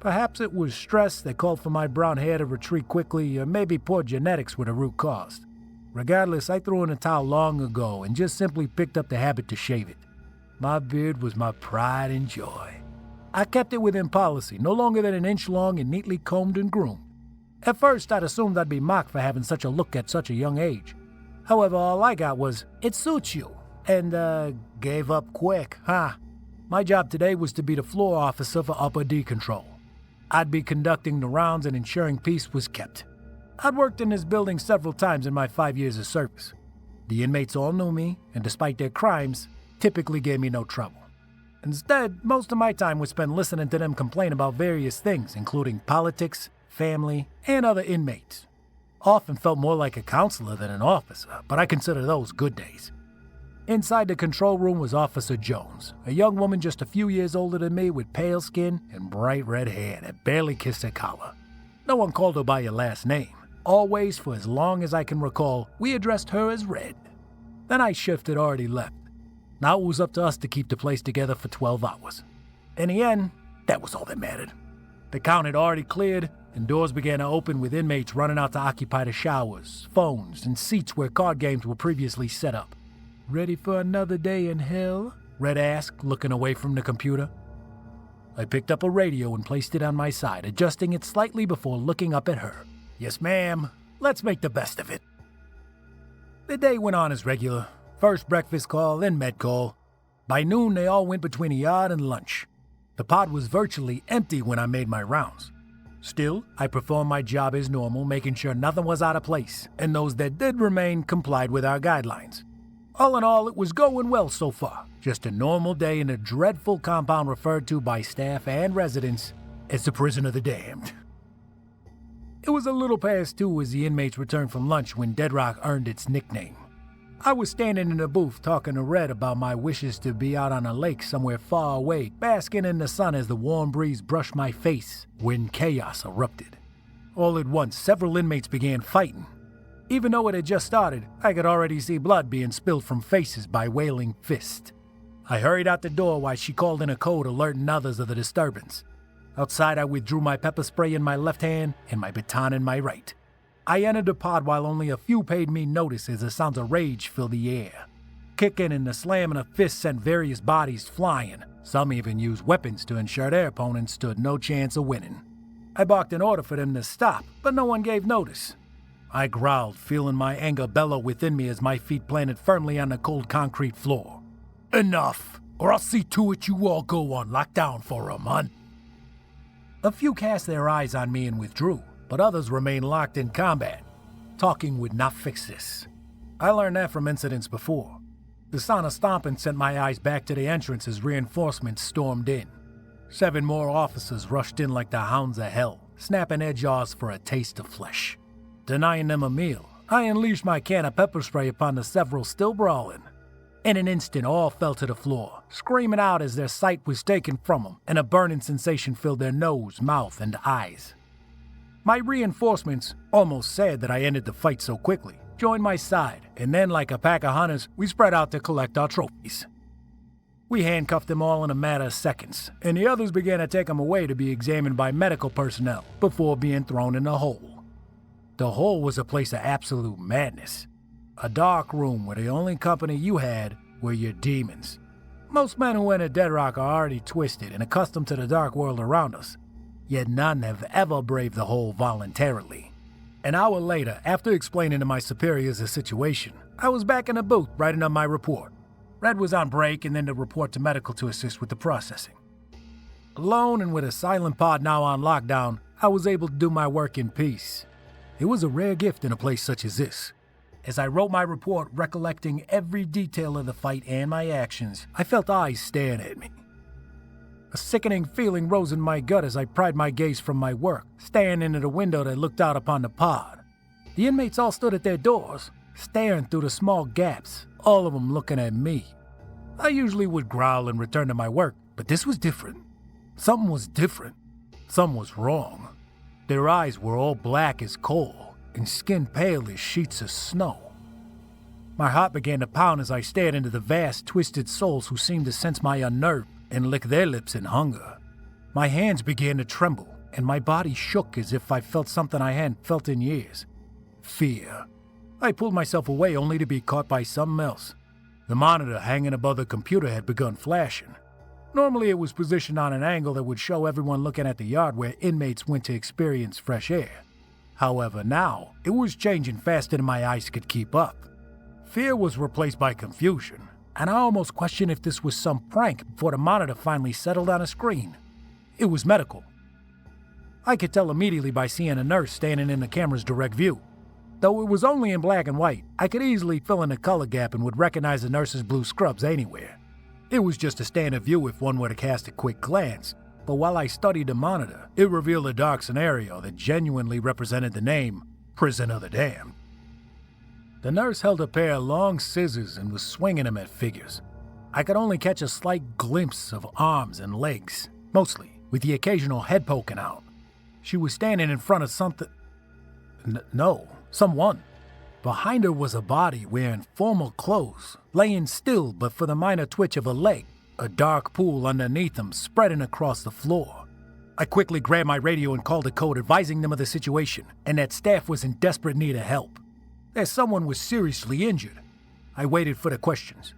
Perhaps it was stress that called for my brown hair to retreat quickly, or maybe poor genetics were the root cause. Regardless, I threw in a towel long ago and just simply picked up the habit to shave it. My beard was my pride and joy. I kept it within policy, no longer than an inch long and neatly combed and groomed. At first, I'd assumed I'd be mocked for having such a look at such a young age. However, all I got was, "It suits you," and, gave up quick, huh? My job today was to be the floor officer for Upper D Control. I'd be conducting the rounds and ensuring peace was kept. I'd worked in this building several times in my 5 years of service. The inmates all knew me, and despite their crimes, typically gave me no trouble. Instead, most of my time was spent listening to them complain about various things, including politics, family, and other inmates. Often felt more like a counselor than an officer, but I consider those good days. Inside the control room was Officer Jones, a young woman just a few years older than me with pale skin and bright red hair that barely kissed her collar. No one called her by her last name. Always, for as long as I can recall, we addressed her as Red. The night shift had already left. Now it was up to us to keep the place together for 12 hours. In the end, that was all that mattered. The count had already cleared, and doors began to open with inmates running out to occupy the showers, phones, and seats where card games were previously set up. "Ready for another day in hell?" Red asked, looking away from the computer. I picked up a radio and placed it on my side, adjusting it slightly before looking up at her. "Yes, ma'am. Let's make the best of it." The day went on as regular. First breakfast call, then med call. By noon, they all went between the yard and lunch. The pod was virtually empty when I made my rounds. Still, I performed my job as normal, making sure nothing was out of place, and those that did remain complied with our guidelines. All in all, it was going well so far. Just a normal day in a dreadful compound referred to by staff and residents as the Prison of the Damned. It was a little past 2 as the inmates returned from lunch when Dead Rock earned its nickname. I was standing in the booth talking to Red about my wishes to be out on a lake somewhere far away, basking in the sun as the warm breeze brushed my face, when chaos erupted. All at once, several inmates began fighting. Even though it had just started, I could already see blood being spilled from faces by wailing fists. I hurried out the door while she called in a code alerting others of the disturbance. Outside, I withdrew my pepper spray in my left hand and my baton in my right. I entered the pod while only a few paid me notice as the sounds of rage filled the air. Kicking and the slamming of fists sent various bodies flying. Some even used weapons to ensure their opponents stood no chance of winning. I barked an order for them to stop, but no one gave notice. I growled, feeling my anger bellow within me as my feet planted firmly on the cold concrete floor. "Enough, or I'll see to it you all go on lockdown for a month." A few cast their eyes on me and withdrew, but others remained locked in combat. Talking would not fix this. I learned that from incidents before. The sound of stomping sent my eyes back to the entrance as reinforcements stormed in. 7 more officers rushed in like the hounds of hell, snapping their jaws for a taste of flesh. Denying them a meal, I unleashed my can of pepper spray upon the several still brawling. In an instant, all fell to the floor, screaming out as their sight was taken from them, and a burning sensation filled their nose, mouth, and eyes. My reinforcements, almost sad that I ended the fight so quickly, joined my side, and then like a pack of hunters, we spread out to collect our trophies. We handcuffed them all in a matter of seconds, and the others began to take them away to be examined by medical personnel before being thrown in the hole. The hole was a place of absolute madness. A dark room where the only company you had were your demons. Most men who enter Dead Rock are already twisted and accustomed to the dark world around us, yet none have ever braved the hole voluntarily. An hour later, after explaining to my superiors the situation, I was back in the booth writing up my report. Red was on break and then to report to medical to assist with the processing. Alone and with a silent pod now on lockdown, I was able to do my work in peace. It was a rare gift in a place such as this. As I wrote my report, recollecting every detail of the fight and my actions, I felt eyes staring at me. A sickening feeling rose in my gut as I pried my gaze from my work, staring into the window that looked out upon the pod. The inmates all stood at their doors, staring through the small gaps, all of them looking at me. I usually would growl and return to my work, but this was different. Something was different. Something was wrong. Their eyes were all black as coal, and skin pale as sheets of snow. My heart began to pound as I stared into the vast, twisted souls who seemed to sense my unnerve and lick their lips in hunger. My hands began to tremble, and my body shook as if I felt something I hadn't felt in years. Fear. I pulled myself away only to be caught by something else. The monitor hanging above the computer had begun flashing. Normally it was positioned on an angle that would show everyone looking at the yard where inmates went to experience fresh air. However, now, it was changing faster than my eyes could keep up. Fear was replaced by confusion, and I almost questioned if this was some prank before the monitor finally settled on a screen. It was medical. I could tell immediately by seeing a nurse standing in the camera's direct view. Though it was only in black and white, I could easily fill in the color gap and would recognize the nurse's blue scrubs anywhere. It was just a standard view if one were to cast a quick glance, but while I studied the monitor, it revealed a dark scenario that genuinely represented the name Prison of the Damned. The nurse held a pair of long scissors and was swinging them at figures. I could only catch a slight glimpse of arms and legs, mostly with the occasional head poking out. She was standing in front of something. Someone. Behind her was a body wearing formal clothes, laying still but for the minor twitch of a leg, a dark pool underneath them spreading across the floor. I quickly grabbed my radio and called a code advising them of the situation and that staff was in desperate need of help. That someone was seriously injured. I waited for the questions.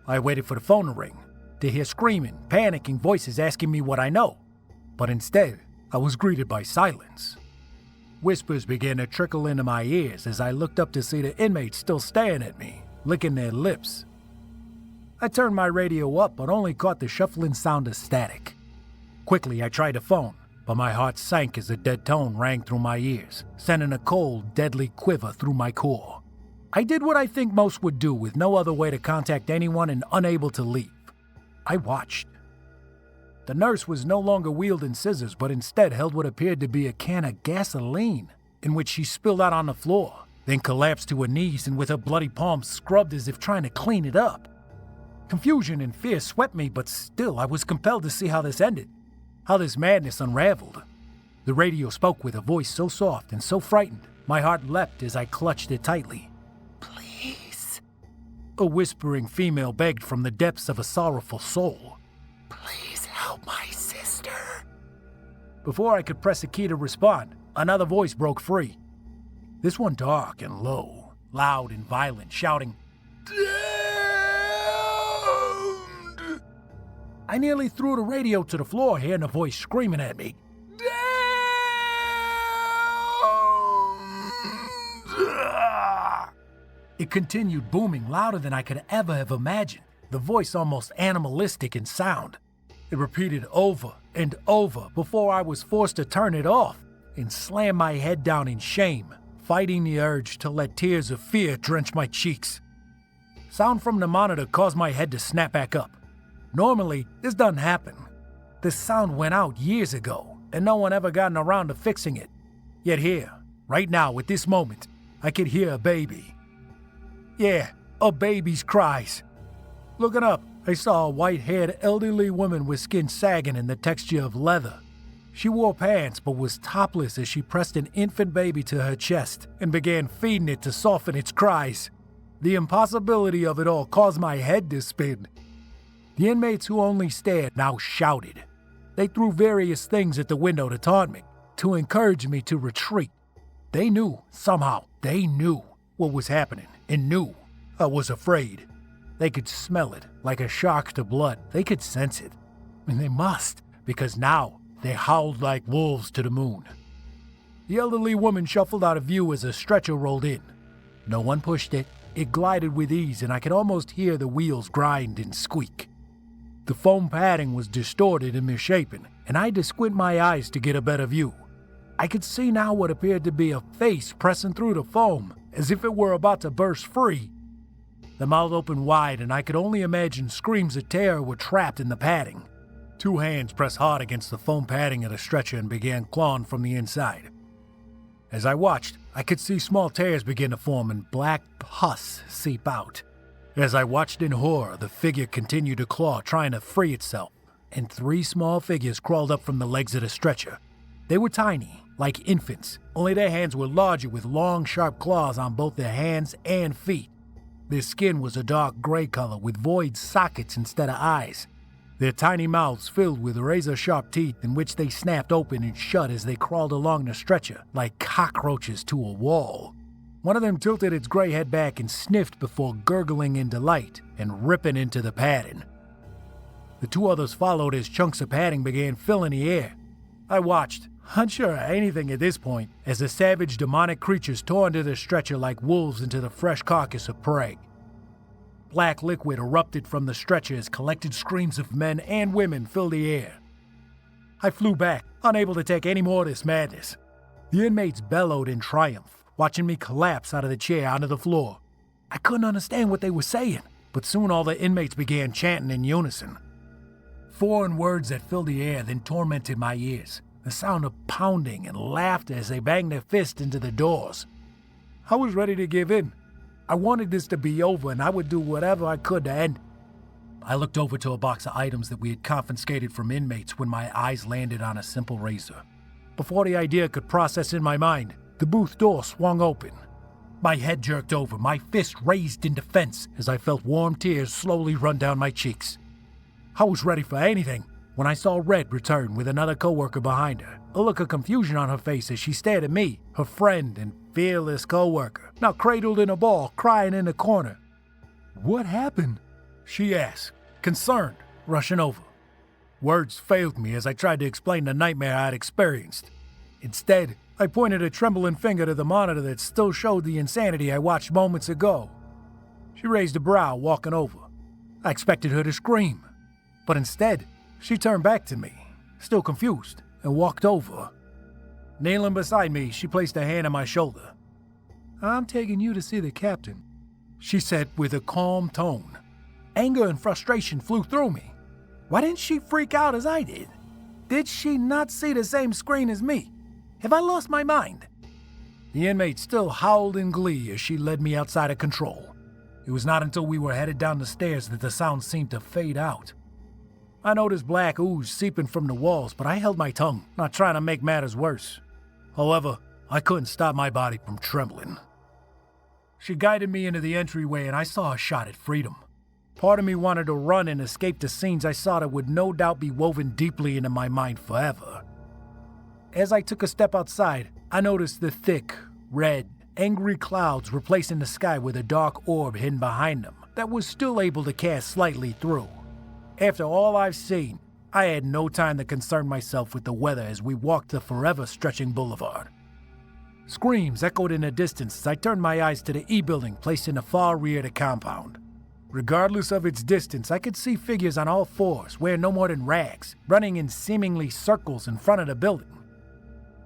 I waited for the phone to ring, to hear screaming, panicking voices asking me what I know. But instead, I was greeted by silence. Whispers began to trickle into my ears as I looked up to see the inmates still staring at me, licking their lips. I turned my radio up but only caught the shuffling sound of static. Quickly, I tried the phone, but my heart sank as a dead tone rang through my ears, sending a cold, deadly quiver through my core. I did what I think most would do with no other way to contact anyone and unable to leave. I watched. The nurse was no longer wielding scissors, but instead held what appeared to be a can of gasoline, in which she spilled out on the floor, then collapsed to her knees and with her bloody palms scrubbed as if trying to clean it up. Confusion and fear swept me, but still I was compelled to see how this ended, how this madness unraveled. The radio spoke with a voice so soft and so frightened, my heart leapt as I clutched it tightly. "Please," a whispering female begged from the depths of a sorrowful soul. "Please help my sister." Before I could press a key to respond, another voice broke free. This one dark and low, loud and violent, shouting, "Damned!" I nearly threw the radio to the floor, hearing the voice screaming at me. "Damned!" It continued booming louder than I could ever have imagined, the voice almost animalistic in sound. It repeated over and over before I was forced to turn it off and slam my head down in shame, fighting the urge to let tears of fear drench my cheeks. Sound from the monitor caused my head to snap back up. Normally, this doesn't happen. This sound went out years ago, and no one ever gotten around to fixing it. Yet here, right now, at this moment, I could hear a baby. Yeah, a baby's cries. Looking up, I saw a white-haired elderly woman with skin sagging in the texture of leather. She wore pants but was topless as she pressed an infant baby to her chest and began feeding it to soften its cries. The impossibility of it all caused my head to spin. The inmates who only stared now shouted. They threw various things at the window to taunt me, to encourage me to retreat. They knew, somehow, they knew what was happening and knew I was afraid. They could smell it like a shark to blood. They could sense it. And they must, because now they howled like wolves to the moon. The elderly woman shuffled out of view as a stretcher rolled in. No one pushed it. It glided with ease, and I could almost hear the wheels grind and squeak. The foam padding was distorted and misshapen, and I had to squint my eyes to get a better view. I could see now what appeared to be a face pressing through the foam, as if it were about to burst free. The mouth opened wide, and I could only imagine screams of terror were trapped in the padding. Two hands pressed hard against the foam padding of the stretcher and began clawing from the inside. As I watched, I could see small tears begin to form and black pus seep out. As I watched in horror, the figure continued to claw, trying to free itself, and 3 small figures crawled up from the legs of the stretcher. They were tiny, like infants, only their hands were larger with long, sharp claws on both their hands and feet. Their skin was a dark gray color with void sockets instead of eyes. Their tiny mouths filled with razor-sharp teeth in which they snapped open and shut as they crawled along the stretcher like cockroaches to a wall. One of them tilted its gray head back and sniffed before gurgling in delight and ripping into the padding. The 2 others followed as chunks of padding began filling the air. I watched, unsure of anything at this point, as the savage demonic creatures tore into the stretcher like wolves into the fresh carcass of prey. Black liquid erupted from the stretcher as collected screams of men and women filled the air. I flew back, unable to take any more of this madness. The inmates bellowed in triumph, watching me collapse out of the chair onto the floor. I couldn't understand what they were saying, but soon all the inmates began chanting in unison. Foreign words that filled the air then tormented my ears, the sound of pounding and laughter as they banged their fists into the doors. I was ready to give in. I wanted this to be over, and I would do whatever I could to end it. I looked over to a box of items that we had confiscated from inmates when my eyes landed on a simple razor. Before the idea could process in my mind, the booth door swung open. My head jerked over, my fist raised in defense as I felt warm tears slowly run down my cheeks. I was ready for anything when I saw Red return with another coworker behind her, a look of confusion on her face as she stared at me, her friend and fearless coworker, now cradled in a ball, crying in the corner. "What happened?" she asked, concerned, rushing over. Words failed me as I tried to explain the nightmare I had experienced. Instead, I pointed a trembling finger to the monitor that still showed the insanity I watched moments ago. She raised a brow, walking over. I expected her to scream, but instead, she turned back to me, still confused, and walked over. Kneeling beside me, she placed a hand on my shoulder. "I'm taking you to see the captain," she said with a calm tone. Anger and frustration flew through me. Why didn't she freak out as I did? Did she not see the same screen as me? Have I lost my mind? The inmate still howled in glee as she led me outside of control. It was not until we were headed down the stairs that the sound seemed to fade out. I noticed black ooze seeping from the walls, but I held my tongue, not trying to make matters worse. However, I couldn't stop my body from trembling. She guided me into the entryway and I saw a shot at freedom. Part of me wanted to run and escape the scenes I saw that would no doubt be woven deeply into my mind forever. As I took a step outside, I noticed the thick, red, angry clouds replacing the sky with a dark orb hidden behind them that was still able to cast slightly through. After all I've seen, I had no time to concern myself with the weather as we walked the forever stretching boulevard. Screams echoed in the distance as I turned my eyes to the E-building placed in the far rear of the compound. Regardless of its distance, I could see figures on all fours, wearing no more than rags, running in seemingly circles in front of the building.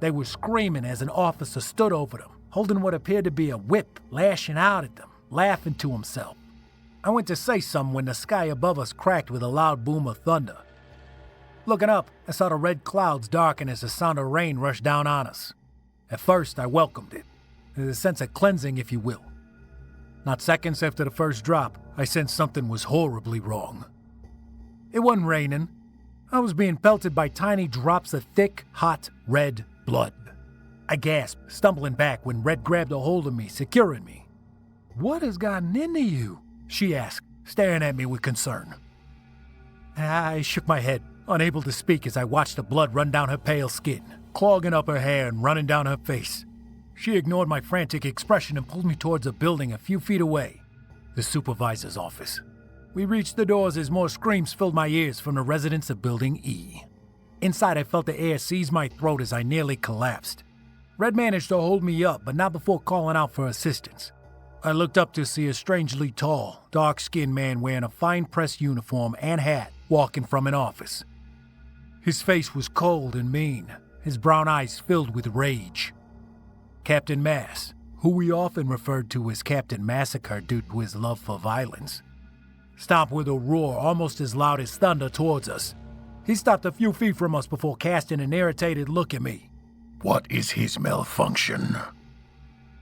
They were screaming as an officer stood over them, holding what appeared to be a whip, lashing out at them, laughing to himself. I went to say something when the sky above us cracked with a loud boom of thunder. Looking up, I saw the red clouds darken as the sound of rain rushed down on us. At first, I welcomed it. There's a sense of cleansing, if you will. Not seconds after the first drop, I sensed something was horribly wrong. It wasn't raining. I was being pelted by tiny drops of thick, hot, red blood. I gasped, stumbling back when Red grabbed a hold of me, securing me. "What has gotten into you?" she asked, staring at me with concern. I shook my head, unable to speak as I watched the blood run down her pale skin, clogging up her hair and running down her face. She ignored my frantic expression and pulled me towards a building a few feet away, the supervisor's office. We reached the doors as more screams filled my ears from the residents of Building E. Inside, I felt the air seize my throat as I nearly collapsed. Red managed to hold me up, but not before calling out for assistance. I looked up to see a strangely tall, dark-skinned man wearing a fine press uniform and hat walking from an office. His face was cold and mean, his brown eyes filled with rage. Captain Mass, who we often referred to as Captain Massacre due to his love for violence, stomped with a roar almost as loud as thunder towards us. He stopped a few feet from us before casting an irritated look at me. "What is his malfunction?"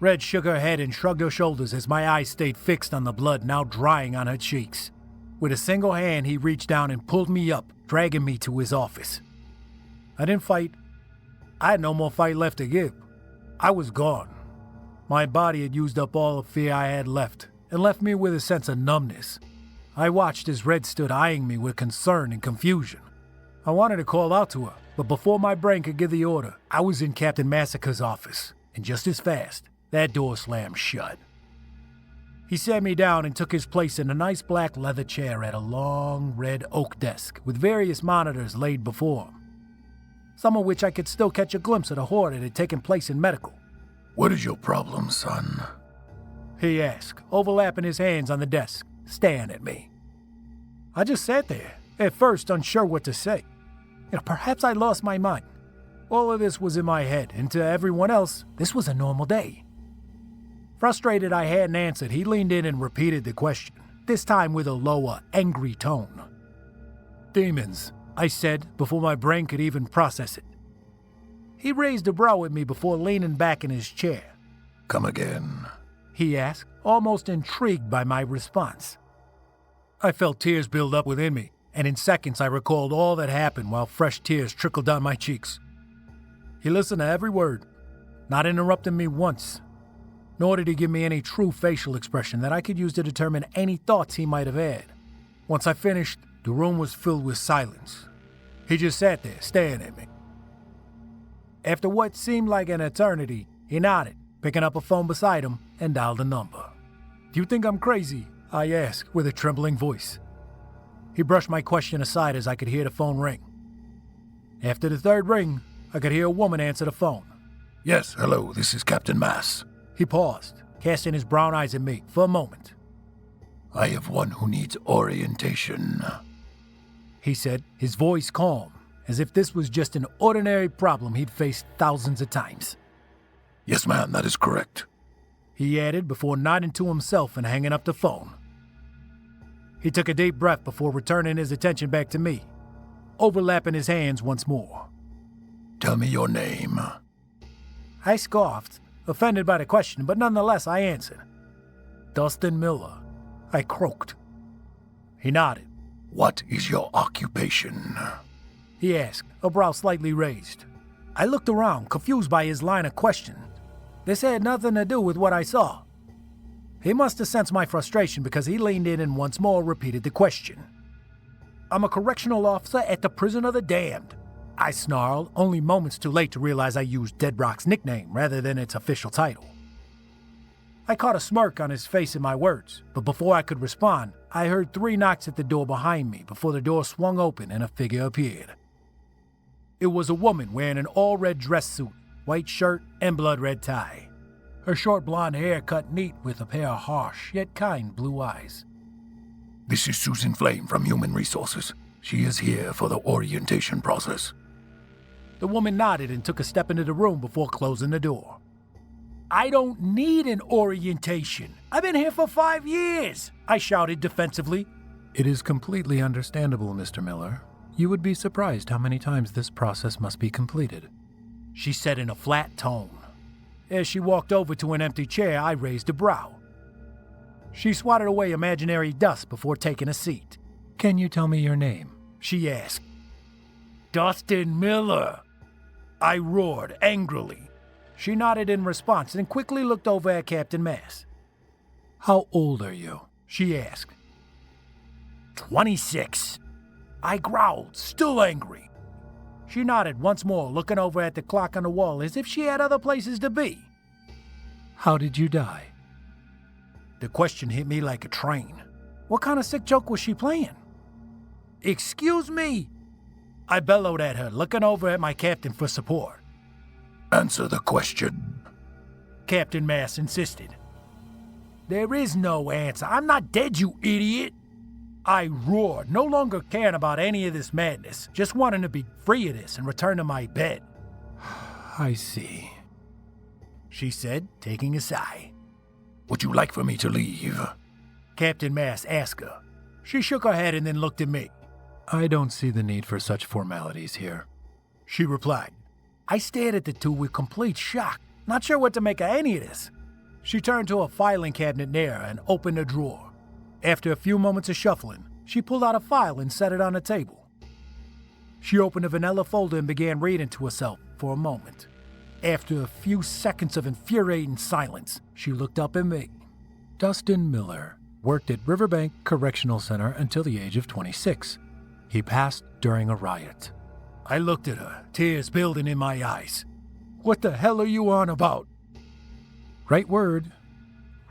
Red shook her head and shrugged her shoulders as my eyes stayed fixed on the blood now drying on her cheeks. With a single hand, he reached down and pulled me up, dragging me to his office. I didn't fight. I had no more fight left to give. I was gone. My body had used up all the fear I had left and left me with a sense of numbness. I watched as Red stood eyeing me with concern and confusion. I wanted to call out to her, but before my brain could give the order, I was in Captain Massacre's office, and just as fast, that door slammed shut. He sat me down and took his place in a nice black leather chair at a long red oak desk with various monitors laid before him, some of which I could still catch a glimpse of the horror that had taken place in medical. "What is your problem, son?" he asked, overlapping his hands on the desk, staring at me. I just sat there, at first unsure what to say. Perhaps I lost my mind. All of this was in my head, and to everyone else, this was a normal day. Frustrated I hadn't answered, he leaned in and repeated the question, this time with a lower, angry tone. "Demons," I said before my brain could even process it. He raised a brow at me before leaning back in his chair. Come again. He asked, almost intrigued by my response. I felt tears build up within me, and in seconds I recalled all that happened while fresh tears trickled down my cheeks. He listened to every word, not interrupting me once, nor did he give me any true facial expression that I could use to determine any thoughts he might have had. Once I finished, the room was filled with silence. He just sat there, staring at me. After what seemed like an eternity, he nodded, picking up a phone beside him, and dialed a number. "Do you think I'm crazy?" I asked with a trembling voice. He brushed my question aside as I could hear the phone ring. After the third ring, I could hear a woman answer the phone. Yes, hello, this is Captain Mass. He paused, casting his brown eyes at me for a moment. I have one who needs orientation. He said, his voice calm, as if this was just an ordinary problem he'd faced thousands of times. Yes, ma'am, that is correct. He added before nodding to himself and hanging up the phone. He took a deep breath before returning his attention back to me, overlapping his hands once more. Tell me your name. I scoffed, offended by the question, but nonetheless I answered. Dustin Miller. I croaked. He nodded. What is your occupation? He asked, a brow slightly raised. I looked around, confused by his line of questioning. This had nothing to do with what I saw. He must have sensed my frustration because he leaned in and once more repeated the question. I'm a correctional officer at the Prison of the Damned. I snarled, only moments too late to realize I used Dead Rock's nickname rather than its official title. I caught a smirk on his face at my words, but before I could respond, I heard 3 knocks at the door behind me before the door swung open and a figure appeared. It was a woman wearing an all-red dress suit, white shirt, and blood-red tie. Her short blonde hair cut neat with a pair of harsh yet kind blue eyes. This is Susan Flame from Human Resources. She is here for the orientation process. The woman nodded and took a step into the room before closing the door. I don't need an orientation. I've been here for 5 years, I shouted defensively. It is completely understandable, Mr. Miller. You would be surprised how many times this process must be completed, she said in a flat tone. As she walked over to an empty chair, I raised a brow. She swatted away imaginary dust before taking a seat. Can you tell me your name? She asked. Dustin Miller. I roared angrily. She nodded in response and quickly looked over at Captain Mass. How old are you? She asked. 26. I growled, still angry. She nodded once more, looking over at the clock on the wall as if she had other places to be. How did you die? The question hit me like a train. What kind of sick joke was she playing? Excuse me? I bellowed at her, looking over at my captain for support. Answer the question. Captain Mass insisted. There is no answer. I'm not dead, you idiot. I roared, no longer caring about any of this madness, just wanting to be free of this and return to my bed. I see, she said, taking a sigh. Would you like for me to leave? Captain Mass asked her. She shook her head and then looked at me. I don't see the need for such formalities here, she replied. I stared at the two with complete shock, not sure what to make of any of this. She turned to a filing cabinet near her and opened a drawer. After a few moments of shuffling, she pulled out a file and set it on the table. She opened a vanilla folder and began reading to herself for a moment. After a few seconds of infuriating silence, she looked up at me. Dustin Miller worked at Riverbank Correctional Center until the age of 26. He passed during a riot. I looked at her, tears building in my eyes. What the hell are you on about? Right word,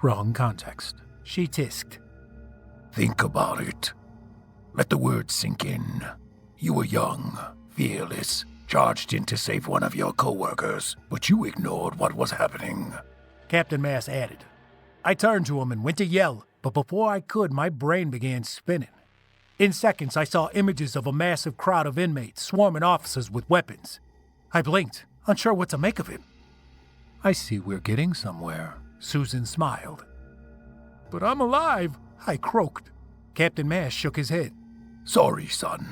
wrong context, she tisked. Think about it. Let the words sink in. You were young, fearless, charged in to save one of your co-workers, but you ignored what was happening. Captain Mass added. I turned to him and went to yell, but before I could, my brain began spinning. In seconds, I saw images of a massive crowd of inmates swarming officers with weapons. I blinked, unsure what to make of it. I see we're getting somewhere, Susan smiled. But I'm alive, I croaked. Captain Mash shook his head. Sorry, son.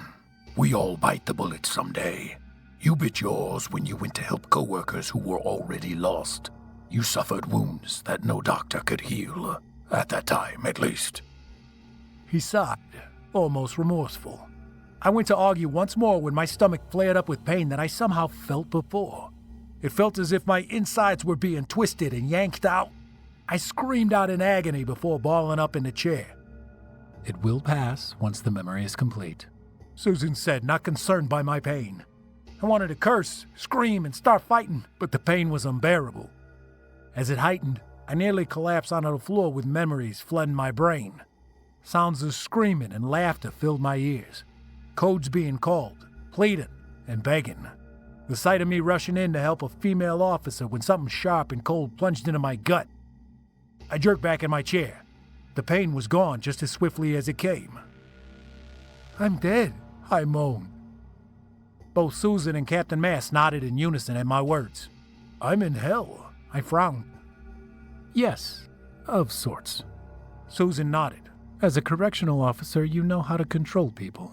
We all bite the bullet someday. You bit yours when you went to help coworkers who were already lost. You suffered wounds that no doctor could heal. At that time, at least. He sighed, almost remorseful. I went to argue once more when my stomach flared up with pain that I somehow felt before. It felt as if my insides were being twisted and yanked out. I screamed out in agony before balling up in the chair. It will pass once the memory is complete, Susan said, not concerned by my pain. I wanted to curse, scream, and start fighting, but the pain was unbearable. As it heightened, I nearly collapsed onto the floor with memories flooding my brain. Sounds of screaming and laughter filled my ears. Codes being called, pleading, and begging. The sight of me rushing in to help a female officer when something sharp and cold plunged into my gut. I jerked back in my chair. The pain was gone just as swiftly as it came. I'm dead, I moaned. Both Susan and Captain Mass nodded in unison at my words. I'm in hell, I frowned. Yes, of sorts. Susan nodded. As a correctional officer, you know how to control people.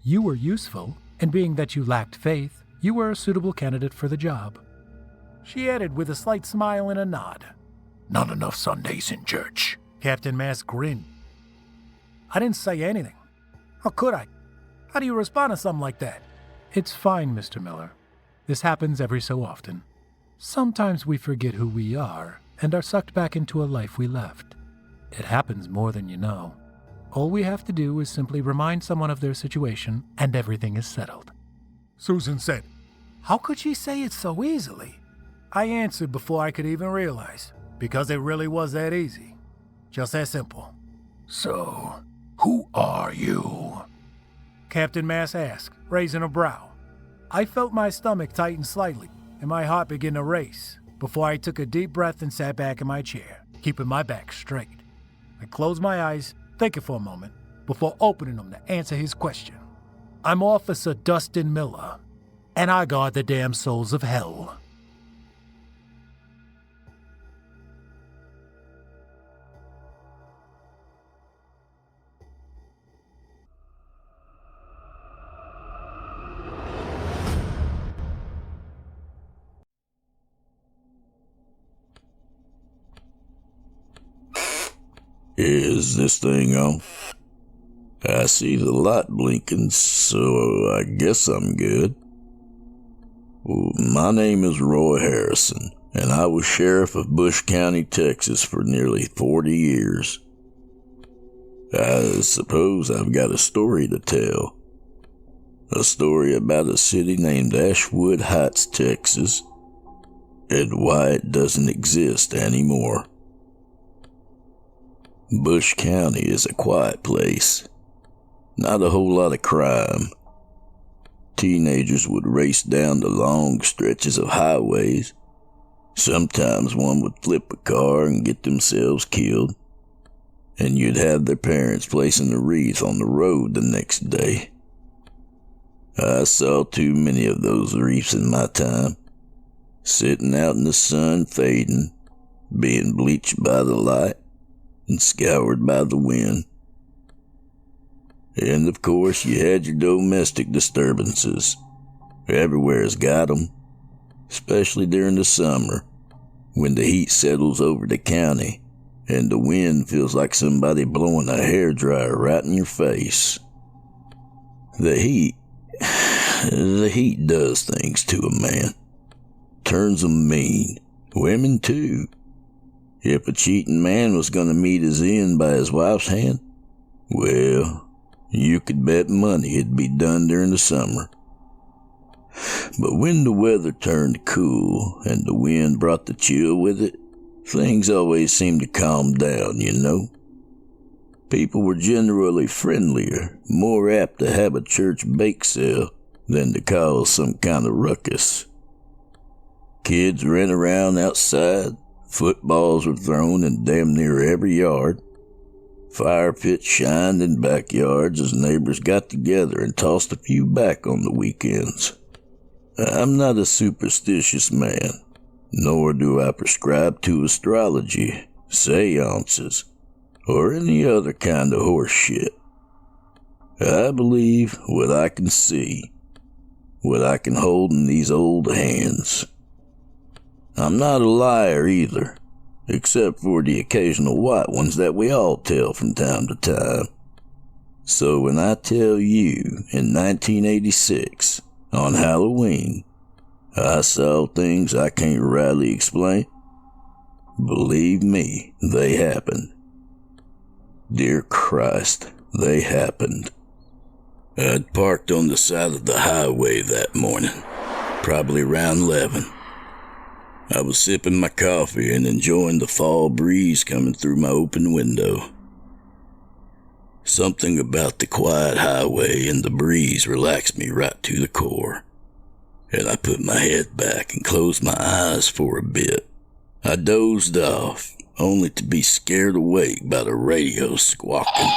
You were useful, and being that you lacked faith, you were a suitable candidate for the job. She added with a slight smile and a nod. Not enough Sundays in church. Captain Mass grinned. I didn't say anything. How could I? How do you respond to something like that? It's fine, Mr. Miller. This happens every so often. Sometimes we forget who we are and are sucked back into a life we left. It happens more than you know. All we have to do is simply remind someone of their situation and everything is settled. Susan said, How could she say it so easily? I answered before I could even realize, because it really was that easy. Just that simple. So, who are you? Captain Mass asked, raising a brow. I felt my stomach tighten slightly and my heart begin to race before I took a deep breath and sat back in my chair, keeping my back straight. I closed my eyes, thinking for a moment, before opening them to answer his question. I'm Officer Dustin Miller, and I guard the damn souls of hell. Is this thing on? I see the light blinking, so I guess I'm good. Well, my name is Roy Harrison, and I was sheriff of Bush County, Texas for nearly 40 years. I suppose I've got a story to tell. A story about a city named Ashwood Heights, Texas, and why it doesn't exist anymore. Bush County is a quiet place. Not a whole lot of crime. Teenagers would race down the long stretches of highways. Sometimes one would flip a car and get themselves killed. And you'd have their parents placing a wreath on the road the next day. I saw too many of those wreaths in my time. Sitting out in the sun fading, being bleached by the light, and scoured by the wind. And of course you had your domestic disturbances. Everywhere's got 'em, especially during the summer, when the heat settles over the county and the wind feels like somebody blowing a hairdryer right in your face. The heat does things to a man. Turns 'em mean. Women too. If a cheating man was going to meet his end by his wife's hand, well, you could bet money it'd be done during the summer. But when the weather turned cool and the wind brought the chill with it, things always seemed to calm down, you know. People were generally friendlier, more apt to have a church bake sale than to cause some kind of ruckus. Kids ran around outside. Footballs were thrown in damn near every yard. Fire pits shined in backyards as neighbors got together and tossed a few back on the weekends. I'm not a superstitious man, nor do I prescribe to astrology, seances, or any other kind of horse shit. I believe what I can see, what I can hold in these old hands. I'm not a liar either, except for the occasional white ones that we all tell from time to time. So when I tell you in 1986, on Halloween, I saw things I can't rightly explain, believe me, they happened. Dear Christ, they happened. I'd parked on the side of the highway that morning, probably around 11. I was sipping my coffee and enjoying the fall breeze coming through my open window. Something about the quiet highway and the breeze relaxed me right to the core, and I put my head back and closed my eyes for a bit. I dozed off, only to be scared awake by the radio squawking.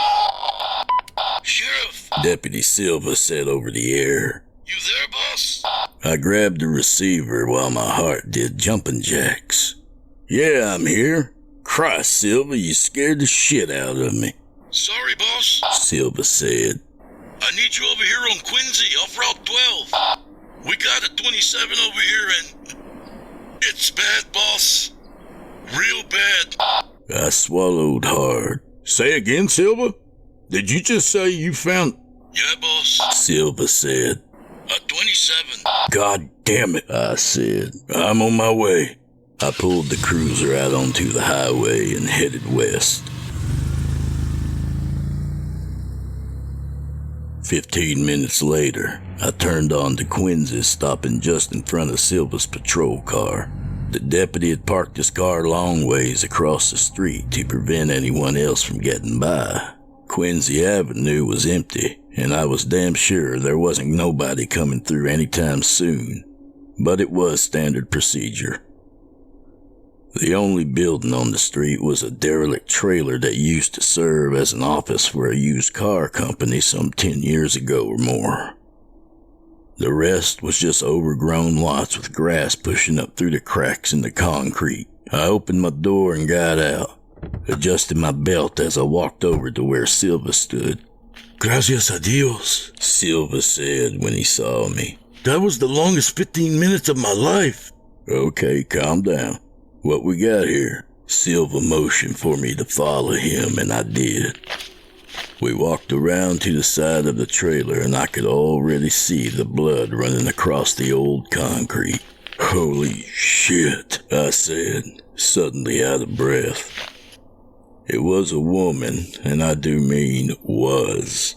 "Sheriff!" Deputy Silva said over the air. "You there, boss?" I grabbed the receiver while my heart did jumping jacks. "Yeah, I'm here. Christ, Silva, you scared the shit out of me." "Sorry, boss," Silva said. "I need you over here on Quincy, off Route 12. We got a 27 over here and it's bad, boss. Real bad." I swallowed hard. "Say again, Silva? Did you just say you found—" "Yeah, boss," Silva said. "A 27. "God damn it," I said. "I'm on my way." I pulled the cruiser out onto the highway and headed west. 15 minutes later, I turned on to Quincy's, stopping just in front of Silva's patrol car. The deputy had parked his car long ways across the street to prevent anyone else from getting by. Quincy Avenue was empty, and I was damn sure there wasn't nobody coming through anytime soon, but it was standard procedure. The only building on the street was a derelict trailer that used to serve as an office for a used car company some 10 years ago or more. The rest was just overgrown lots with grass pushing up through the cracks in the concrete. I opened my door and got out, adjusted my belt as I walked over to where Silva stood. "Gracias a Dios," Silva said when he saw me. "That was the longest 15 minutes of my life." "Okay, calm down. What we got here?" Silva motioned for me to follow him, and I did. We walked around to the side of the trailer, and I could already see the blood running across the old concrete. "Holy shit," I said, suddenly out of breath. It was a woman, and I do mean was.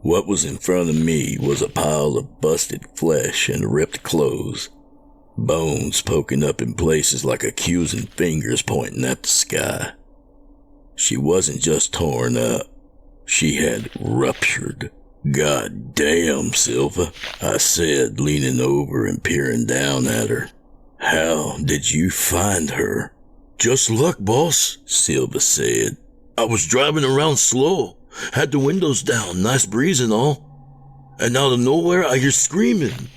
What was in front of me was a pile of busted flesh and ripped clothes, bones poking up in places like accusing fingers pointing at the sky. She wasn't just torn up, she had ruptured. "God damn, Silva," I said, leaning over and peering down at her. "How did you find her?" "Just luck, boss," Silva said. "I was driving around slow, had the windows down, nice breeze and all, and out of nowhere I hear screaming.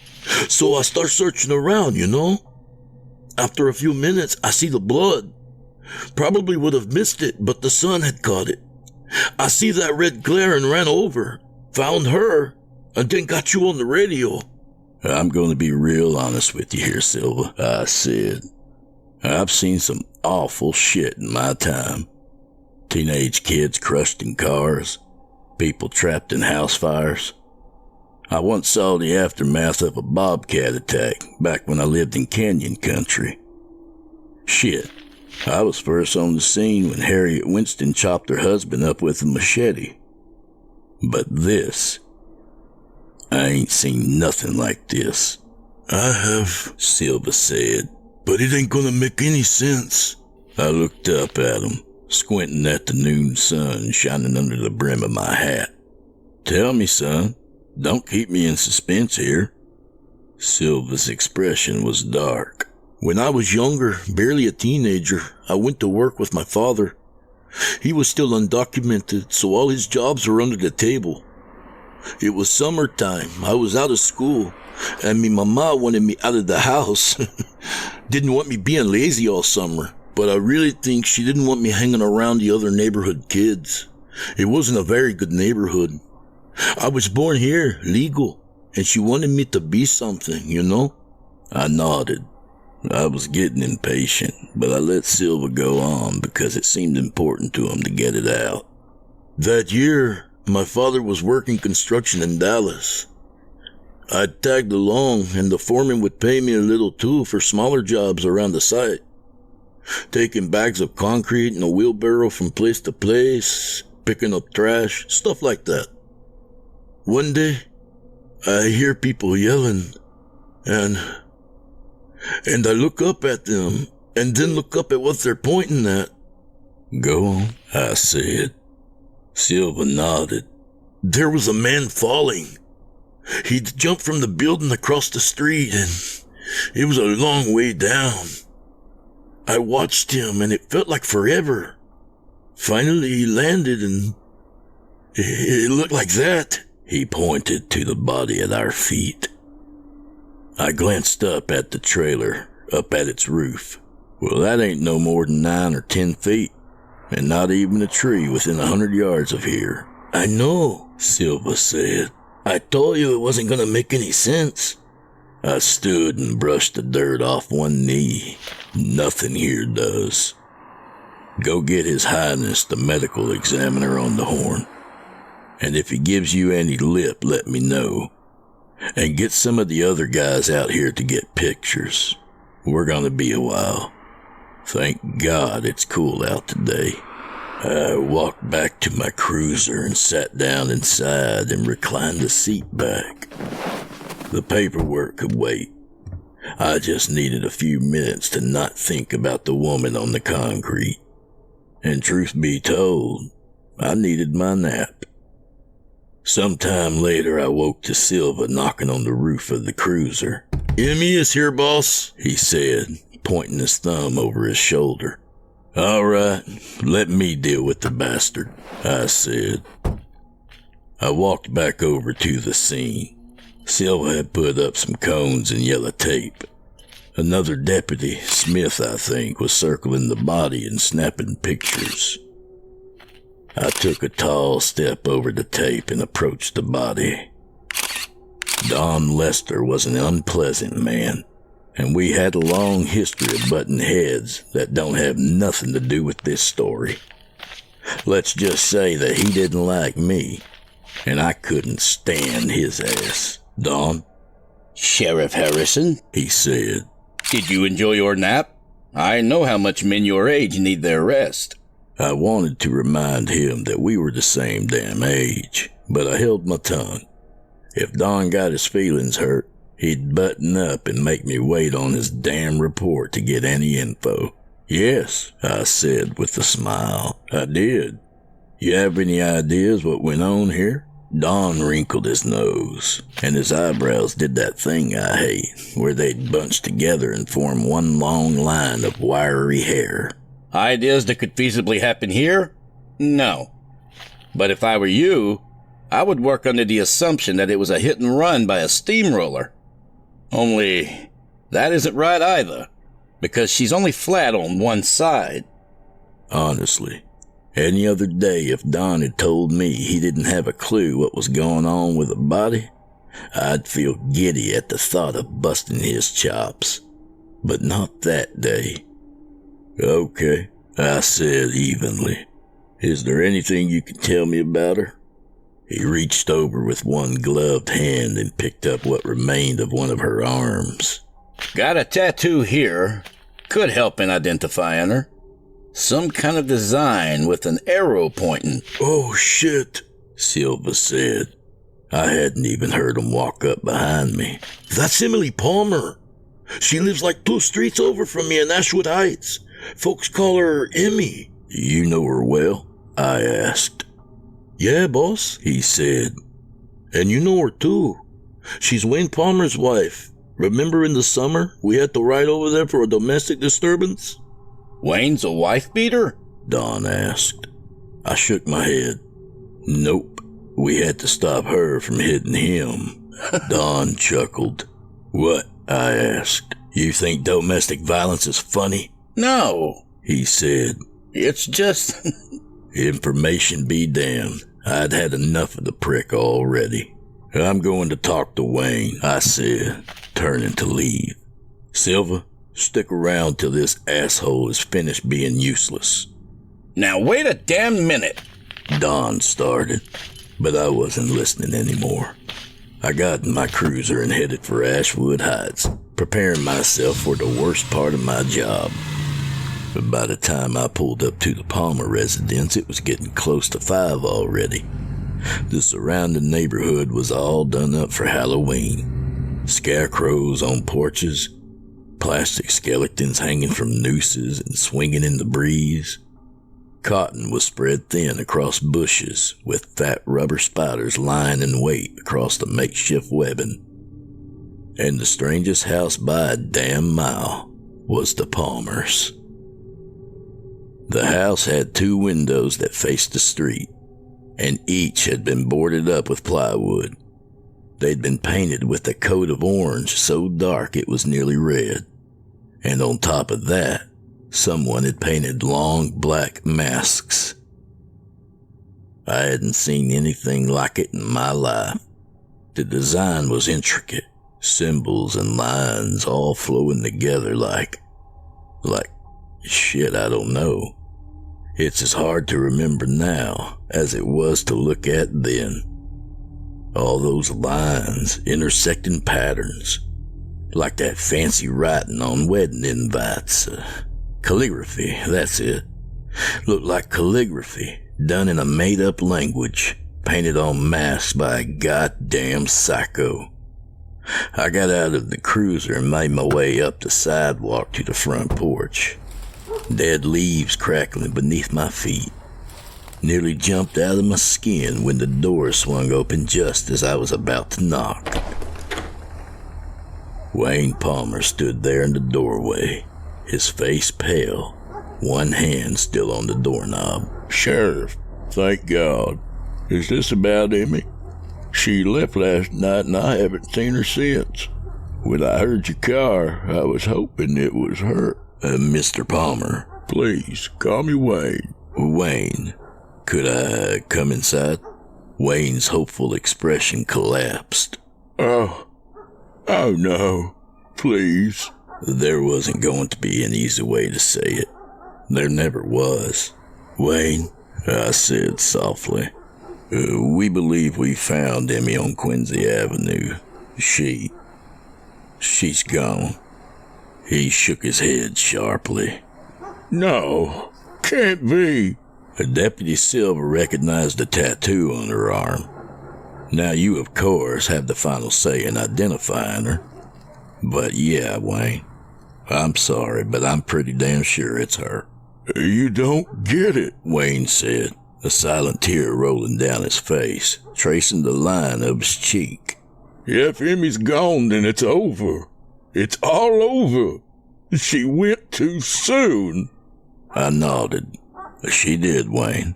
So I start searching around, you know. After a few minutes, I see the blood. Probably would have missed it, but the sun had caught it. I see that red glare and ran over, found her, and then got you on the radio." "I'm going to be real honest with you here, Silva," I said. "I've seen some awful shit in my time. Teenage kids crushed in cars, people trapped in house fires. I once saw the aftermath of a bobcat attack back when I lived in Canyon Country. Shit, I was first on the scene when Harriet Winston chopped her husband up with a machete. But this, I ain't seen nothing like this." "I have," Silva said, "but it ain't gonna make any sense." I looked up at him, squinting at the noon sun shining under the brim of my hat. "Tell me, son. Don't keep me in suspense here." Silva's expression was dark. "When I was younger, barely a teenager, I went to work with my father. He was still undocumented, so all his jobs were under the table. It was summertime, I was out of school, and me mama wanted me out of the house. Didn't want me being lazy all summer. but I really think she didn't want me hanging around the other neighborhood kids. It wasn't a very good neighborhood. I was born here, legal, and she wanted me to be something, you know? I nodded. I was getting impatient, but I let Silva go on because it seemed important to him to get it out. That year, my father was working construction in Dallas. I tagged along, and the foreman would pay me a little too for smaller jobs around the site. Taking bags of concrete in a wheelbarrow from place to place, picking up trash, stuff like that. One day, I hear people yelling, and I look up at them, and then look up at what they're pointing at. Go on, I said. Silva nodded. There was a man falling. He'd jumped from the building across the street, and it was a long way down. I watched him, and it felt like forever. Finally, he landed, and it looked like that. He pointed to the body at our feet. I glanced up at the trailer, up at its roof. Well, that ain't no more than 9 or 10 feet, and not even a tree within 100 yards of here. I know, Silva said. I told you it wasn't going to make any sense. I stood and brushed the dirt off one knee. Nothing here does. Go get His Highness the medical examiner on the horn. And if he gives you any lip, let me know. And get some of the other guys out here to get pictures. We're going to be a while. Thank God it's cool out today. I walked back to my cruiser and sat down inside and reclined the seat back. The paperwork could wait. I just needed a few minutes to not think about the woman on the concrete. And truth be told, I needed my nap. Sometime later, I woke to Silva knocking on the roof of the cruiser. Emmy is here, boss, he said, pointing his thumb over his shoulder. All right, let me deal with the bastard, I said. I walked back over to the scene. Silva had put up some cones and yellow tape. Another deputy, Smith I think, was circling the body and snapping pictures. I took a tall step over the tape and approached the body. Don Lester was an unpleasant man, and we had a long history of butting heads that don't have nothing to do with this story. Let's just say that he didn't like me, and I couldn't stand his ass. Don? Sheriff Harrison, he said. Did you enjoy your nap? I know how much men your age need their rest. I wanted to remind him that we were the same damn age, but I held my tongue. If Don got his feelings hurt, he'd button up and make me wait on his damn report to get any info. Yes, I said with a smile. I did. You have any ideas what went on here? Don wrinkled his nose, and his eyebrows did that thing I hate, where they'd bunch together and form one long line of wiry hair. Ideas that could feasibly happen here? No. But if I were you, I would work under the assumption that it was a hit and run by a steamroller. Only, that isn't right either, because she's only flat on one side. Honestly, any other day if Don had told me he didn't have a clue what was going on with the body, I'd feel giddy at the thought of busting his chops. But not that day. Okay, I said evenly. Is there anything you can tell me about her? He reached over with one gloved hand and picked up what remained of one of her arms. Got a tattoo here. Could help in identifying her. Some kind of design with an arrow pointing. Oh, shit, Silva said. I hadn't even heard him walk up behind me. That's Emily Palmer. She lives like 2 streets over from me in Ashwood Heights. Folks call her Emmy. You know her well? I asked. Yeah, boss, he said. And you know her too. She's Wayne Palmer's wife. Remember in the summer we had to ride over there for a domestic disturbance? Wayne's a wife-beater? Don asked. I shook my head. Nope. We had to stop her from hitting him. Don chuckled. What? I asked. You think domestic violence is funny? No. he said. It's just... Information be damned. I'd had enough of the prick already. I'm going to talk to Wayne, I said, turning to leave. Silva, stick around till this asshole is finished being useless. Now wait a damn minute. Don started, but I wasn't listening anymore. I got in my cruiser and headed for Ashwood Heights, preparing myself for the worst part of my job. But by the time I pulled up to the Palmer residence, it was getting close to 5 already. The surrounding neighborhood was all done up for Halloween. Scarecrows on porches, plastic skeletons hanging from nooses and swinging in the breeze. Cotton was spread thin across bushes, with fat rubber spiders lying in wait across the makeshift webbing. And the strangest house by a damn mile was the Palmers'. The house had 2 windows that faced the street, and each had been boarded up with plywood. They'd been painted with a coat of orange so dark it was nearly red. And on top of that, someone had painted long black masks. I hadn't seen anything like it in my life. The design was intricate, symbols and lines all flowing together like shit, I don't know. It's as hard to remember now as it was to look at then. All those lines, intersecting patterns, like that fancy writing on wedding invites. Calligraphy, that's it. Looked like calligraphy, done in a made-up language, painted on masks by a goddamn psycho. I got out of the cruiser and made my way up the sidewalk to the front porch. Dead leaves crackling beneath my feet. Nearly jumped out of my skin when the door swung open just as I was about to knock. Wayne Palmer stood there in the doorway, his face pale, one hand still on the doorknob. Sheriff, thank God. Is this about Emmy? She left last night and I haven't seen her since. When I heard your car, I was hoping it was her. Mr. Palmer. Please, call me Wayne. Wayne. Could I come inside? Wayne's hopeful expression collapsed. Oh no. Please. There wasn't going to be an easy way to say it. There never was. Wayne, I said softly, we believe we found Emmy on Quincy Avenue. She's gone. He shook his head sharply. No, can't be. Deputy Silver recognized the tattoo on her arm. Now you, of course, have the final say in identifying her. But yeah, Wayne, I'm sorry, but I'm pretty damn sure it's her. You don't get it, Wayne said, a silent tear rolling down his face, tracing the line of his cheek. If Emmy's gone, then it's over. It's all over. She went too soon. I nodded. She did, Wayne.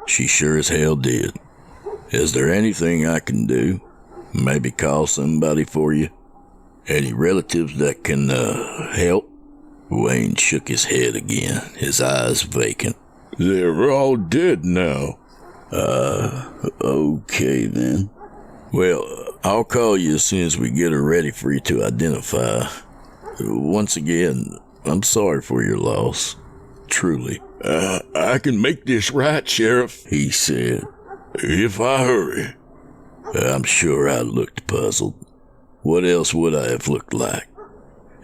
She sure as hell did. Is there anything I can do? Maybe call somebody for you? Any relatives that can, help? Wayne shook his head again, his eyes vacant. They're all dead now. Okay then. Well, I'll call you as soon as we get her ready for you to identify. Once again, I'm sorry for your loss. Truly. I can make this right, Sheriff, he said. If I hurry. I'm sure I looked puzzled. What else would I have looked like?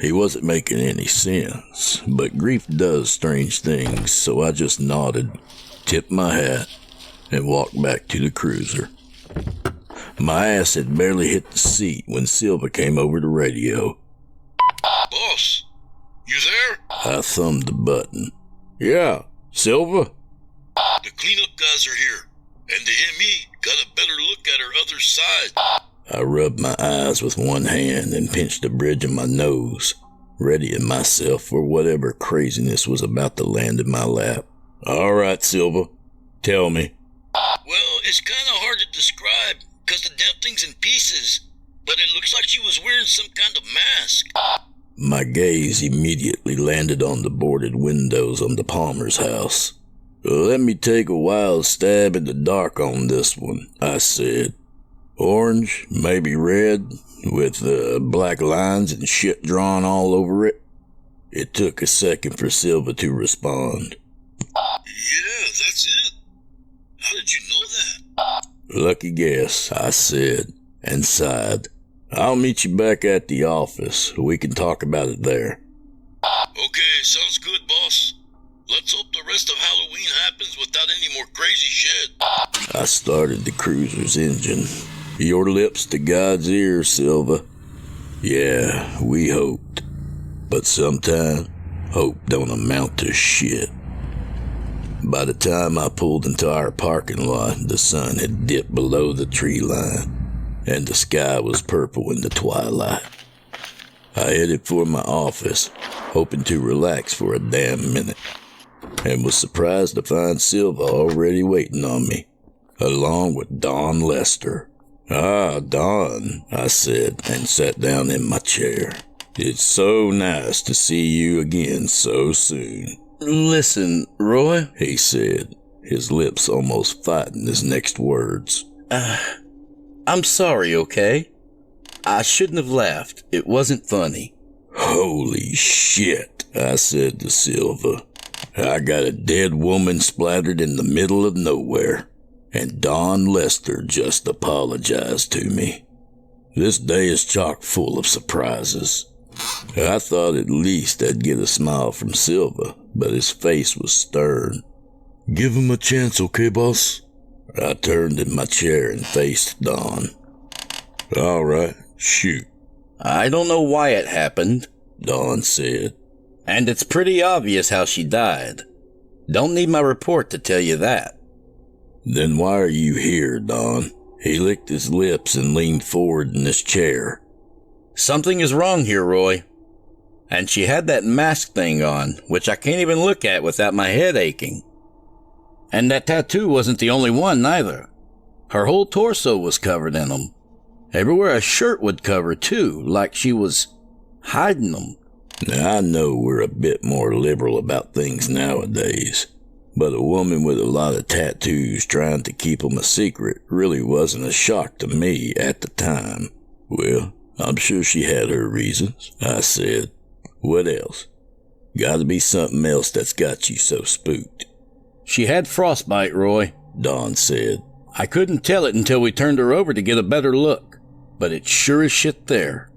He wasn't making any sense, but grief does strange things, so I just nodded, tipped my hat, and walked back to the cruiser. My ass had barely hit the seat when Silva came over the radio. Boss, you there? I thumbed the button. Yeah, Silva? The cleanup guys are here, and the ME got a better look at her other side. I rubbed my eyes with one hand and pinched the bridge of my nose, readying myself for whatever craziness was about to land in my lap. All right, Silva, tell me. Well, it's kind of hard to describe, because the damn thing's in pieces, but it looks like she was wearing some kind of mask. My gaze immediately landed on the boarded windows on the Palmer's house. Let me take a wild stab in the dark on this one, I said. Orange, maybe red, with black lines and shit drawn all over it. It took a second for Silva to respond. Yeah, that's it. How did you know that? Lucky guess, I said, and sighed. I'll meet you back at the office. We can talk about it there. Okay, sounds good, boss. Let's hope the rest of Halloween happens without any more crazy shit. I started the cruiser's engine. Your lips to God's ears, Silva. Yeah, we hoped. But sometimes, hope don't amount to shit. By the time I pulled into our parking lot, the sun had dipped below the tree line, and the sky was purple in the twilight. I headed for my office, hoping to relax for a damn minute, and was surprised to find Silva already waiting on me, along with Don Lester. Ah, Don, I said, and sat down in my chair. It's so nice to see you again so soon. Listen, Roy, he said, his lips almost fighting his next words. I'm sorry, okay? I shouldn't have laughed. It wasn't funny. Holy shit, I said to Silva. I got a dead woman splattered in the middle of nowhere, and Don Lester just apologized to me. This day is chock full of surprises. I thought at least I'd get a smile from Silva, but his face was stern. Give him a chance, okay, boss? I turned in my chair and faced Don. All right, shoot. I don't know why it happened, Don said. And it's pretty obvious how she died. Don't need my report to tell you that. Then why are you here, Don? He licked his lips and leaned forward in his chair. Something is wrong here, Roy. And she had that mask thing on, which I can't even look at without my head aching. And that tattoo wasn't the only one, neither. Her whole torso was covered in them. Everywhere a shirt would cover, too, like she was hiding them. Now, I know we're a bit more liberal about things nowadays, but a woman with a lot of tattoos trying to keep them a secret really wasn't a shock to me at the time. Well, I'm sure she had her reasons, I said. What else? Gotta be something else that's got you so spooked. She had frostbite, Roy, Don said. I couldn't tell it until we turned her over to get a better look, but it's sure as shit there.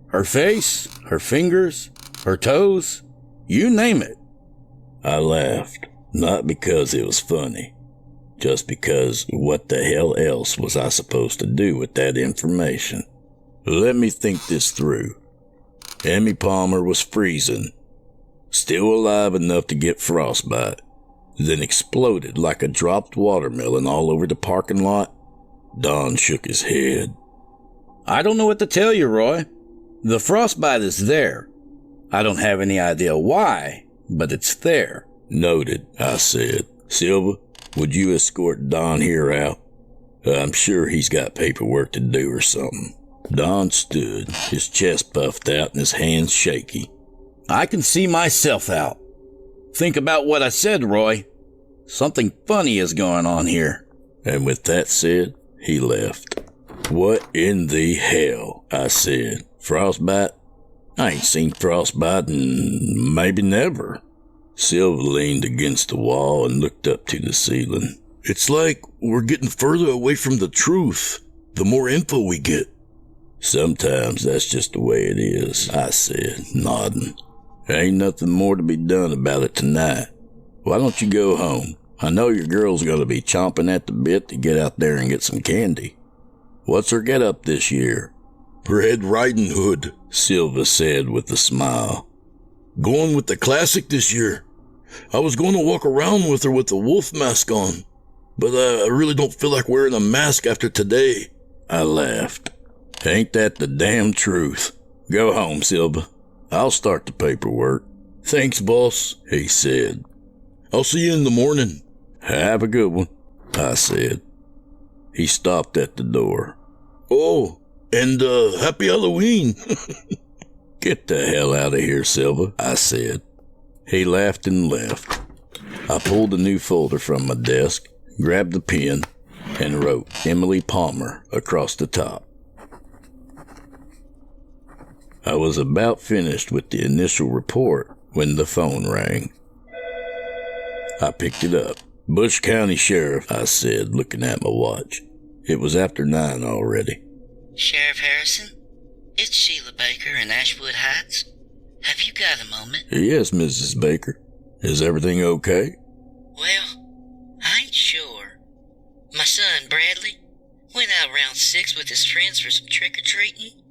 Her face, her fingers, her toes, you name it. I laughed, not because it was funny, just because what the hell else was I supposed to do with that information? Let me think this through. Emmy Palmer was freezing, still alive enough to get frostbite, then exploded like a dropped watermelon all over the parking lot. Don shook his head. I don't know what to tell you, Roy. The frostbite is there. I don't have any idea why, but it's there. Noted, I said. Silva, would you escort Don here out? I'm sure he's got paperwork to do or something. Don stood, his chest puffed out and his hands shaky. I can see myself out. Think about what I said, Roy. Something funny is going on here. And with that said, he left. What in the hell? I said. Frostbite? I ain't seen frostbite in maybe never. Silva leaned against the wall and looked up to the ceiling. It's like we're getting further away from the truth, the more info we get. Sometimes that's just the way it is, I said, nodding. Ain't nothing more to be done about it tonight. Why don't you go home? I know your girl's gonna be chomping at the bit to get out there and get some candy. What's her get-up this year? Red Riding Hood, Silva said with a smile. Going with the classic this year. I was going to walk around with her with the wolf mask on, but I really don't feel like wearing a mask after today. I laughed. Ain't that the damn truth? Go home, Silva. I'll start the paperwork. Thanks, boss, he said. I'll see you in the morning. Have a good one, I said. He stopped at the door. Oh, and happy Halloween. Get the hell out of here, Silva, I said. He laughed and left. I pulled a new folder from my desk, grabbed the pen, and wrote Emily Palmer across the top. I was about finished with the initial report when the phone rang. I picked it up. Bush County Sheriff, I said, looking at my watch. It was after 9 already. Sheriff Harrison, it's Sheila Baker in Ashwood Heights. Have you got a moment? Yes, Mrs. Baker. Is everything okay? Well, I ain't sure. My son, Bradley, went out around 6 with his friends for some trick-or-treating.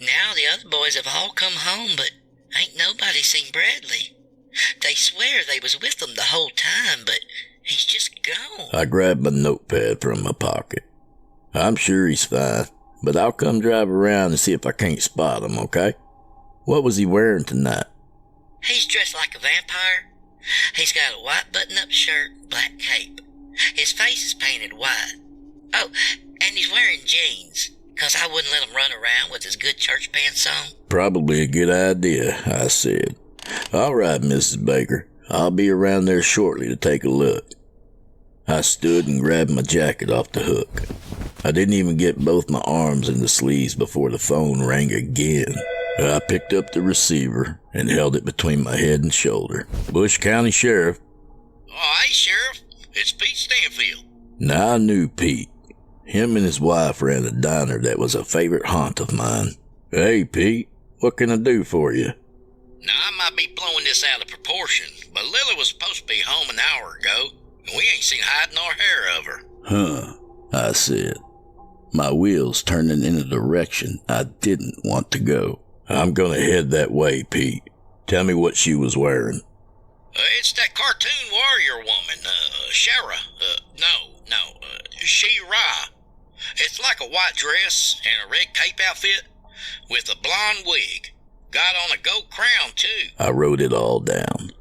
Now the other boys have all come home, but ain't nobody seen Bradley. They swear they was with them the whole time, but he's just gone. I grabbed my notepad from my pocket. I'm sure he's fine, but I'll come drive around and see if I can't spot him, okay? What was he wearing tonight? He's dressed like a vampire. He's got a white button-up shirt, black cape. His face is painted white. Oh, and he's wearing jeans, 'cause I wouldn't let him run around with his good church pants on. Probably a good idea, I said. All right, Mrs. Baker. I'll be around there shortly to take a look. I stood and grabbed my jacket off the hook. I didn't even get both my arms in the sleeves before the phone rang again. I picked up the receiver and held it between my head and shoulder. Bush County Sheriff. Oh, hey, Sheriff. It's Pete Stanfield. Now I knew Pete. Him and his wife ran a diner that was a favorite haunt of mine. Hey, Pete, what can I do for you? Now, I might be blowing this out of proportion, but Lily was supposed to be home an hour ago, and we ain't seen hide nor hair of her. Huh, I said, my wheels turning in a direction I didn't want to go. I'm gonna head that way, Pete. Tell me what she was wearing. It's that cartoon warrior woman, Shara. She-Ra. It's like a white dress and a red cape outfit with a blonde wig. Got on a gold crown, too. I wrote it all down.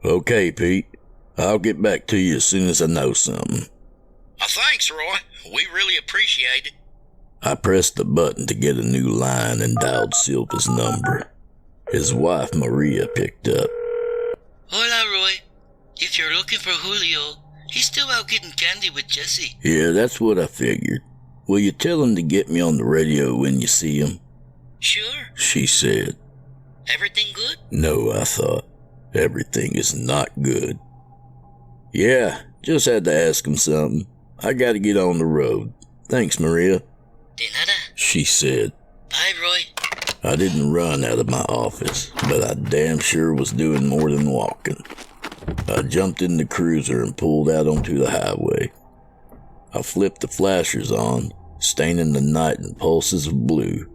Okay, Pete. I'll get back to you as soon as I know something. Thanks, Roy. We really appreciate it. I pressed the button to get a new line and dialed Silva's number. His wife, Maria, picked up. Hola, Roy. If you're looking for Julio, he's still out getting candy with Jesse. Yeah, that's what I figured. Will you tell him to get me on the radio when you see him? Sure, She said. Everything good? No, I thought. Everything is not good. Yeah, just had to ask him something. I gotta get on the road. Thanks, Maria. De nada. She said. Bye, Roy. I didn't run out of my office, but I damn sure was doing more than walking. I jumped in the cruiser and pulled out onto the highway. I flipped the flashers on, staining the night in pulses of blue,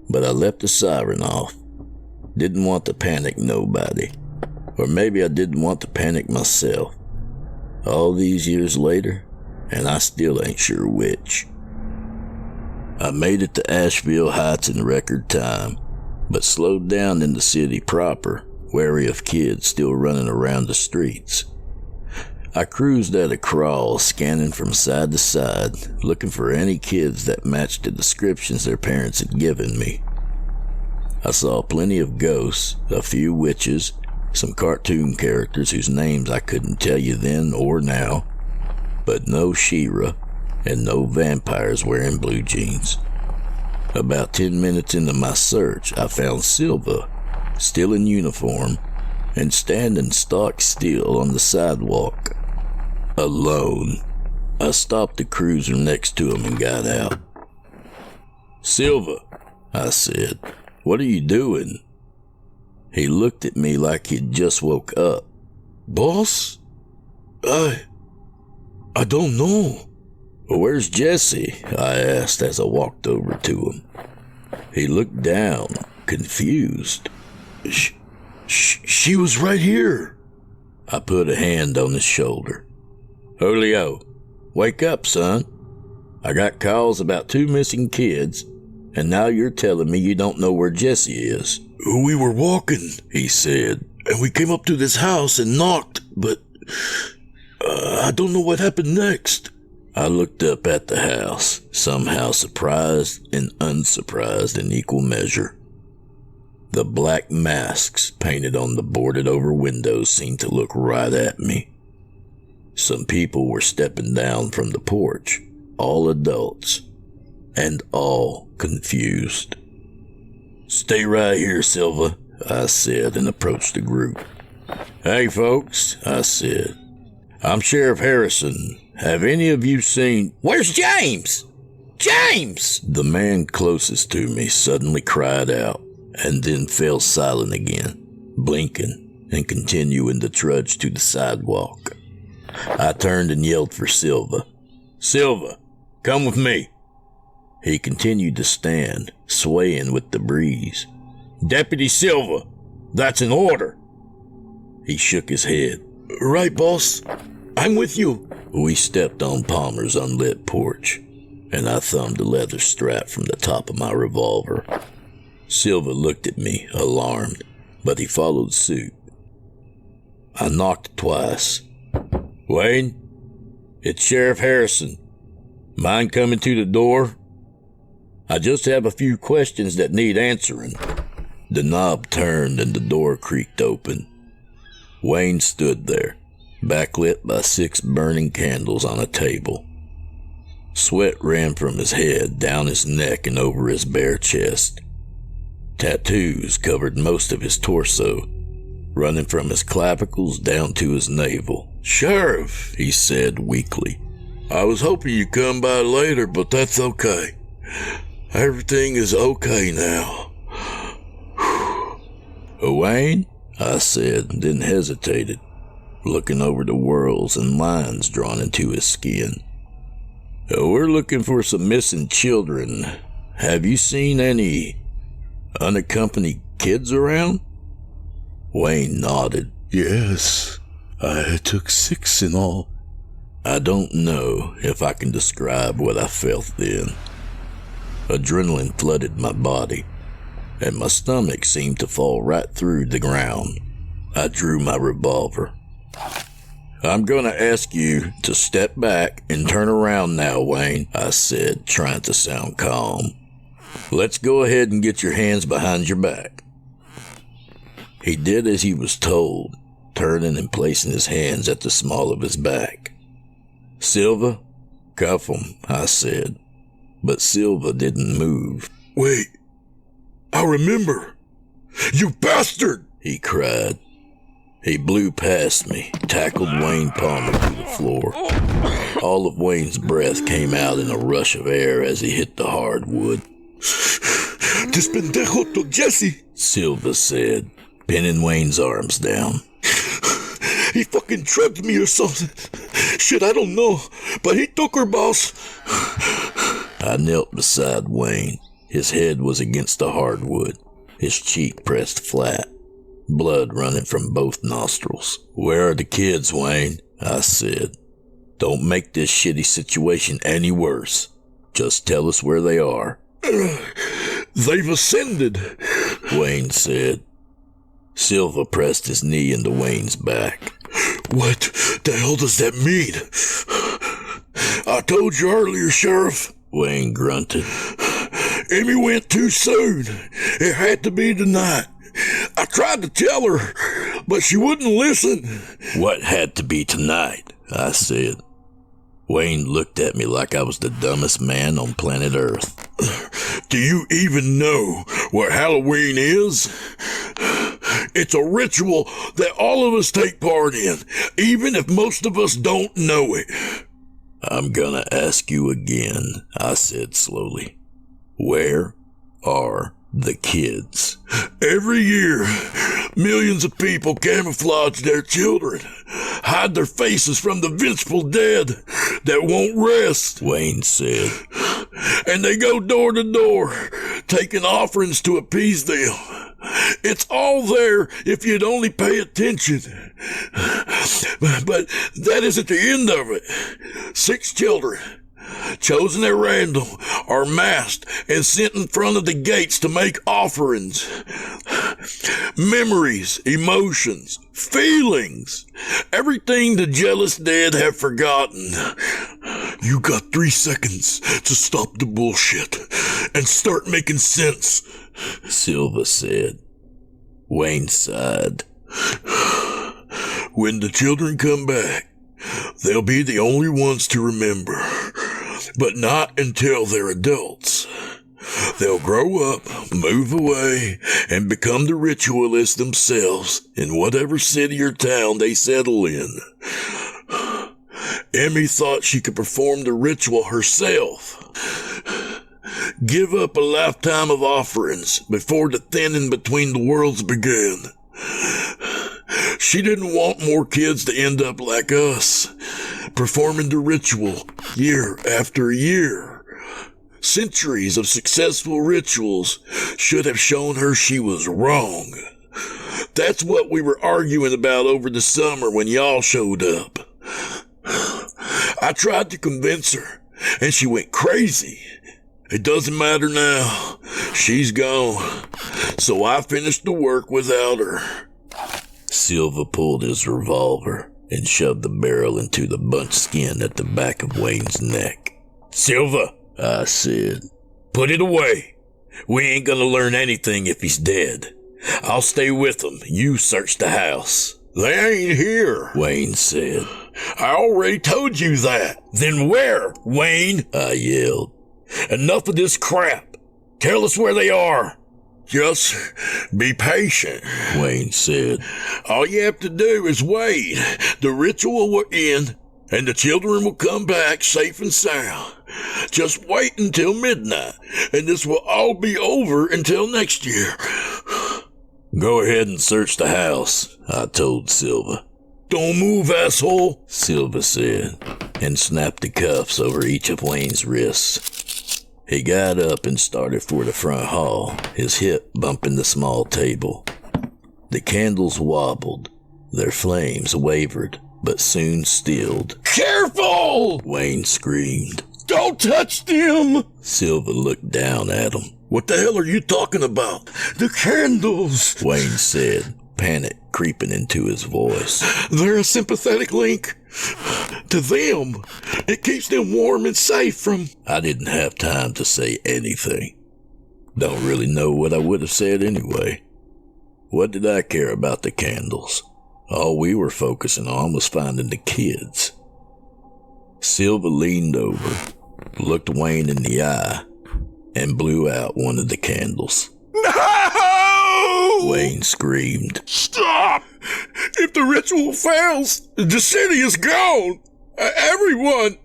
but I left the siren off. Didn't want to panic nobody. Or maybe I didn't want to panic myself. All these years later, and I still ain't sure which. I made it to Asheville Heights in record time, but slowed down in the city proper, wary of kids still running around the streets. I cruised at a crawl, scanning from side to side, looking for any kids that matched the descriptions their parents had given me. I saw plenty of ghosts, a few witches, some cartoon characters whose names I couldn't tell you then or now, but no She-Ra and no vampires wearing blue jeans. About 10 minutes into my search, I found Silva, still in uniform, and standing stock still on the sidewalk. Alone. I stopped the cruiser next to him and got out. Silva, I said, what are you doing? He looked at me like he'd just woke up. Boss? I don't know. Where's Jesse? I asked as I walked over to him. He looked down, confused. She was right here. I put a hand on his shoulder. Julio, wake up, son. I got calls about 2 missing kids, and now you're telling me you don't know where Jesse is. We were walking, he said, and we came up to this house and knocked, but I don't know what happened next. I looked up at the house, somehow surprised and unsurprised in equal measure. The black masks painted on the boarded-over windows seemed to look right at me. Some people were stepping down from the porch, all adults, and all confused. "Stay right here, Silva," I said, and approached the group. "Hey, folks," I said. "I'm Sheriff Harrison. Have any of you seen—" "Where's James? James!" The man closest to me suddenly cried out, and then fell silent again, blinking and continuing to trudge to the sidewalk. I turned and yelled for Silva. "Silva, come with me." He continued to stand, swaying with the breeze. "Deputy Silva, that's an order." He shook his head. "Right, boss. I'm with you." We stepped on Palmer's unlit porch, and I thumbed the leather strap from the top of my revolver. Silva looked at me, alarmed, but he followed suit. I knocked twice. "Wayne, it's Sheriff Harrison. Mind coming to the door? I just have a few questions that need answering." The knob turned and the door creaked open. Wayne stood there, backlit by 6 burning candles on a table. Sweat ran from his head, down his neck, and over his bare chest. Tattoos covered most of his torso, running from his clavicles down to his navel. "Sheriff," he said weakly, "I was hoping you'd come by later, but that's okay. Everything is okay now." "Wayne?" I said, then hesitated, looking over the whorls and lines drawn into his skin. "We're looking for some missing children. Have you seen any unaccompanied kids around?" Wayne nodded. "Yes, I took 6 in all." I don't know if I can describe what I felt then. Adrenaline flooded my body, and my stomach seemed to fall right through the ground. I drew my revolver. "I'm going to ask you to step back and turn around now, Wayne," I said, trying to sound calm. "Let's go ahead and get your hands behind your back." He did as he was told, turning and placing his hands at the small of his back. "Silva, cuff him," I said, but Silva didn't move. "Wait, I remember. You bastard!" he cried. He blew past me, tackled Wayne Palmer to the floor. All of Wayne's breath came out in a rush of air as he hit the hardwood. "This pendejo took Jesse," Silva said, pinning Wayne's arms down. "He fucking tripped me or something. Shit, I don't know, but he took her, boss." I knelt beside Wayne. His head was against the hardwood, his cheek pressed flat, blood running from both nostrils. "Where are the kids, Wayne?" I said. "Don't make this shitty situation any worse. Just tell us where they are." "They've ascended," Wayne said. Silva pressed his knee into Wayne's back. "What the hell does that mean?" "I told you earlier, Sheriff," Wayne grunted. "Amy went too soon. It had to be tonight. I tried to tell her, but she wouldn't listen." "What had to be tonight?" I said. Wayne looked at me like I was the dumbest man on planet Earth. "Do you even know what Halloween is? It's a ritual that all of us take part in, even if most of us don't know it." "I'm gonna ask you again," I said slowly. "Where are the kids?" "Every year, millions of people camouflage their children, hide their faces from the vengeful dead that won't rest," Wayne said. "And they go door to door, taking offerings to appease them. It's all there if you'd only pay attention. But that isn't the end of it. 6 children, chosen at random, are masked and sent in front of the gates to make offerings. Memories, emotions, feelings, everything the jealous dead have forgotten. You got 3 seconds to stop the bullshit and start making sense," Silva said. Wayne sighed. When the children come back, they'll be the only ones to remember. But not until they're adults. They'll grow up, move away, and become the ritualists themselves in whatever city or town they settle in. Emmy thought she could perform the ritual herself. Give up a lifetime of offerings before the thinning between the worlds began. She didn't want more kids to end up like us, performing the ritual year after year. Centuries of successful rituals should have shown her she was wrong. That's what we were arguing about over the summer when y'all showed up. I tried to convince her, and she went crazy. It doesn't matter now. She's gone. So I finished the work without her. Silva pulled his revolver and shoved the barrel into the bunched skin at the back of Wayne's neck. Silva, I said, put it away. We ain't gonna learn anything if he's dead. I'll stay with him. You search the house. They ain't here, Wayne said. I already told you that. Then where, Wayne? I yelled. Enough of this crap. Tell us where they are. Just be patient, Wayne said. All you have to do is wait. The ritual will end, and the children will come back safe and sound. Just wait until midnight, and this will all be over until next year. Go ahead and search the house, I told Silva. Don't move, asshole, Silva said, and snapped the cuffs over each of Wayne's wrists. He got up and started for the front hall, his hip bumping the small table. The candles wobbled. Their flames wavered, but soon stilled. Careful! Wayne screamed. Don't touch them! Silva looked down at him. What the hell are you talking about? The candles, Wayne said, panic creeping into his voice. They're a sympathetic link to them. It keeps them warm and safe from... I didn't have time to say anything. Don't really know what I would have said anyway. What did I care about the candles? All we were focusing on was finding the kids. Silva leaned over, looked Wayne in the eye, and blew out one of the candles. No! Wayne screamed. Stop! If the ritual fails, the city is gone. Everyone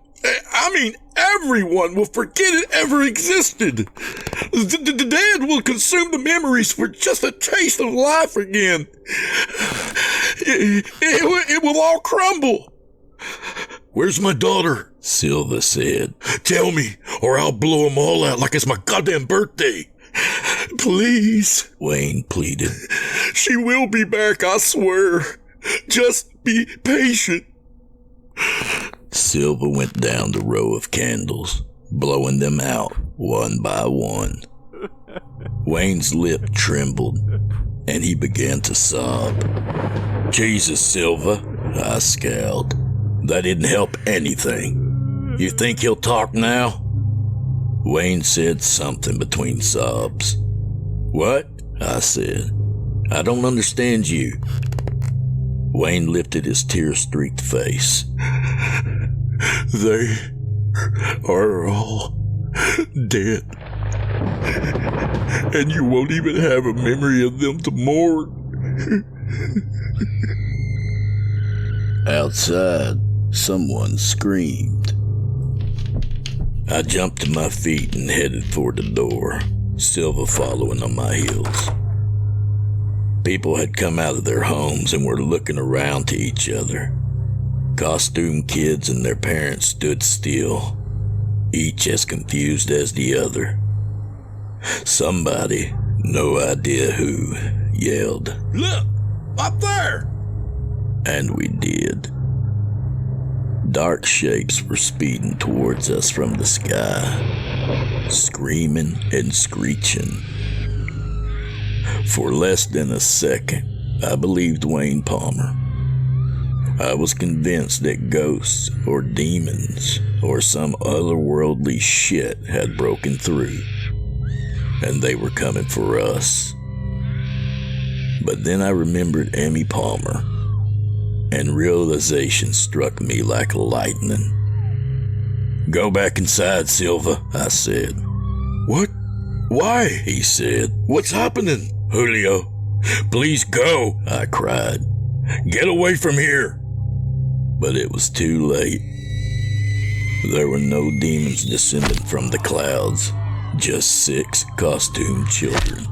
will forget it ever existed. The dead will consume the memories for just a taste of life again. It will all crumble. Where's my daughter? Silva said. Tell me, or I'll blow them all out like it's my goddamn birthday. Please, Wayne pleaded. She will be back, I swear. Just be patient. Silva went down the row of candles, blowing them out one by one. Wayne's lip trembled, and he began to sob. Jesus, Silva, I scowled. That didn't help anything. You think he'll talk now? Wayne said something between sobs. What? I said. I don't understand you. Wayne lifted his tear-streaked face. They are all dead. And you won't even have a memory of them to mourn. Outside, someone screamed. I jumped to my feet and headed for the door, Silva following on my heels. People had come out of their homes and were looking around to each other. Costumed kids and their parents stood still, each as confused as the other. Somebody, no idea who, yelled, "Look! Up there!" And we did. Dark shapes were speeding towards us from the sky, screaming and screeching. For less than a second, I believed Wayne Palmer. I was convinced that ghosts or demons or some otherworldly shit had broken through, and they were coming for us. But then I remembered Emmy Palmer, and realization struck me like lightning. "Go back inside, Silva," I said. "What? Why?" he said. "What's happening?" "Julio, please go," I cried. "Get away from here." But it was too late. There were no demons descending from the clouds, just 6 costumed children,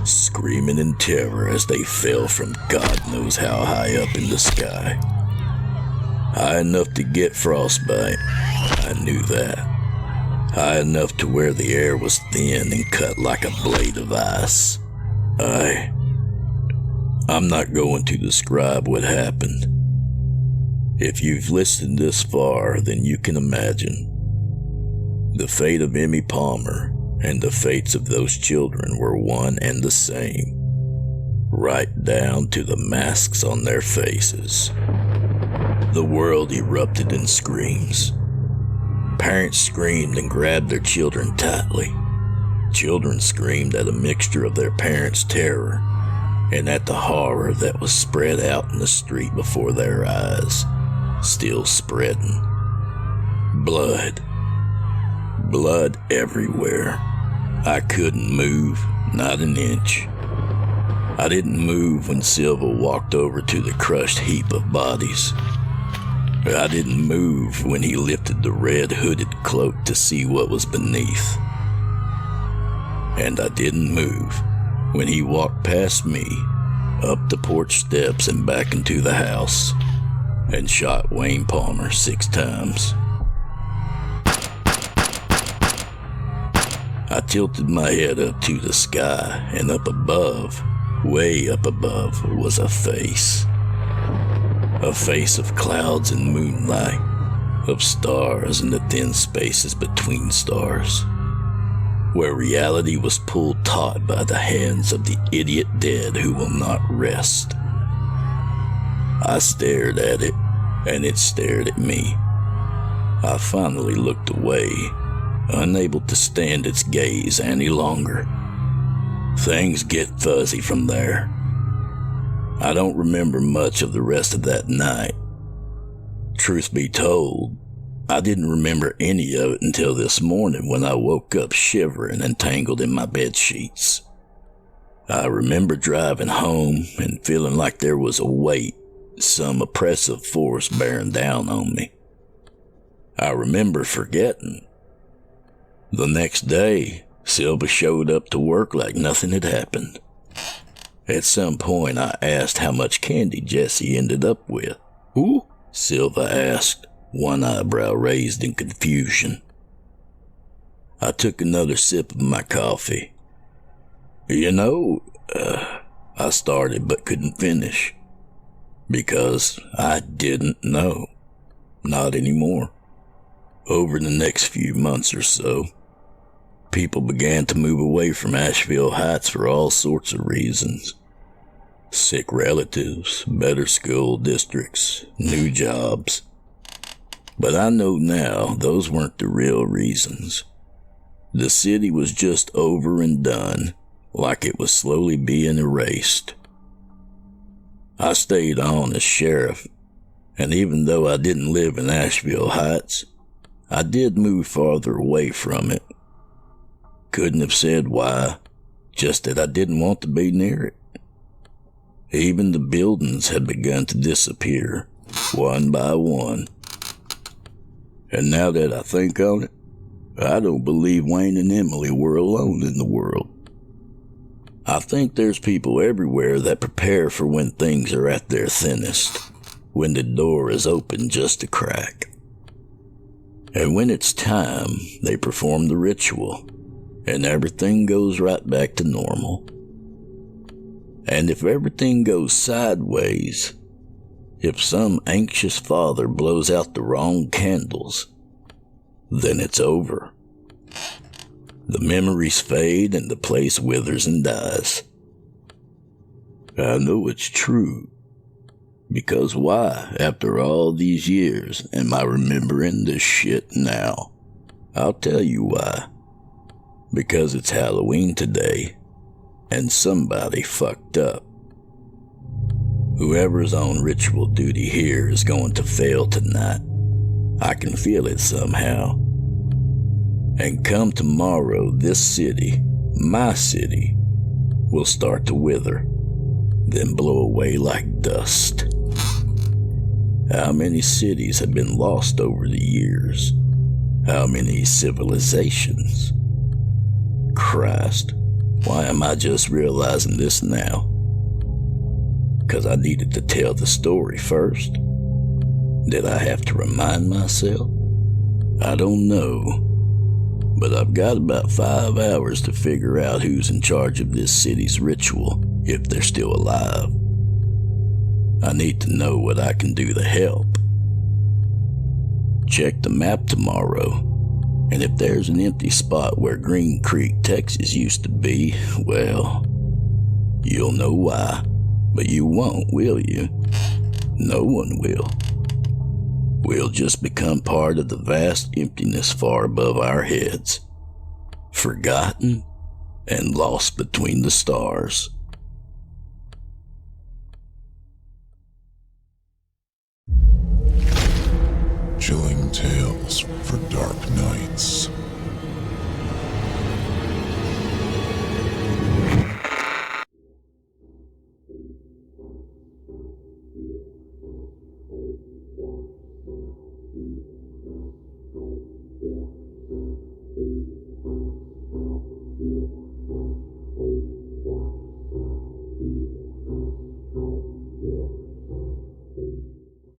screaming in terror as they fell from God knows how high up in the sky. High enough to get frostbite, I knew that. High enough to where the air was thin and cut like a blade of ice. I'm not going to describe what happened. If you've listened this far, then you can imagine. The fate of Emmy Palmer and the fates of those children were one and the same, right down to the masks on their faces. The world erupted in screams. Parents screamed and grabbed their children tightly. Children screamed at a mixture of their parents' terror and at the horror that was spread out in the street before their eyes, still spreading. Blood. Blood everywhere. I couldn't move, not an inch. I didn't move when Silva walked over to the crushed heap of bodies. I didn't move when he lifted the red hooded cloak to see what was beneath. And I didn't move when he walked past me, up the porch steps and back into the house, and shot Wayne Palmer 6 times. I tilted my head up to the sky, and up above, way up above, was a face. A face of clouds and moonlight, of stars and the thin spaces between stars, where reality was pulled taut by the hands of the idiot dead who will not rest. I stared at it, and it stared at me. I finally looked away, unable to stand its gaze any longer. Things get fuzzy from there. I don't remember much of the rest of that night. Truth be told, I didn't remember any of it until this morning when I woke up shivering and tangled in my bed sheets. I remember driving home and feeling like there was a weight, some oppressive force bearing down on me. I remember forgetting. The next day, Silva showed up to work like nothing had happened. At some point, I asked how much candy Jesse ended up with. "Who?" Silva asked, one eyebrow raised in confusion. I took another sip of my coffee. I started but couldn't finish. Because I didn't know. Not anymore. Over the next few months or so, people began to move away from Asheville Heights for all sorts of reasons. Sick relatives, better school districts, new jobs. But I know now those weren't the real reasons. The city was just over and done, like it was slowly being erased. I stayed on as sheriff, and even though I didn't live in Asheville Heights, I did move farther away from it. Couldn't have said why, just that I didn't want to be near it. Even the buildings had begun to disappear, one by one. And now that I think on it, I don't believe Wayne and Emily were alone in the world. I think there's people everywhere that prepare for when things are at their thinnest, when the door is open just a crack. And when it's time, they perform the ritual, and everything goes right back to normal. And if everything goes sideways, if some anxious father blows out the wrong candles, then it's over. The memories fade and the place withers and dies. I know it's true. Because why, after all these years, am I remembering this shit now? I'll tell you why. Because it's Halloween today, and somebody fucked up. Whoever's on ritual duty here is going to fail tonight. I can feel it somehow. And come tomorrow, this city, my city, will start to wither, then blow away like dust. How many cities have been lost over the years? How many civilizations? Christ, why am I just realizing this now? 'Cause I needed to tell the story first? Did I have to remind myself? I don't know. But I've got about 5 hours to figure out who's in charge of this city's ritual, if they're still alive. I need to know what I can do to help. Check the map tomorrow, and if there's an empty spot where Green Creek, Texas used to be, well, you'll know why. But you won't, will you? No one will. We'll just become part of the vast emptiness far above our heads, forgotten and lost between the stars. Chilling tales for dark